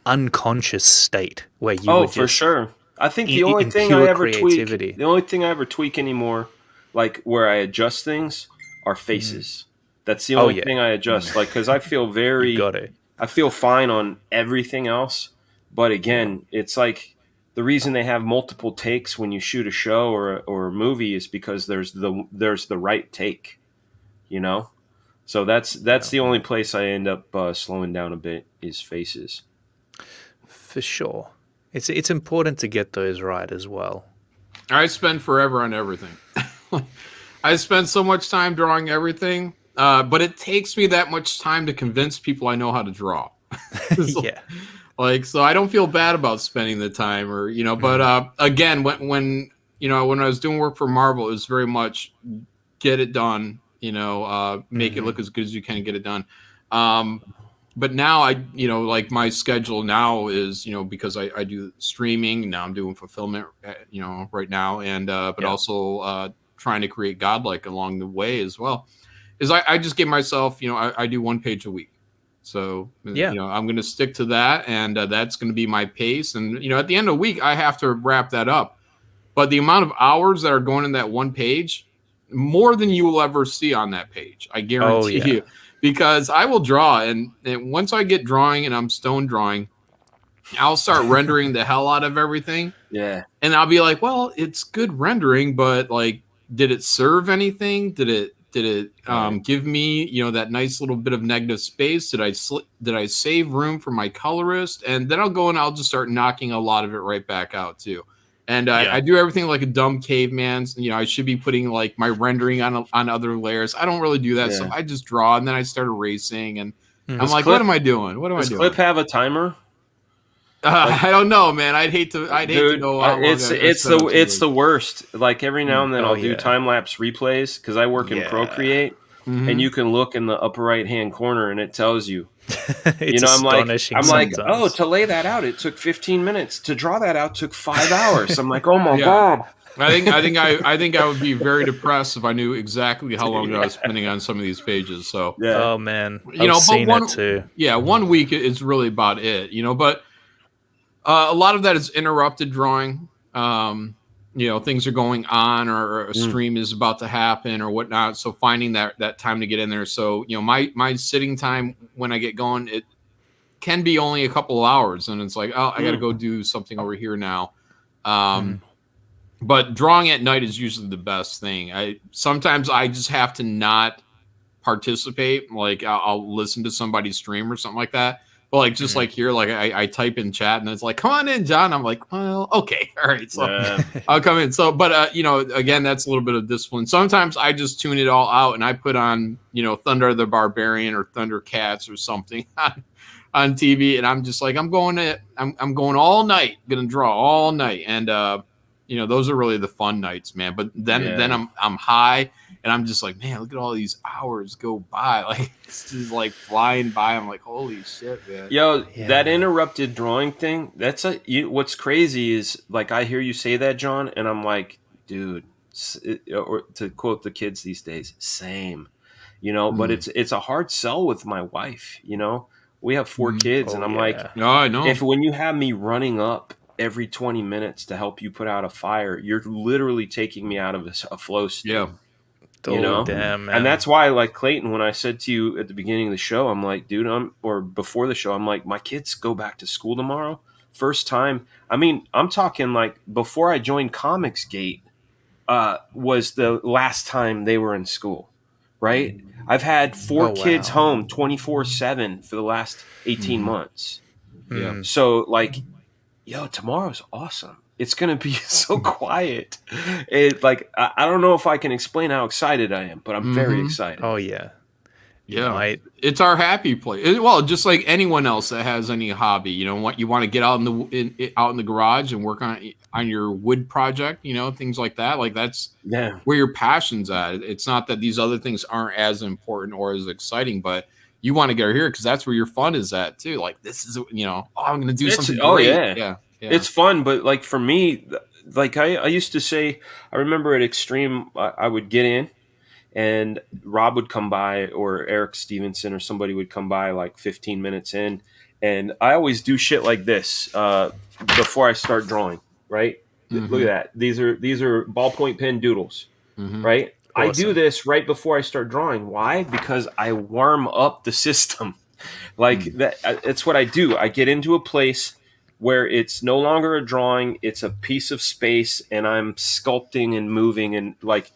unconscious state where you were just for sure. I think the in only thing pure I ever creativity. tweak, the only thing I ever tweak anymore, like where I adjust things, are faces. That's the only yeah. thing I adjust. Like, because I feel You got it. I feel fine on everything else. But again, it's like the reason they have multiple takes when you shoot a show or a movie is because there's the right take, you know. So that's the only place I end up slowing down a bit is faces. For sure. It's important to get those right as well. I spend forever on everything. I spend so much time drawing everything, but it takes me that much time to convince people I know how to draw. Yeah. Like, so I don't feel bad about spending the time, or you know. But again, when you know, when I was doing work for Marvel, it was very much get it done. You know, make it look as good as you can, get it done. But now you know, like my schedule now is, you know, because I do streaming now, I'm doing fulfillment, you know, right now, and but also trying to create godlike along the way as well. Is I just give myself, you know, I do 1 page a week. So, you know, I'm going to stick to that, and that's going to be my pace. And, you know, at the end of the week, I have to wrap that up. But the amount of hours that are going in that 1 page, more than you will ever see on that page, I guarantee you. Because I will draw, and once I get drawing and I'm stone drawing, I'll start rendering the hell out of everything. Yeah. And I'll be like, well, it's good rendering, but, like, did it serve anything? Did it give me, you know, that nice little bit of negative space? Did I save room for my colorist? And then I'll go and I'll just start knocking a lot of it right back out too. And I do everything like a dumb caveman. You know, I should be putting like my rendering on other layers. I don't really do that stuff. I just draw, and then I start erasing, and I'm like, what am I doing? What am I doing? Does Clip have a timer? I don't know, man. I'd hate to Dude, know how long it's the worst. Like every now and then I'll do yeah. time lapse replays because I work in Yeah. Procreate, and you can look in the upper right hand corner and it tells you. It's I'm like, astonishing oh, sometimes. to lay that out, it took 15 minutes. To draw that out took 5 hours. I'm like, oh my god. I think I would be very depressed if I knew exactly how long I was spending on some of these pages. So Yeah. Oh man, you know, I've seen but it too. 1 week is really about it. You know, but a lot of that is interrupted drawing. You know, things are going on, or a stream is about to happen, or whatnot. So finding that time to get in there. So you know, my sitting time when I get going, it can be only a couple of hours, and it's like, oh, I got to go do something over here now. But drawing at night is usually the best thing. Sometimes I just have to not participate. Like I'll listen to somebody's stream or something like that. But like just like here, like I type in chat and it's like, come on in, John. I'm like, well, okay, all right. So I'll come in. So, but you know, again, that's a little bit of discipline. Sometimes I just tune it all out and I put on, you know, Thunder the Barbarian or Thundercats or something on TV, and I'm just like, I'm going all night, gonna draw all night, and you know, those are really the fun nights, man. But then I'm high, and I'm just like, man, look at all these hours go by, like it's just like flying by. I'm like, holy shit, man. Yo, that interrupted drawing thing. What's crazy is like I hear you say that, John, and I'm like, dude, or to quote the kids these days, same. You know, but it's a hard sell with my wife. You know, we have 4 kids, and I'm like, no, I know. If when you have me running up every 20 minutes to help you put out a fire, you're literally taking me out of a flow state. Yeah. You know, damn, man. and that's why, like Clayton, when I said to you at the beginning of the show, I'm like, dude, or before the show, I'm like, my kids go back to school tomorrow. First time. I mean, I'm talking like before I joined Comicsgate, was the last time they were in school, right? I've had 4 kids home 24/7 for the last 18 months. Yeah. So like, yo, tomorrow's awesome. It's gonna be so quiet. I don't know if I can explain how excited I am, but I'm very excited. Oh yeah, yeah. It's our happy place. Well, just like anyone else that has any hobby, you know, what you want to get out in the garage and work on your wood project, you know, things like that. Like that's where your passion's at. It's not that these other things aren't as important or as exciting, but you want to get here because that's where your fun is at too. Like this is, you know, I'm going to do something great. Yeah. It's fun, but like for me, like I used to say, I remember at Extreme, I would get in and Rob would come by or Eric Stevenson or somebody would come by like 15 minutes in. And I always do shit like this before I start drawing, right? Look at that. These are ballpoint pen doodles, right? Awesome. I do this right before I start drawing. Why? Because I warm up the system. Like that. It's what I do. I get into a place where it's no longer a drawing, it's a piece of space, and I'm sculpting and moving and like.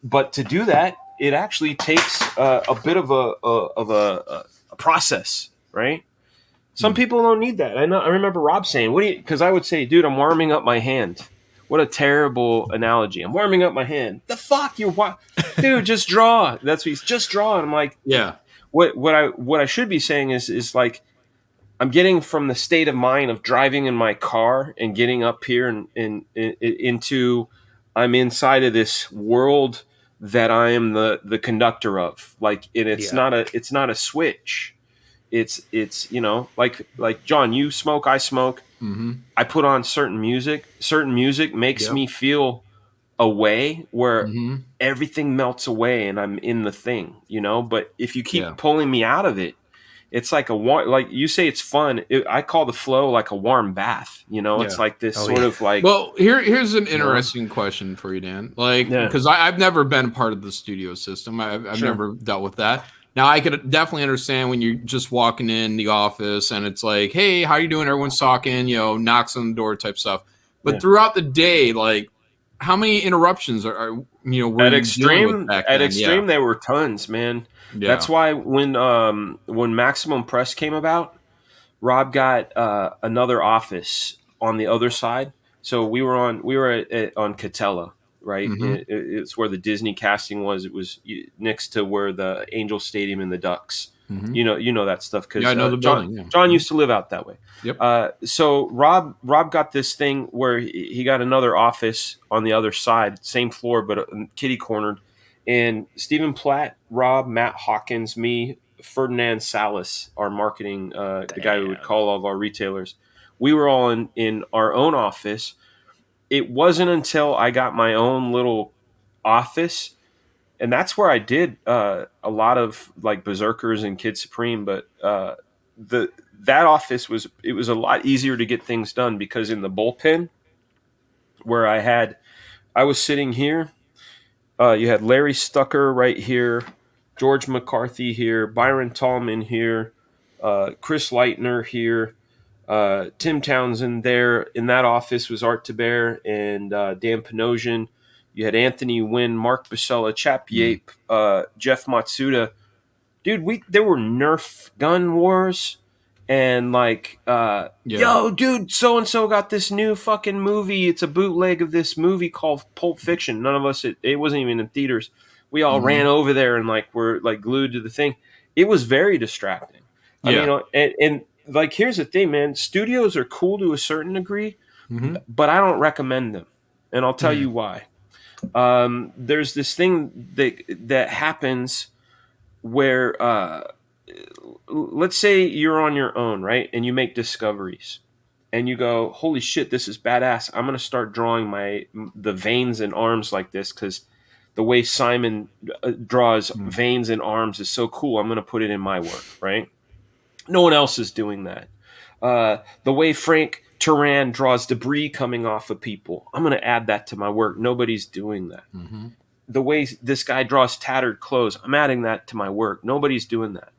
But to do that, it actually takes a bit of a process, right? Some people don't need that. I remember Rob saying, "What do you?" Because I would say, "Dude, I'm warming up my hand." What a terrible analogy! I'm warming up my hand. The fuck, dude? Just draw. That's what he's just draw. And I'm like, yeah. What I should be saying is like. I'm getting from the state of mind of driving in my car and getting up here and into I'm inside of this world that I am the conductor of. Like it's not a switch. It's you know, like John, you smoke, I smoke. I put on certain music. Certain music makes me feel a way where everything melts away and I'm in the thing, you know. But if you keep pulling me out of it, it's like like you say, it's fun. I call the flow like a warm bath. You know, it's like this sort of like. Well, here's an interesting question for you, Dan. Like, because I've never been part of the studio system. I've never dealt with that. Now, I could definitely understand when you're just walking in the office and it's like, hey, how you doing? Everyone's talking, you know, knocks on the door type stuff. But throughout the day, like, how many interruptions are you know? Were at you Extreme? Back at then? Extreme, there were tons, man. Yeah. That's why when Maximum Press came about, Rob got another office on the other side. So we were on Catella, right? It's where the Disney casting was. It was next to where the Angel Stadium and the Ducks. You know that stuff because I know the building. Yeah. John used to live out that way. Yep. So Rob got this thing where he got another office on the other side, same floor, but kitty cornered. And Stephen Platt, Rob, Matt Hawkins, me, Ferdinand Salas, our marketing, the guy who would call all of our retailers, we were all in our own office. It wasn't until I got my own little office, and that's where I did a lot of like Berserkers and Kid Supreme. But that office was a lot easier to get things done because in the bullpen where I was sitting here, you had Larry Stucker right here, George McCarthy here, Byron Tallman here, Chris Leitner here, Tim Townsend there. In that office was Art Taber and Dan Panosian. You had Anthony Wynn, Mark Basella, Chap Yape, Jeff Matsuda. Dude, there were Nerf gun wars. And like, yo, dude, so-and-so got this new fucking movie. It's a bootleg of this movie called Pulp Fiction. None of us, it wasn't even in theaters. We all ran over there and like were like glued to the thing. It was very distracting. I mean, and like, here's the thing, man. Studios are cool to a certain degree, but I don't recommend them. And I'll tell you why. There's this thing that happens where, let's say you're on your own, right? And you make discoveries and you go, holy shit, this is badass. I'm going to start drawing the veins and arms like this because the way Simon draws veins and arms is so cool. I'm going to put it in my work, right? No one else is doing that. The way Frank Turan draws debris coming off of people, I'm going to add that to my work. Nobody's doing that. The way this guy draws tattered clothes, I'm adding that to my work. Nobody's doing that.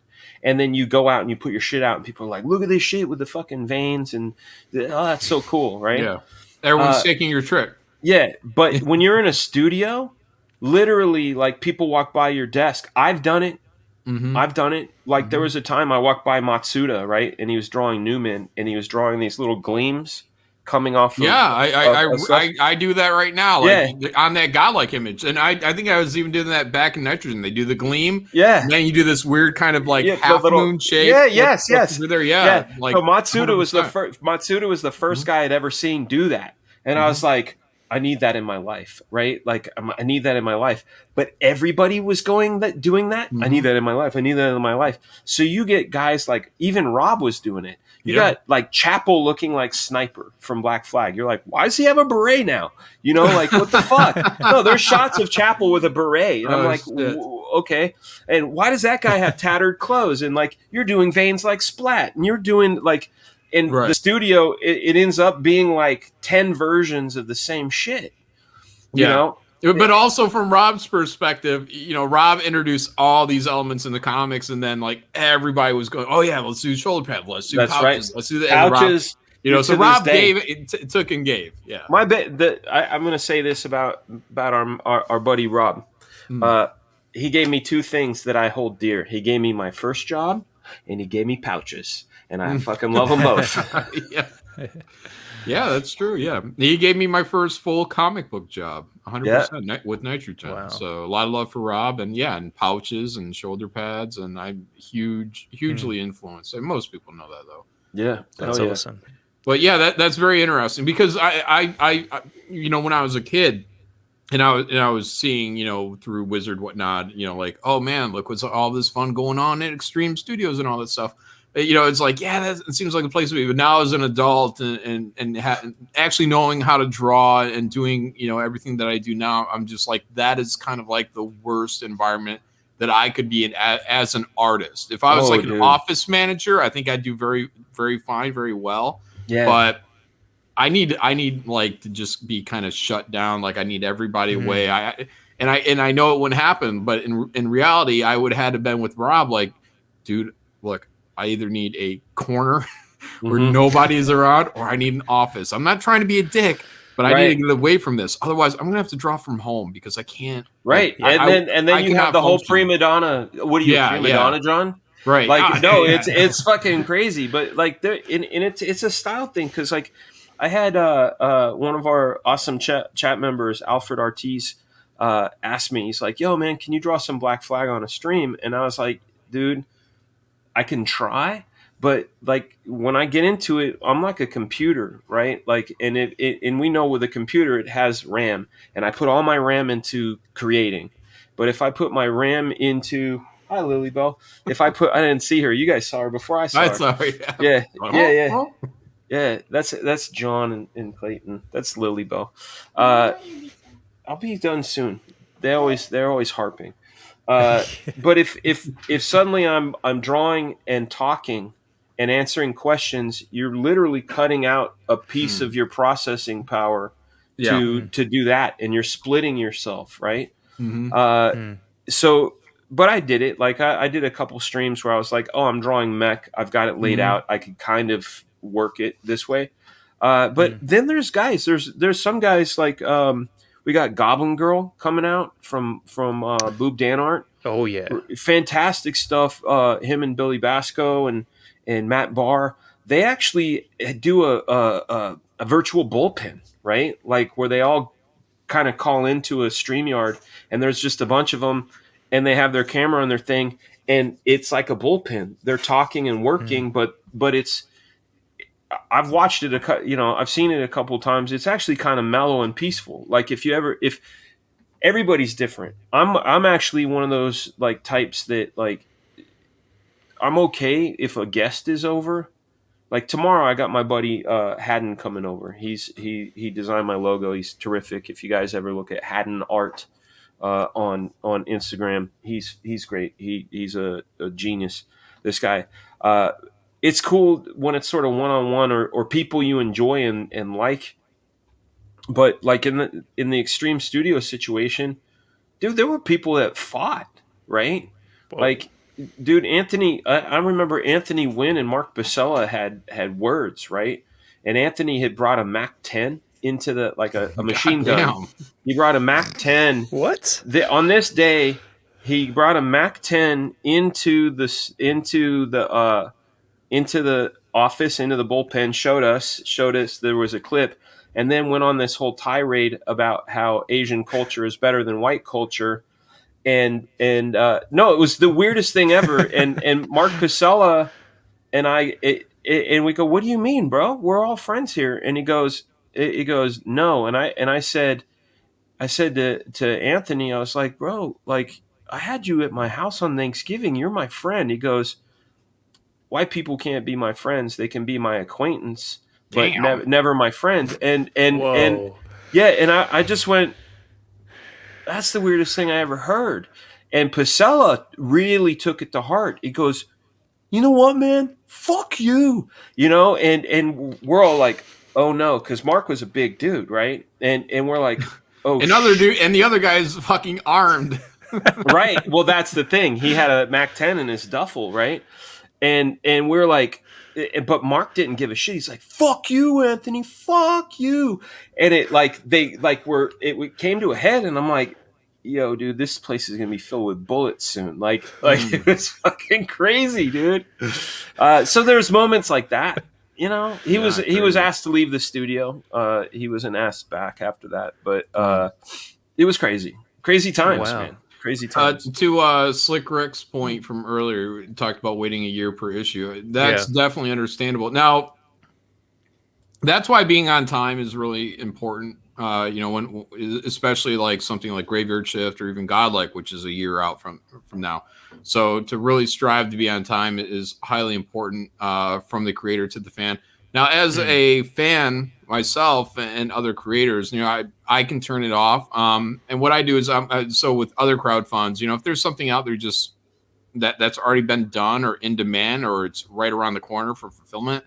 And then you go out and you put your shit out and people are like, look at this shit with the fucking veins. And that's so cool, right? Yeah. Everyone's taking your trick. Yeah. But when you're in a studio, literally like people walk by your desk. I've done it. I've done it. Like there was a time I walked by Matsuda, right? And he was drawing Newman and he was drawing these little gleams coming off of, I do that right now, like on that godlike image. And I think I was even doing that back in Nitrogen. They do the gleam, and then you do this weird kind of like half moon shape. Yes. There, like, so Matsuda was the first guy I'd ever seen do that, and I was like, I need that in my life, right? Like I need that in my life. But everybody was doing that. I need that in my life. I need that in my life. So you get guys like even Rob was doing it. You got like Chapel looking like Sniper from Black Flag. You're like, why does he have a beret now? You know, like what the fuck? No, there's shots of Chapel with a beret, and I'm like, okay. And why does that guy have tattered clothes? And like you're doing veins like Splat, and you're doing like. In the studio, it ends up being like 10 versions of the same shit. You know? But also from Rob's perspective, you know, Rob introduced all these elements in the comics, and then like everybody was going, "Oh yeah, let's do shoulder pad, let's do pouches, right. Let's do the pouches." You know, so Rob gave it, took and gave. Yeah, my bet. I'm going to say this about our buddy Rob. He gave me two things that I hold dear. He gave me my first job, and he gave me pouches. And I fucking love them both. Yeah, that's true. Yeah. He gave me my first full comic book job, 100% with Nitrogen. Wow. So a lot of love for Rob, and and pouches and shoulder pads, and I'm hugely influenced. And most people know that though. Yeah, that's awesome. But yeah, that's very interesting because I you know, when I was a kid, and I was seeing, you know, through Wizard whatnot, you know, like, oh man, look what's all this fun going on at Extreme Studios and all that stuff. You know, it's like, it seems like a place to be. But now as an adult and actually knowing how to draw and doing, you know, everything that I do now, I'm just like, that is kind of like the worst environment that I could be in as an artist. If I was an office manager, I think I'd do very, very fine, very well. Yeah. But I need like to just be kind of shut down. Like I need everybody away. I know it wouldn't happen, but in reality, I would have had to been with Rob. Like, dude, look. I either need a corner where nobody's around, or I need an office. I'm not trying to be a dick, but I need to get away from this. Otherwise, I'm gonna have to draw from home because I can't. Right, and then you have the whole prima donna. What are you, prima donna, John? Right. Like it's fucking crazy, but like it's a style thing because like I had one of our awesome chat members, Alfred Ortiz, asked me. He's like, "Yo, man, can you draw some Black Flag on a stream?" And I was like, "Dude, I can try." But like when I get into it, I'm like a computer, right? Like, and and we know with a computer it has RAM, and I put all my RAM into creating. But if I put my RAM into hi Lily Bell, I didn't see her. You guys saw her before I saw her. Sorry. Yeah. That's John and Clayton. That's Lily Bell. I'll be done soon. They're always harping. But if suddenly I'm drawing and talking and answering questions, you're literally cutting out a piece of your processing power to do that, and you're splitting yourself, right? So, but I did it. Like I did a couple streams where I was like, "Oh, I'm drawing mech. I've got it laid out. I could kind of work it this way." But then there's guys. There's some guys like we got Goblin Girl coming out from Boob Dan Art. Oh yeah, fantastic stuff. Him and Billy Basco and Matt Barr. They actually do a virtual bullpen, right? Like where they all kind of call into a StreamYard, and there's just a bunch of them, and they have their camera on their thing, and it's like a bullpen. They're talking and working, but it's. I've watched it I've seen it a couple of times. It's actually kind of mellow and peaceful. Like if everybody's different. I'm actually one of those like types that like I'm okay if a guest is over. Like tomorrow I got my buddy Haddon coming over. He designed my logo. He's terrific. If you guys ever look at Haddon Art on Instagram, he's great. He's a genius. This guy. It's cool when it's sort of one-on-one or people you enjoy and like. But like in the Extreme Studio situation, dude, there were people that fought, right? Whoa. Like, dude, Anthony, I remember Anthony Wynn and Mark Basella had words, right? And Anthony had brought a Mac 10 into the like a machine gun. He brought a Mac 10. What? On this day, he brought a Mac 10 into the office, into the bullpen. Showed us there was a clip. And then went on this whole tirade about how Asian culture is better than white culture, and no, it was the weirdest thing ever. and Mark Pasella and and we go, "What do you mean, bro? We're all friends here." And he goes, "No." And I said to Anthony, I was like, "Bro, like I had you at my house on Thanksgiving. You're my friend." He goes, "White people can't be my friends. They can be my acquaintance, but never my friend." And yeah, and I just went, that's the weirdest thing I ever heard. And Pasella really took it to heart. He goes, "You know what, man? Fuck you." And we're all like, "Oh no," because Mark was a big dude, right? And we're like, "Oh." Another dude, and the other guy's fucking armed. Right. Well, that's the thing. He had a Mac 10 in his duffel, right? And we're like, but Mark didn't give a shit. He's like, "Fuck you, Anthony, fuck you." And it it came to a head, and I'm like, "Yo, dude, this place is gonna be filled with bullets soon." Like it was fucking crazy, dude. So there's moments like that. He was asked to leave the studio. He wasn't asked back after that, but it was crazy times, man. Crazy times. To Slick Rick's point from earlier, we talked about waiting a year per issue. That's definitely understandable. Now, that's why being on time is really important. When especially like something like Graveyard Shift or even Godlike, which is a year out from now. So to really strive to be on time is highly important from the creator to the fan. Now, as a fan myself and other creators, I can turn it off. And what I do is, so with other crowdfunds, if there's something out there just that's already been done or in demand or it's right around the corner for fulfillment,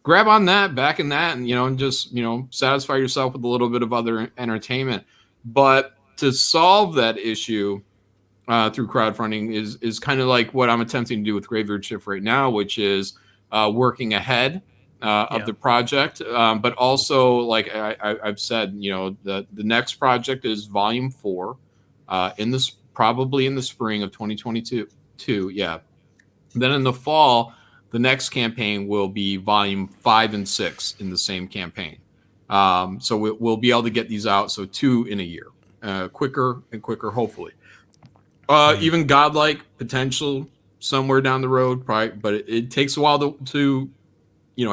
grab on that, back in that, and just satisfy yourself with a little bit of other entertainment. But to solve that issue through crowdfunding is kind of like what I'm attempting to do with Graveyard Shift right now, which is working ahead of the project, but also like I've said, the next project is Volume 4, probably in the spring of 2022. Yeah. Then in the fall, The next campaign will be volume 5 and 6 in the same campaign. So we'll be able to get these out. So 2 in a year, quicker and quicker, hopefully. Even Godlike potential somewhere down the road, probably, but it takes a while to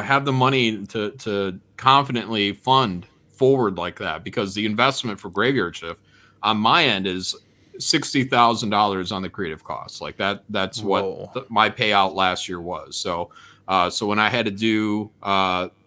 have the money to confidently fund forward like that, because the investment for Graveyard Shift on my end is $60,000 on the creative costs. Like that's what my payout last year was. So when I had to do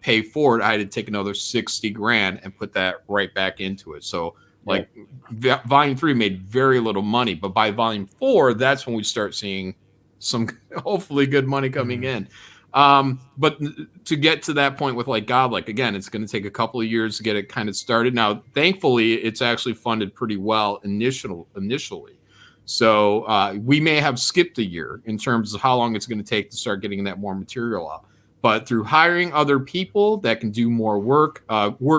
pay forward, I had to take another 60 grand and put that right back into it. So like volume 3 made very little money, but by volume 4, that's when we start seeing some hopefully good money coming in. But to get to that point with like Godlike, again, it's going to take a couple of years to get it kind of started. Now, thankfully, it's actually funded pretty well initially. So we may have skipped a year in terms of how long it's going to take to start getting that more material out. But through hiring other people that can do more work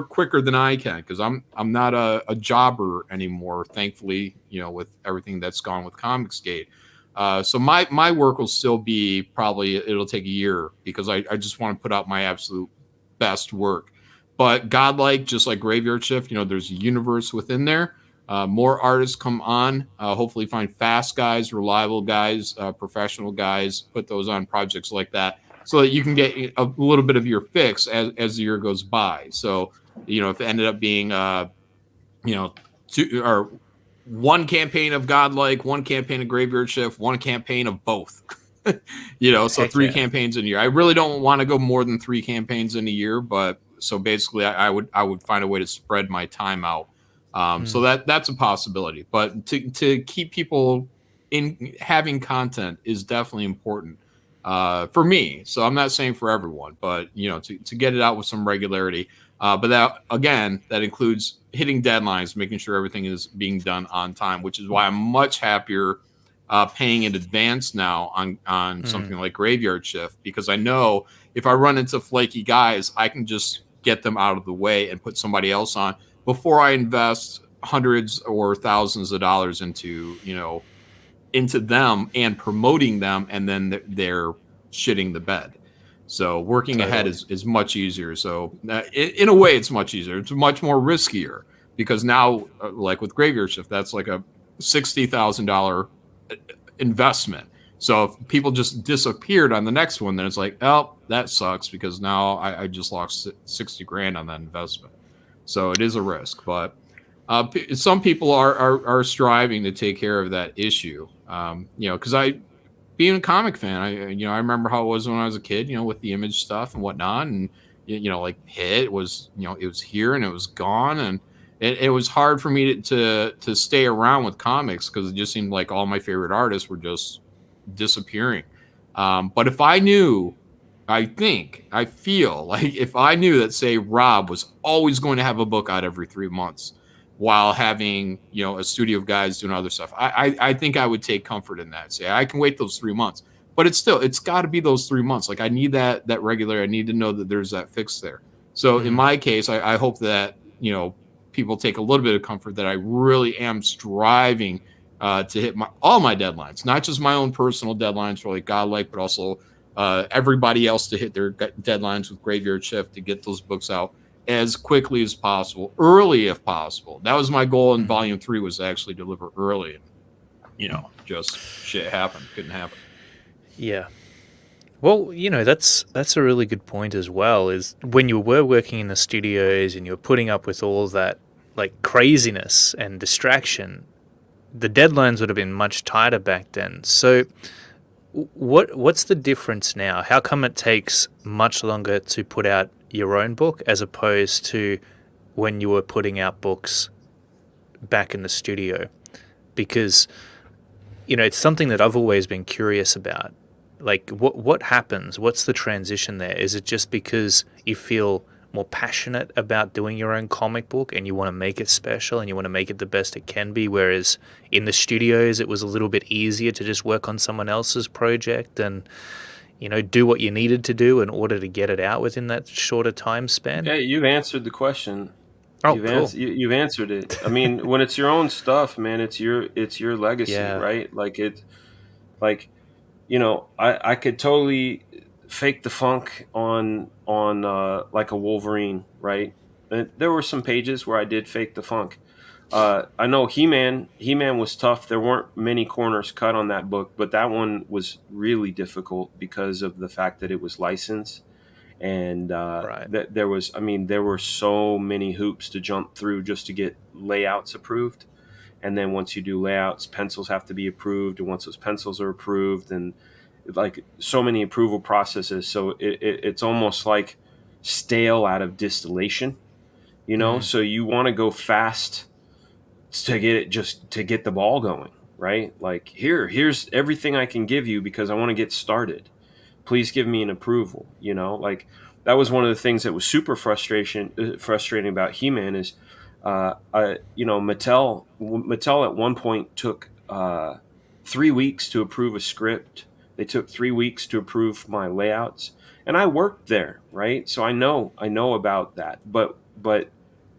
quicker than I can, because I'm not a jobber anymore, thankfully, with everything that's gone with Comicsgate. So my work will still be probably, it'll take a year, because I just want to put out my absolute best work. But Godlike, just like Graveyard Shift, there's a universe within there. More artists come on, hopefully find fast guys, reliable guys, professional guys, put those on projects like that, so that you can get a little bit of your fix as the year goes by. So, if it ended up being, 2 or 1 campaign of Godlike, 1 campaign of Graveyard Shift, 1 campaign of both, so 3 campaigns in a year. I really don't want to go more than 3 campaigns in a year, but so basically I would find a way to spread my time out. So that's a possibility, but to keep people in having content is definitely important for me. So I'm not saying for everyone, but to get it out with some regularity. But that includes hitting deadlines, making sure everything is being done on time, which is why I'm much happier paying in advance now on something like Graveyard Shift, because I know if I run into flaky guys, I can just get them out of the way and put somebody else on before I invest hundreds or thousands of dollars into them and promoting them, and then they're shitting the bed. So working ahead is much easier. So in a way, it's much easier. It's much more riskier, because now, like with Graveyard Shift, that's like a $60,000 investment. So if people just disappeared on the next one, then it's like, oh, that sucks, because now I just lost 60 grand on that investment. So it is a risk, but some people are striving to take care of that issue. Because being a comic fan, I remember how it was when I was a kid, with the Image stuff and whatnot, and like Hit was, it was here and it was gone, and it was hard for me to stay around with comics, because it just seemed like all my favorite artists were just disappearing. But if I knew, I feel like if I knew that, say, Rob was always going to have a book out every 3 months, while having, a studio of guys doing other stuff, I think I would take comfort in that. Say, I can wait those 3 months, but it's got to be those 3 months. Like, I need that regular. I need to know that there's that fix there. So in my case, I hope that, people take a little bit of comfort that I really am striving to hit all my deadlines, not just my own personal deadlines for like Godlike, but also everybody else to hit their deadlines with Graveyard Shift, to get those books out as quickly as possible, early if possible. That was my goal in volume 3, was to actually deliver early. And, just shit happened. Couldn't happen. Yeah. Well, that's a really good point as well, is when you were working in the studios and you were putting up with all that like craziness and distraction, the deadlines would have been much tighter back then. So what's the difference now? How come it takes much longer to put out your own book as opposed to when you were putting out books back in the studio? Because it's something that I've always been curious about. Like, what happens? What's the transition there? Is it just because you feel more passionate about doing your own comic book and you want to make it special and you want to make it the best it can be, whereas in the studios it was a little bit easier to just work on someone else's project and do what you needed to do in order to get it out within that shorter time span? Yeah, you've answered the question. Oh, you've cool. You've answered it. I mean, when it's your own stuff, man, it's your legacy, Yeah. right? Like I could totally fake the funk on like a Wolverine, right? And there were some pages where I did fake the funk. I know He-Man was tough. There weren't many corners cut on that book, but that one was really difficult because of the fact that it was licensed, and Right. that there was, I mean, there were so many hoops to jump through just to get layouts approved. And then once you do layouts, pencils have to be approved, and once those pencils are approved, and like so many approval processes, so it's almost like stale out of distillation, you know. So you want to go fast to get it, just to get the ball going, right? Like, here's everything I can give you because I want to get started. Please give me an approval, you know. Like, that was one of the things that was super frustrating about He-Man is you know, Mattel at one point took 3 weeks to approve a script. They took 3 weeks to approve my layouts, and I worked there, right? So I know about that. But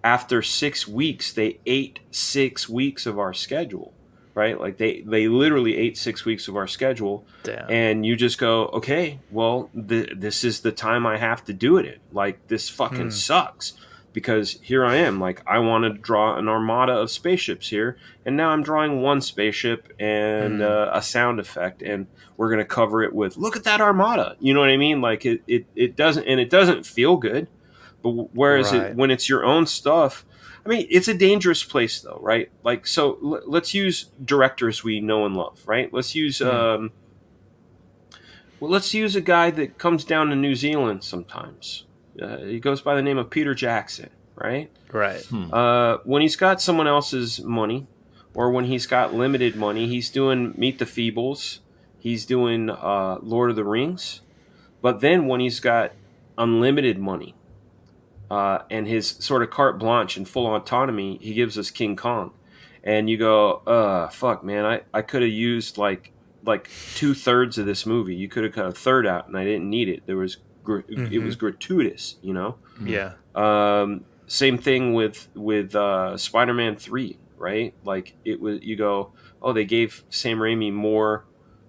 after 6 weeks, they ate 6 weeks of our schedule, right? Like they literally ate 6 weeks of our schedule. Damn. And you just go, okay, well, this is the time I have to do it in. Like, this fucking sucks. Because here I am, like, I want to draw an armada of spaceships here, and now I'm drawing one spaceship and a sound effect, and we're going to cover it with, look at that armada. You know what I mean? Like, it doesn't feel good. But whereas when it's your own stuff, I mean, it's a dangerous place, though, right? Like, so let's use directors we know and love, right? Let's use let's use a guy that comes down to New Zealand sometimes. He goes by the name of Peter Jackson, right? Right. When he's got someone else's money, or when he's got limited money, he's doing Meet the Feebles, he's doing Lord of the Rings. But then when he's got unlimited money and his sort of carte blanche and full autonomy, he gives us King Kong. And you go, fuck, man, I could have used like 2/3 of this movie. You could have cut a third out, and I didn't need it. It was gratuitous, you know. Yeah. Same thing with Spider-Man 3, right? Like, it was, you go, oh, they gave Sam Raimi more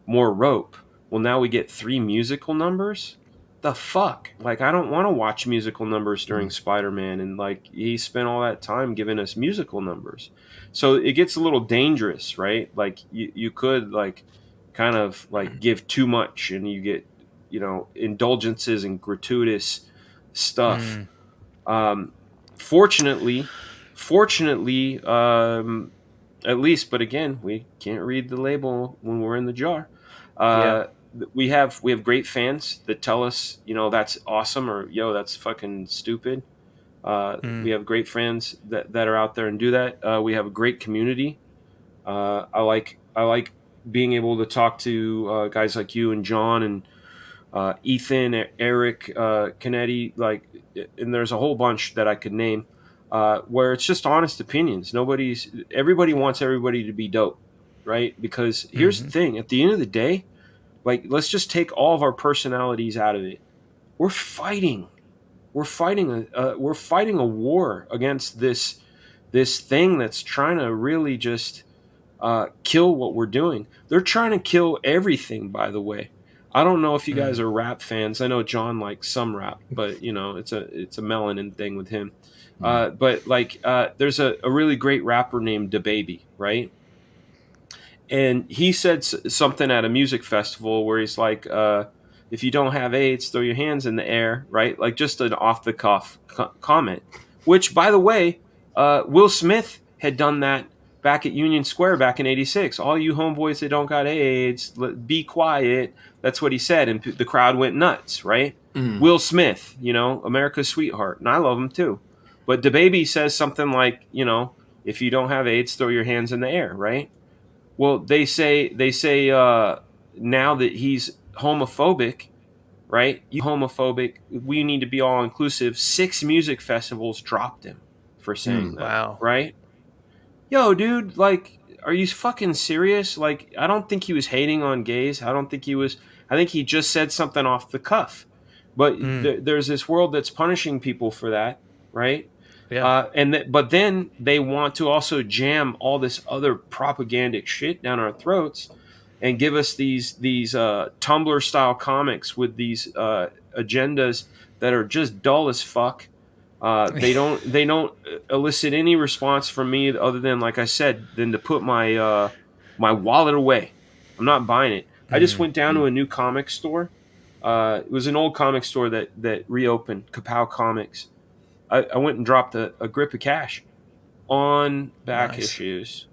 rope. Well, now we get 3 musical numbers. The fuck? Like, I don't want to watch musical numbers during Spider-Man, and like, he spent all that time giving us musical numbers. So it gets a little dangerous, right? Like, you could like kind of like give too much, and you get, you know, indulgences and gratuitous stuff. Fortunately, at least, but again, we can't read the label when we're in the jar. We have great fans that tell us, you know, that's awesome, or yo, that's fucking stupid. We have great friends that are out there and do that. We have a great community. I like being able to talk to guys like you and John and Ethan, Eric, Canetti, like, and there's a whole bunch that I could name, where it's just honest opinions. Everybody wants everybody to be dope, right? Because here's the thing: at the end of the day, like, let's just take all of our personalities out of it. We're fighting a war against this thing that's trying to really just kill what we're doing. They're trying to kill everything, by the way. I don't know if you guys are rap fans. I know John likes some rap, but you know, it's a melanin thing with him. But like, there's a really great rapper named DaBaby, right? And he said something at a music festival where he's like, if you don't have AIDS, throw your hands in the air, right? Like, just an off the cuff comment, which, by the way, Will Smith had done that back at Union Square back in '86. All you homeboys that don't got AIDS, be quiet. That's what he said. And the crowd went nuts, right? Will Smith, you know, America's sweetheart. And I love him too. But DaBaby says something like, you know, if you don't have AIDS, throw your hands in the air, right? Well, they say now that he's homophobic, right? You homophobic, we need to be all inclusive. 6 music festivals dropped him for saying that. Wow. Right? Yo, dude, like, are you fucking serious? Like, I don't think he was hating on gays. I think he just said something off the cuff. But there's this world that's punishing people for that, right? Yeah. But then they want to also jam all this other propagandic shit down our throats. and give us these Tumblr style comics with these agendas that are just dull as fuck. They don't elicit any response from me other than, like I said, than to put my my wallet away. I'm not buying it. I just went down to a new comic store. It was an old comic store that reopened, Kapow Comics. I went and dropped a grip of cash on back issues.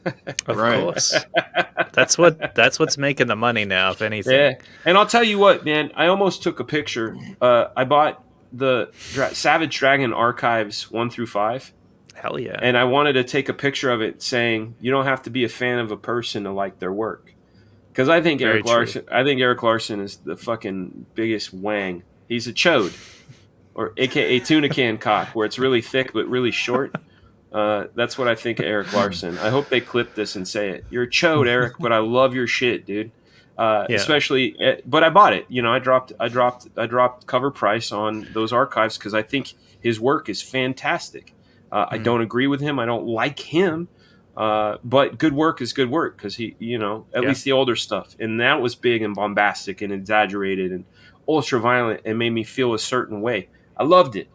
Of course. That's what's making the money now, if anything. Yeah. And I'll tell you what, man, I almost took a picture. I bought the Savage Dragon Archives 1 through 5. Hell yeah. And I wanted to take a picture of it saying, you don't have to be a fan of a person to like their work. Because I think Eric Larson is the fucking biggest wang. He's a chode, or AKA tuna can cock, where it's really thick but really short. That's what I think of Eric Larson. I hope they clip this and say it. You're a chode, Eric, but I love your shit, dude. Especially, but I bought it. You know, I dropped cover price on those archives because I think his work is fantastic. I don't agree with him. I don't like him. But good work is good work because he, you know, at least the older stuff. And that was big and bombastic and exaggerated and ultra violent and made me feel a certain way. I loved it.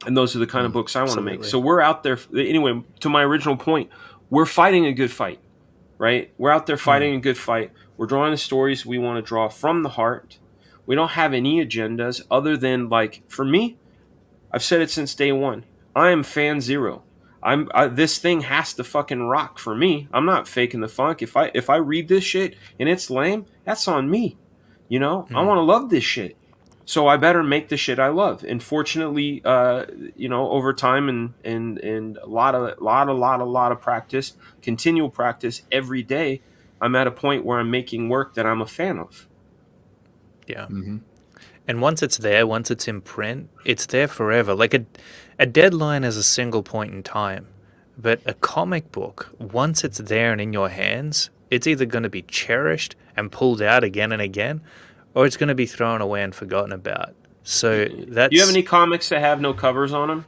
And those are the kind of books I want to make. So we're out there. Anyway, to my original point, we're fighting a good fight, right? We're out there fighting a good fight. We're drawing the stories we want to draw from the heart. We don't have any agendas other than, like, for me, I've said it since day one. I am fan zero. This thing has to fucking rock for me. I'm not faking the funk. If I read this shit and it's lame, that's on me. You know, I want to love this shit. So I better make the shit I love. And fortunately, you know, over time and a lot of practice, continual practice every day, I'm at a point where I'm making work that I'm a fan of. Yeah. Mm-hmm. And once it's there, once it's in print, it's there forever. Like a deadline is a single point in time. But a comic book, once it's there and in your hands, it's either going to be cherished and pulled out again and again, or it's going to be thrown away and forgotten about. So that's... Do you have any comics that have no covers on them?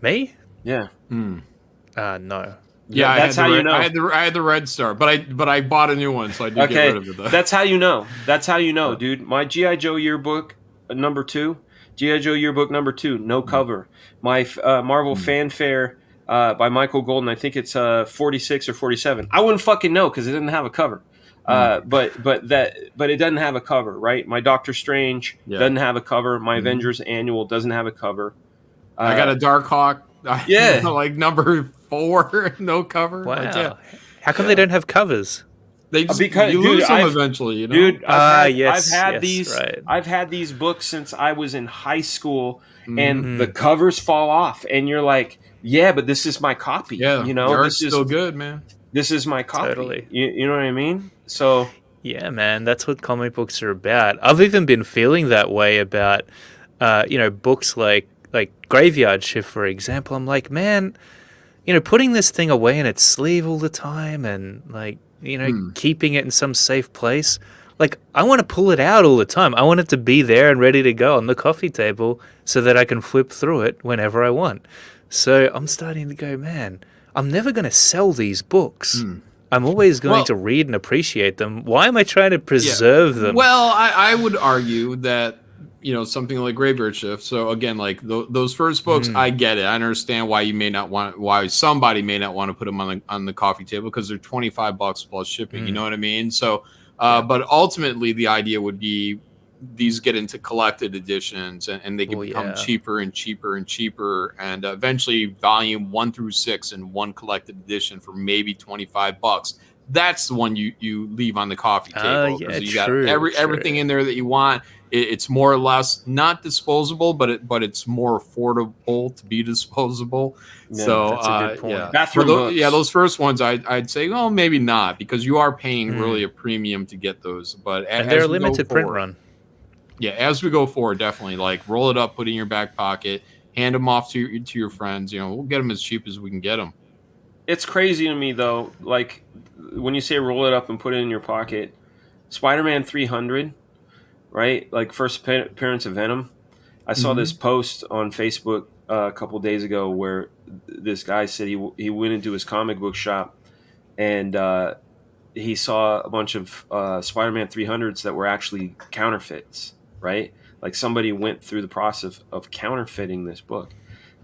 Me? Yeah. No. Yeah, that's how you know. I had the Red Star, but I bought a new one, so I did get rid of it. Though. That's how you know. That's how you know, dude. My G.I. Joe yearbook number 2, no cover. My Marvel Fanfare by Michael Golden, I think it's 46 or 47. I wouldn't fucking know because it didn't have a cover. But it doesn't have a cover, right? My Doctor Strange doesn't have a cover. My Avengers Annual doesn't have a cover. I got a Darkhawk. Yeah, like number 4, no cover. Wow. Like, how come they don't have covers? They just you lose them eventually, you know. Dude, I've had these books since I was in high school, and the covers fall off, and you're like, yeah, but this is my copy. Yeah, you know, this is still good, man. This is my copy. Totally. You know what I mean? So yeah, man, that's what comic books are about. I've even been feeling that way about, you know, books like Graveyard Shift, for example. I'm like, man, you know, putting this thing away in its sleeve all the time and, like, you know, keeping it in some safe place. Like, I want to pull it out all the time. I want it to be there and ready to go on the coffee table so that I can flip through it whenever I want. So I'm starting to go, man, I'm never going to sell these books. I'm always going to read and appreciate them. Why am I trying to preserve them? Well, I would argue that, you know, something like Graveyard Shift. So again, like those first books, I get it. I understand why somebody may not want to put them on the coffee table because they're $25 plus shipping. You know what I mean? So, but ultimately, the idea would be these get into collected editions and they can become cheaper and cheaper and cheaper, and eventually volume 1 through 6 in one collected edition for maybe $25. That's the one you leave on the coffee table because you got everything in there that you want. It's more or less not disposable, but it's more affordable to be disposable. Yeah, so that's a good point. Those first ones I'd say, well, maybe not, because you are paying really a premium to get those. But and they're a limited print run. Yeah, as we go forward, definitely like roll it up, put it in your back pocket, hand them off to your friends. You know, we'll get them as cheap as we can get them. It's crazy to me though, like when you say roll it up and put it in your pocket, Spider-Man 300. Right, like first appearance of Venom. I saw this post on Facebook a couple of days ago where this guy said he went into his comic book shop and he saw a bunch of Spider-Man 300s that were actually counterfeits, right? Like somebody went through the process of counterfeiting this book.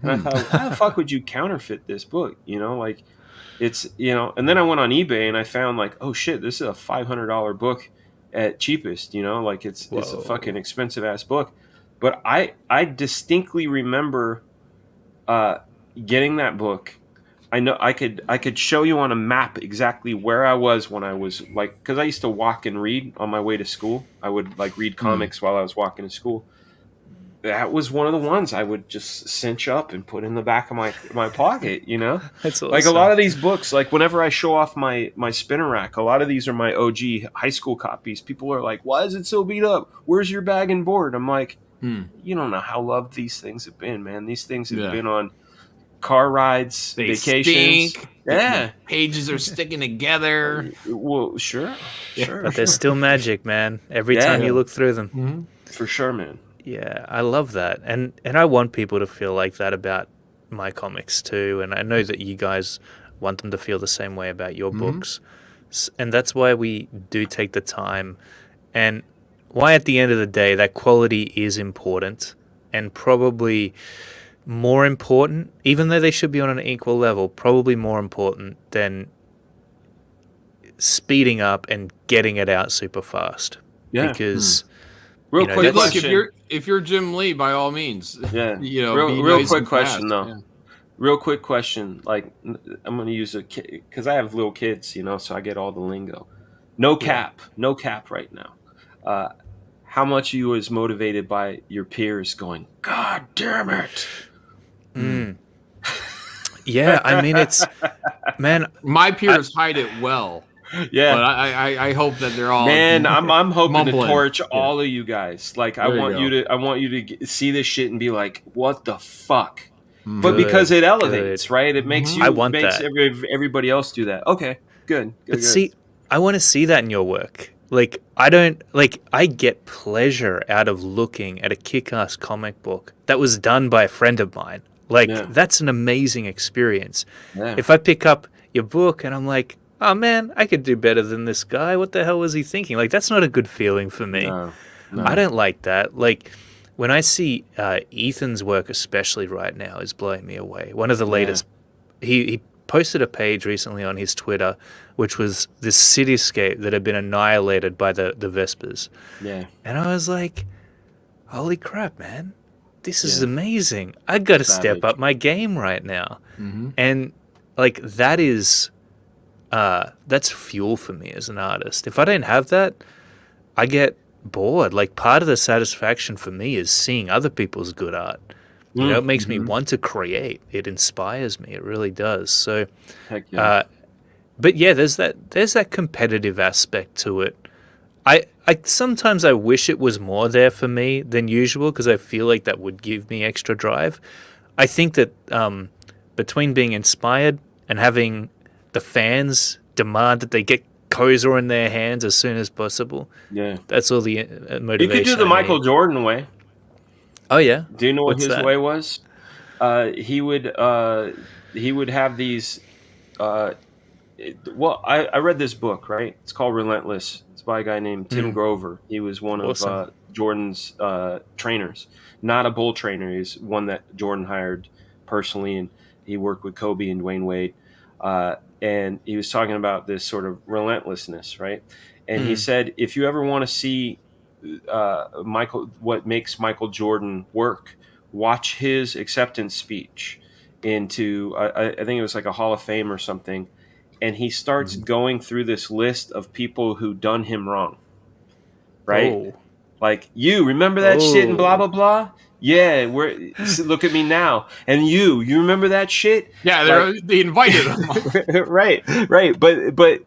And I thought, how the fuck would you counterfeit this book? You know, like it's, you know, and then I went on eBay and I found like, oh shit, this is a $500 book at cheapest, you know, like it's a fucking expensive ass book. But I distinctly remember getting that book. I know I could show you on a map exactly where I was when I was like, because I used to walk and read on my way to school. I would like read comics while I was walking to school. That was one of the ones I would just cinch up and put in the back of my pocket, you know? That's awesome. Like a lot of these books, like whenever I show off my spinner rack, a lot of these are my OG high school copies. People are like, why is it so beat up? Where's your bag and board? I'm like, you don't know how loved these things have been, man. These things have been on car rides, vacations. Stink. Yeah. Pages are sticking together. Well, sure. But they're still magic, man. Every time you look through them. Mm-hmm. For sure, man. Yeah, I love that. And I want people to feel like that about my comics too. And I know that you guys want them to feel the same way about your books. And that's why we do take the time. And why at the end of the day, that quality is important. And probably more important, even though they should be on an equal level, probably more important than speeding up and getting it out super fast. Yeah. Because... Real quick Look, question. if you're Jim Lee, by all means, you know. Real nice quick and question fast. though. Yeah. Real quick question. Like I'm going to use a kid because I have little kids, you know, so I get all the lingo. No cap right now. How much you was motivated by your peers going, God damn it? Yeah, I mean it's man. My peers hide it well. Yeah, but I hope that they're all. Man, I'm hoping mumbling. to torch all of you guys. Like I want you to see this shit and be like, what the fuck? But because it elevates, right? It makes you. I want makes that. Everybody else do that. Okay, good. But see, I want to see that in your work. Like I get pleasure out of looking at a kick-ass comic book that was done by a friend of mine. Like that's an amazing experience. Yeah. If I pick up your book and I'm like, oh man, I could do better than this guy. What the hell was he thinking? Like, that's not a good feeling for me. No. I don't like that. Like, when I see Ethan's work, especially right now, is blowing me away. One of the latest, he posted a page recently on his Twitter, which was this cityscape that had been annihilated by the Vespers. Yeah. And I was like, holy crap, man. This is amazing. I got to step up my game right now. Mm-hmm. And, like, that is... that's fuel for me as an artist. If I don't have that, I get bored. Like part of the satisfaction for me is seeing other people's good art. You know, it makes me want to create. It inspires me. It really does. So, but yeah, there's that competitive aspect to it. I sometimes I wish it was more there for me than usual because I feel like that would give me extra drive. I think that between being inspired and having the fans demand that they get Koza in their hands as soon as possible. Yeah, that's all the motivation. You could do the Michael Jordan way. Oh yeah. Do you know what his way was? He would have these. Well, I read this book, right? It's called Relentless. It's by a guy named Tim Grover. He was one of Jordan's trainers, not a bull trainer. He's one that Jordan hired personally, and he worked with Kobe and Dwayne Wade. And he was talking about this sort of relentlessness, right? And he said, if you ever want to see what makes Michael Jordan work, watch his acceptance speech into, I think it was like a Hall of Fame or something. And he starts going through this list of people who done him wrong, right? Oh. Like, you remember that shit and blah, blah, blah? Yeah, look at me now. And you remember that shit? Yeah, they invited him. right. But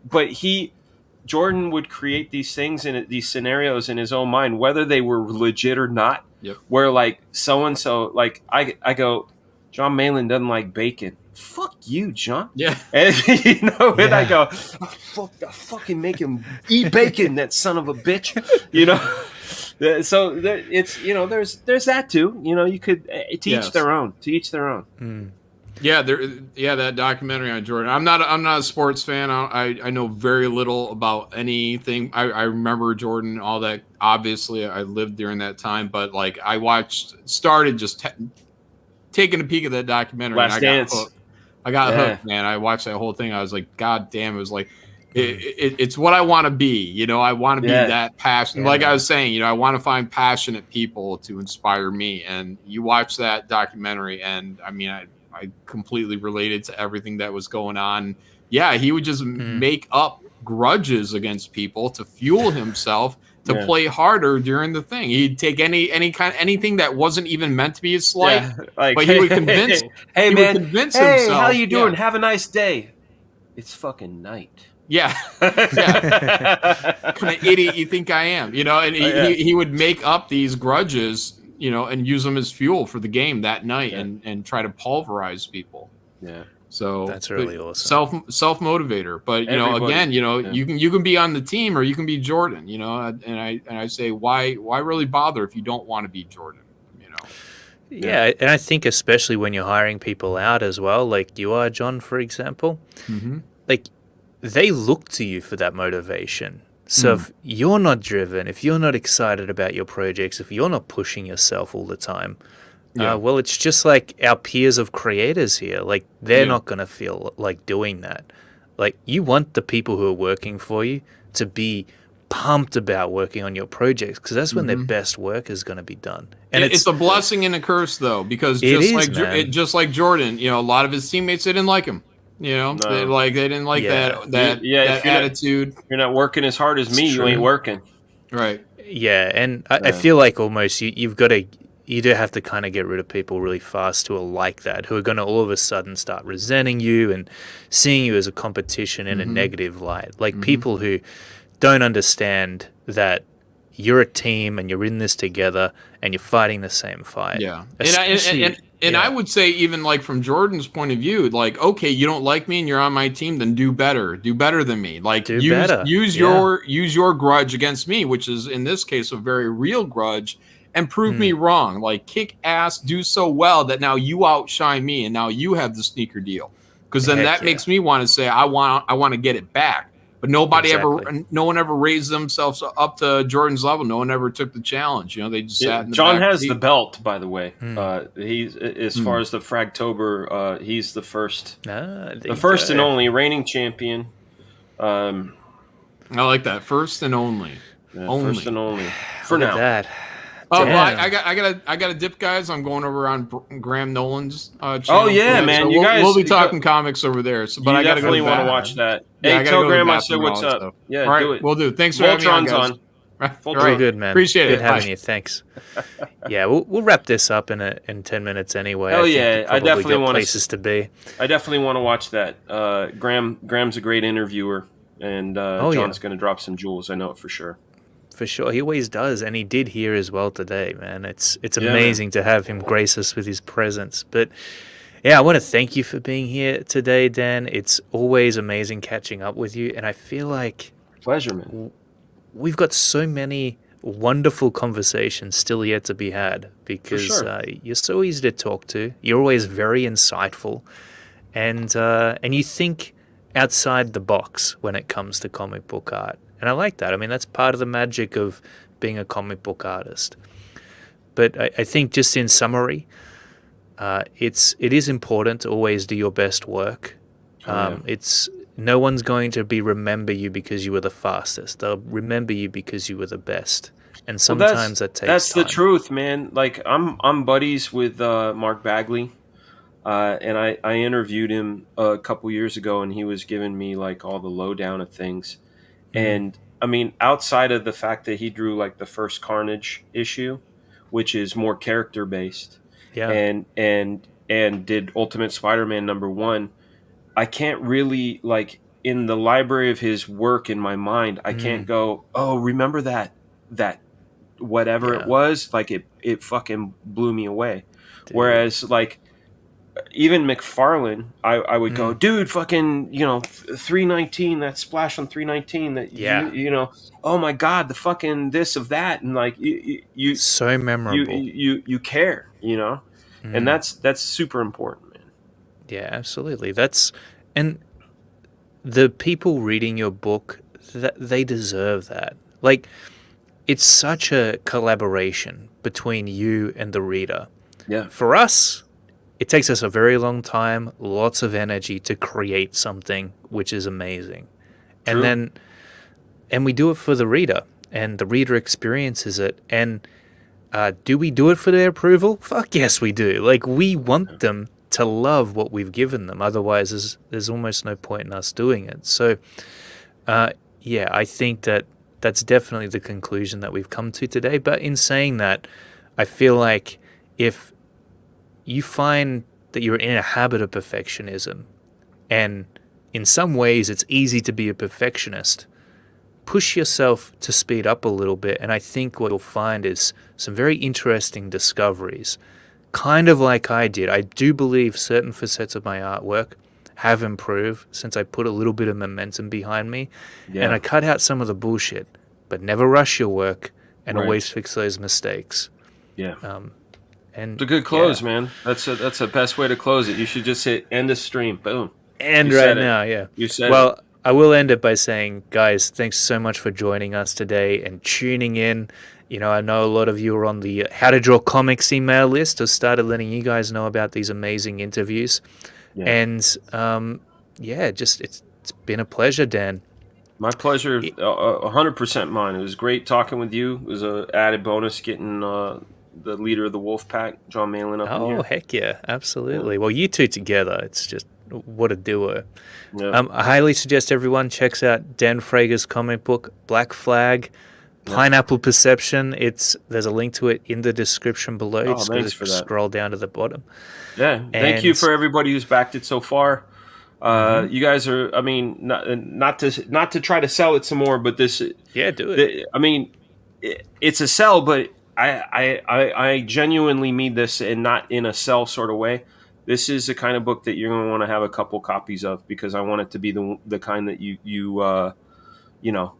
Jordan would create these things in these scenarios in his own mind, whether they were legit or not. Yep. Where like so and so, like I go, John Malin doesn't like bacon. Fuck you, John. Yeah. And and I go, I fucking make him eat bacon, that son of a bitch. So it's there's that too. You could to each their own. To each their own. Yeah, that documentary on Jordan. I'm not a sports fan. I know very little about anything. I remember Jordan, all that. Obviously, I lived during that time, but like I started just taking a peek at that documentary, Last and Dance. I got hooked, man. I watched that whole thing. I was like, God damn! It was like, it's what I want to be. You know, I want to be that passionate. Like I was saying, you know, I want to find passionate people to inspire me. And you watch that documentary, and I mean, I completely related to everything that was going on. Yeah, he would just make up grudges against people to fuel himself to play harder during the thing. He'd take anything that wasn't even meant to be a slight, like, but he would convince. Hey, man, convince hey, himself. How you doing? Have a nice day. It's fucking night. Yeah. Kind of idiot you think I am, you know? And he would make up these grudges, you know, and use them as fuel for the game that night, and try to pulverize people. Yeah. So that's really awesome. Self motivator. But you know, again, you know, you can be on the team or you can be Jordan, you know, and I say why really bother if you don't want to be Jordan, you know? Yeah, and I think especially when you're hiring people out as well, like you are, John, for example, like they look to you for that motivation. So if you're not driven, if you're not excited about your projects, if you're not pushing yourself all the time, well, it's just like our peers of creators here. Like they're not going to feel like doing that. Like you want the people who are working for you to be pumped about working on your projects, because that's when their best work is going to be done. And it's a blessing and a curse, though, because just like Jordan, you know, a lot of his teammates, they didn't like him. You know, they didn't like that attitude. You're not working as hard as me. You ain't working. Right. Yeah, and I feel like almost you do have to kind of get rid of people really fast who are like that, who are going to all of a sudden start resenting you and seeing you as a competition in a negative light. Like people who don't understand that you're a team and you're in this together and you're fighting the same fight. Yeah. And I would say, even like from Jordan's point of view, like, okay, you don't like me and you're on my team, then do better than me. Like use your grudge against me, which is in this case a very real grudge, and prove me wrong. Like kick ass, do so well that now you outshine me and now you have the sneaker deal. Because then that makes me want to say I want to get it back. But no one ever raised themselves up to Jordan's level. No one ever took the challenge. You know, they just sat in the John back has the belt, by the way. He's as far as the Fragtober, he's the first, and only reigning champion. I like that, first and only. First and only for now. That. Oh, well, I got to dip, guys. I'm going over on Graham Nolan's channel. Oh yeah, man! So we'll be talking comics over there. So, but I definitely want to watch that. Hey, tell Graham I said what's up. Stuff. Yeah, all right, do it. We'll do. Thanks for having me on, guys. Very good, man. Appreciate it. Good having you. Thanks. Yeah, we'll wrap this up in 10 minutes anyway. Oh yeah, I definitely want places to be. I definitely want to watch that. Graham's a great interviewer, and John's going to drop some jewels. I know it for sure. For sure, he always does, and he did here as well today, man. It's amazing to have him grace us with his presence. But yeah, I want to thank you for being here today, Dan. It's always amazing catching up with you, and I feel like pleasure, man. We've got so many wonderful conversations still yet to be had, because you're so easy to talk to. You're always very insightful, and you think outside the box when it comes to comic book art. And I like that. I mean, that's part of the magic of being a comic book artist. But I think just in summary, it is important to always do your best work. It's no one's going to remember you because you were the fastest. They'll remember you because you were the best. And sometimes that takes that's time. The truth, man. Like I'm buddies with Mark Bagley. And I interviewed him a couple years ago, and he was giving me like all the lowdown of things. And I mean, outside of the fact that he drew like the first Carnage issue, which is more character based, and did Ultimate Spider-Man #1, I can't really, like, in the library of his work in my mind, I can't go, oh, remember that whatever it was, like it fucking blew me away. Dude. Whereas like even McFarlane, I would go, dude, fucking, 319, that splash on 319, that you know, oh my god, the fucking this of that, and like you so memorable. You care, and that's super important, man. Yeah, absolutely. And the people reading your book, they deserve that. Like, it's such a collaboration between you and the reader. Yeah. For us, it takes us a very long time, lots of energy to create something which is amazing. True. And we do it for the reader, and the reader experiences it. And do we do it for their approval? Fuck yes, we do. Like, we want them to love what we've given them. Otherwise, there's almost no point in us doing it. So, yeah, I think that's definitely the conclusion that we've come to today. But in saying that, I feel like if you find that you're in a habit of perfectionism, and in some ways it's easy to be a perfectionist, push yourself to speed up a little bit, and I think what you'll find is some very interesting discoveries. Kind of like I did. I do believe certain facets of my artwork have improved since I put a little bit of momentum behind me, and I cut out some of the bullshit, but never rush your work and always fix those mistakes. Yeah. And it's a good close, man. That's the best way to close it. You should just hit end of stream. Boom. And right now, yeah. You said well, it. I will end it by saying, guys, thanks so much for joining us today and tuning in. You know, I know a lot of you are on the How to Draw Comics email list. I've started letting you guys know about these amazing interviews. Yeah. And, it's been a pleasure, Dan. My pleasure, 100% mine. It was great talking with you. It was an added bonus getting the leader of the Wolf Pack, John Malin, up in here. Oh, heck yeah, absolutely. Yeah. Well, you two together, it's just, what a duo. Yeah. I highly suggest everyone checks out Dan Fraga's comic book, Black Flag, Pineapple Perception. There's a link to it in the description below. Oh, thanks for that. Scroll down to the bottom. Yeah, thank you for everybody who's backed it so far. You guys are, I mean, not to try to sell it some more, but this. Yeah, do it. I mean, it's a sell, but I genuinely mean this, and not in a sell sort of way. This is the kind of book that you're going to want to have a couple copies of, because I want it to be the kind that you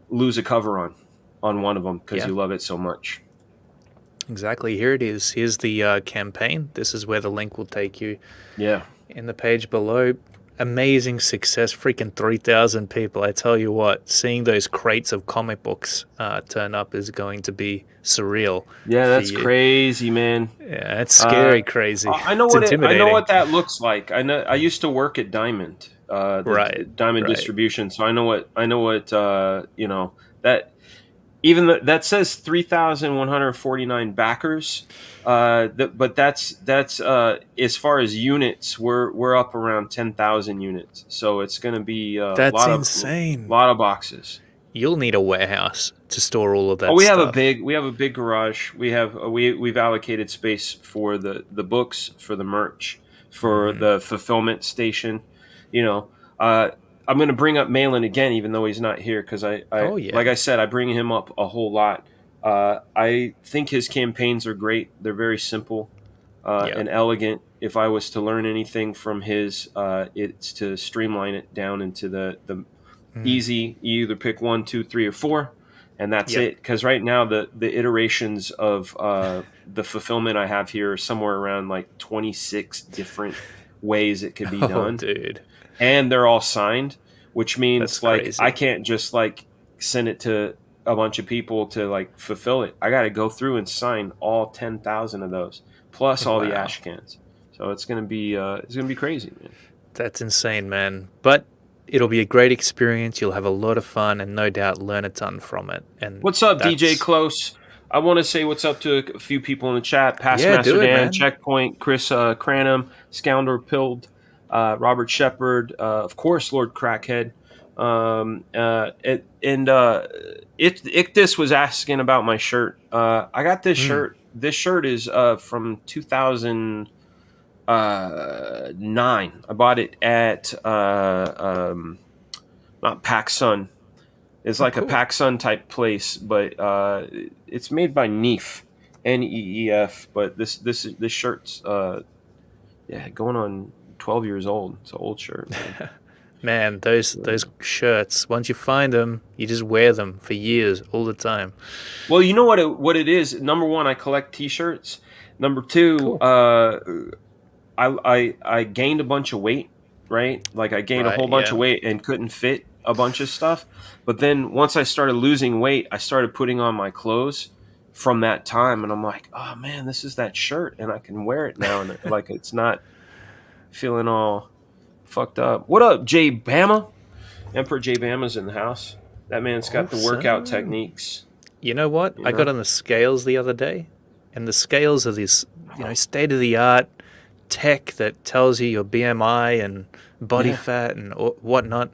lose a cover on one of them because you love it so much. Exactly. Here it is. Here's the campaign. This is where the link will take you. Yeah. In the page below. Amazing success. Freaking 3,000 people. I tell you what, seeing those crates of comic books turn up is going to be surreal. Yeah, that's crazy, man. Yeah, it's scary, crazy. I know what that looks like. I used to work at Diamond, Diamond Distribution, so I know what that. Even that says 3,149 backers, but that's as far as units, we're up around 10,000 units. So it's going to be that's insane. A lot of boxes. You'll need a warehouse to store all of that. We stuff. have a big garage. We've allocated space for the books, for the merch, for the fulfillment station. I'm going to bring up Malin again, even though he's not here, because like I said, I bring him up a whole lot. I think his campaigns are great. They're very simple and elegant. If I was to learn anything from his, it's to streamline it down into the easy. You either pick 1, 2, 3, or 4, and that's it. Because right now the iterations of the fulfillment I have here are somewhere around like 26 different ways it could be done. Dude. And they're all signed, which means That's crazy. I can't just send it to a bunch of people to fulfill it. I got to go through and sign all 10,000 of those, plus all the ash cans. So it's gonna be crazy, man. That's insane, man. But it'll be a great experience. You'll have a lot of fun, and no doubt learn a ton from it. And what's up, DJ Close? I want to say what's up to a few people in the chat. Pastmaster Dan, Checkpoint, Chris Cranham, Scoundrel Pilled. Robert Shepard, of course, Lord Crackhead, and Ictus was asking about my shirt. I got this shirt. This shirt is from 2009. I bought it at not PacSun. It's like a PacSun type place, but it's made by Neef, Neef. But this shirt's going on 12 years old. It's an old shirt. Man, those shirts, once you find them, you just wear them for years, all the time. Well, you know what it is? Number one, I collect T-shirts. Number two, I gained a bunch of weight, right? Like I gained a whole bunch of weight and couldn't fit a bunch of stuff. But then once I started losing weight, I started putting on my clothes from that time, and I'm like, oh man, this is that shirt, and I can wear it now, and like it's not feeling all fucked up. What up, Jay Bama? Emperor Jay Bama's in the house. That man's got the workout techniques. You know what? I got on the scales the other day, and the scales are this, state of the art tech that tells you your BMI and body fat and whatnot.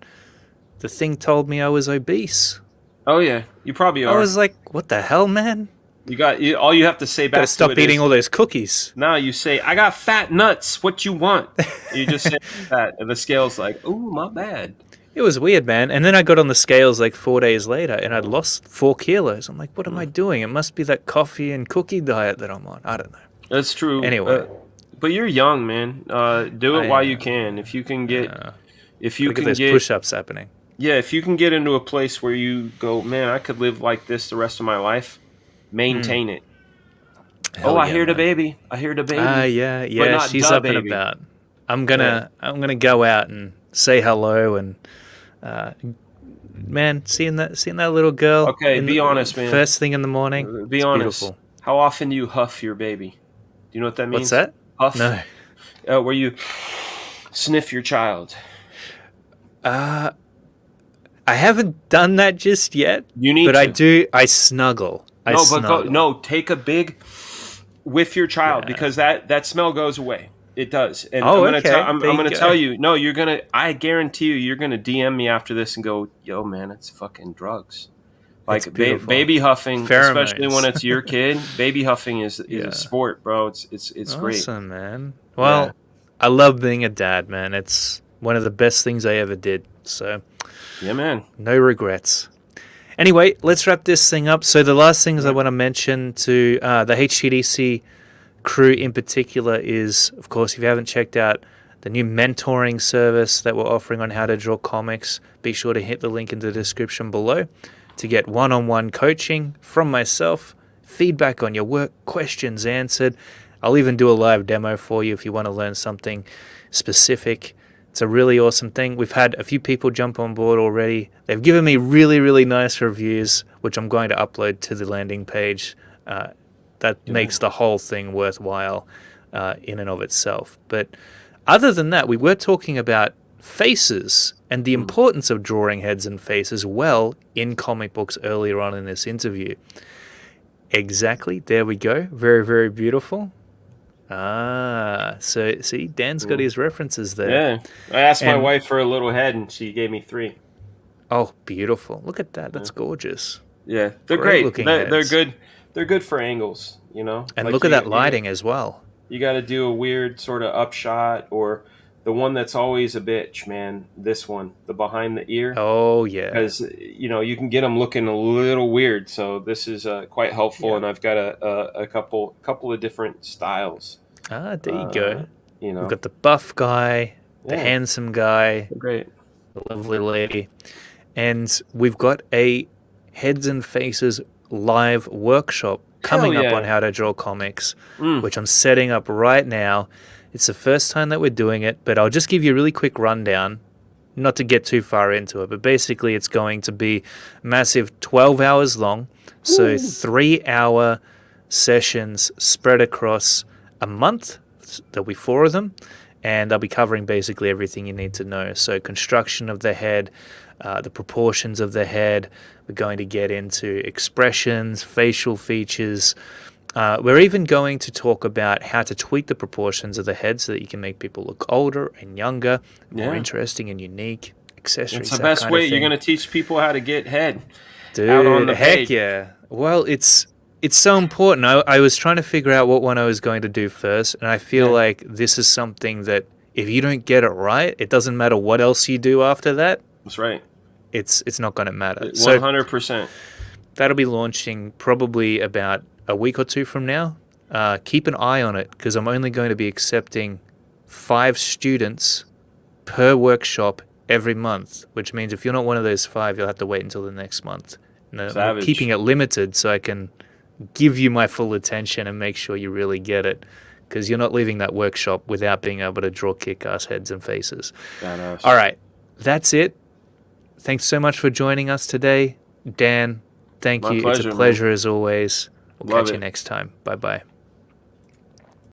The thing told me I was obese. Oh yeah, you probably are. I was like, what the hell, man? All you have to say back to stop it eating is, all those cookies. No, you say, I got fat nuts. What you want? You just say that, and the scale's like, ooh, my bad. It was weird, man. And then I got on the scales like 4 days later, and I'd lost 4 kilos. I'm like, what am I doing? It must be that coffee and cookie diet that I'm on. I don't know. That's true. Anyway. But you're young, man. Do it while you can. If you can get... if you can get those push-ups happening. Yeah, if you can get into a place where you go, man, I could live like this the rest of my life, maintain it. I hear the baby. I hear the baby. Yeah. She's up and about. I'm gonna go out and say hello and man, seeing that little girl. Okay, be honest, man. First thing in the morning. Be honest. Beautiful. How often do you huff your baby? Do you know what that means? What's that? Huff. No. Where you sniff your child. I haven't done that just yet. You need, but I do. I snuggle. Take a big with your child because that smell goes away. It does. And I'm gonna tell you. No, you're gonna. I guarantee you're gonna DM me after this and go, "Yo, man, it's fucking drugs." Like baby huffing, Pheromones. Especially when it's your kid. Baby huffing is a sport, bro. It's great. Awesome, man. Well, I love being a dad, man. It's one of the best things I ever did. So, yeah, man. No regrets. Anyway, let's wrap this thing up. So the last things I want to mention to the HTDC crew in particular is, of course, if you haven't checked out the new mentoring service that we're offering on How to Draw Comics, be sure to hit the link in the description below to get one-on-one coaching from myself, feedback on your work, questions answered. I'll even do a live demo for you if you want to learn something specific. It's a really awesome thing. We've had a few people jump on board already. They've given me really, really nice reviews, which I'm going to upload to the landing page. That makes the whole thing worthwhile in and of itself. But other than that, we were talking about faces and the importance of drawing heads and faces well in comic books earlier on in this interview. Exactly. There we go. Very, very beautiful. So see, Dan's got his references there. Yeah, I asked my wife for a little head, and she gave me 3. Oh, beautiful! Look at that. That's gorgeous. Yeah, they're great. They're good. They're good for angles, And like look at that lighting as well. You got to do a weird sort of upshot, or the one that's always a bitch, man. This one, the behind the ear. Oh yeah. Because you can get them looking a little weird. So this is quite helpful, and I've got a couple of different styles. There you go. We've got the buff guy, the handsome guy, great, the lovely lady, and we've got a Heads and Faces live workshop coming up on How to Draw Comics, which I'm setting up right now. It's the first time that we're doing it, but I'll just give you a really quick rundown, not to get too far into it, but basically it's going to be massive 12 hours long, so 3-hour sessions spread across a month. There'll be 4 of them, and they'll be covering basically everything you need to know. So construction of the head, the proportions of the head. We're going to get into expressions, facial features. We're even going to talk about how to tweak the proportions of the head so that you can make people look older and younger, more interesting and unique. Accessories. It's the best way. You're going to teach people how to get head. Dude, out on the page. Yeah. Well, it's so important. I was trying to figure out what one I was going to do first, and I feel like this is something that if you don't get it right, it doesn't matter what else you do after that. That's right. It's not going to matter. 100%. So that'll be launching probably about a week or 2 from now. Keep an eye on it because I'm only going to be accepting 5 students per workshop every month, which means if you're not one of those 5, you'll have to wait until the next month. I'm keeping it limited so I can give you my full attention and make sure you really get it because you're not leaving that workshop without being able to draw kick-ass heads and faces. Badass. All right, that's it. Thanks so much for joining us today. Dan, thank you. It's a pleasure as always. We'll catch you next time. Bye-bye.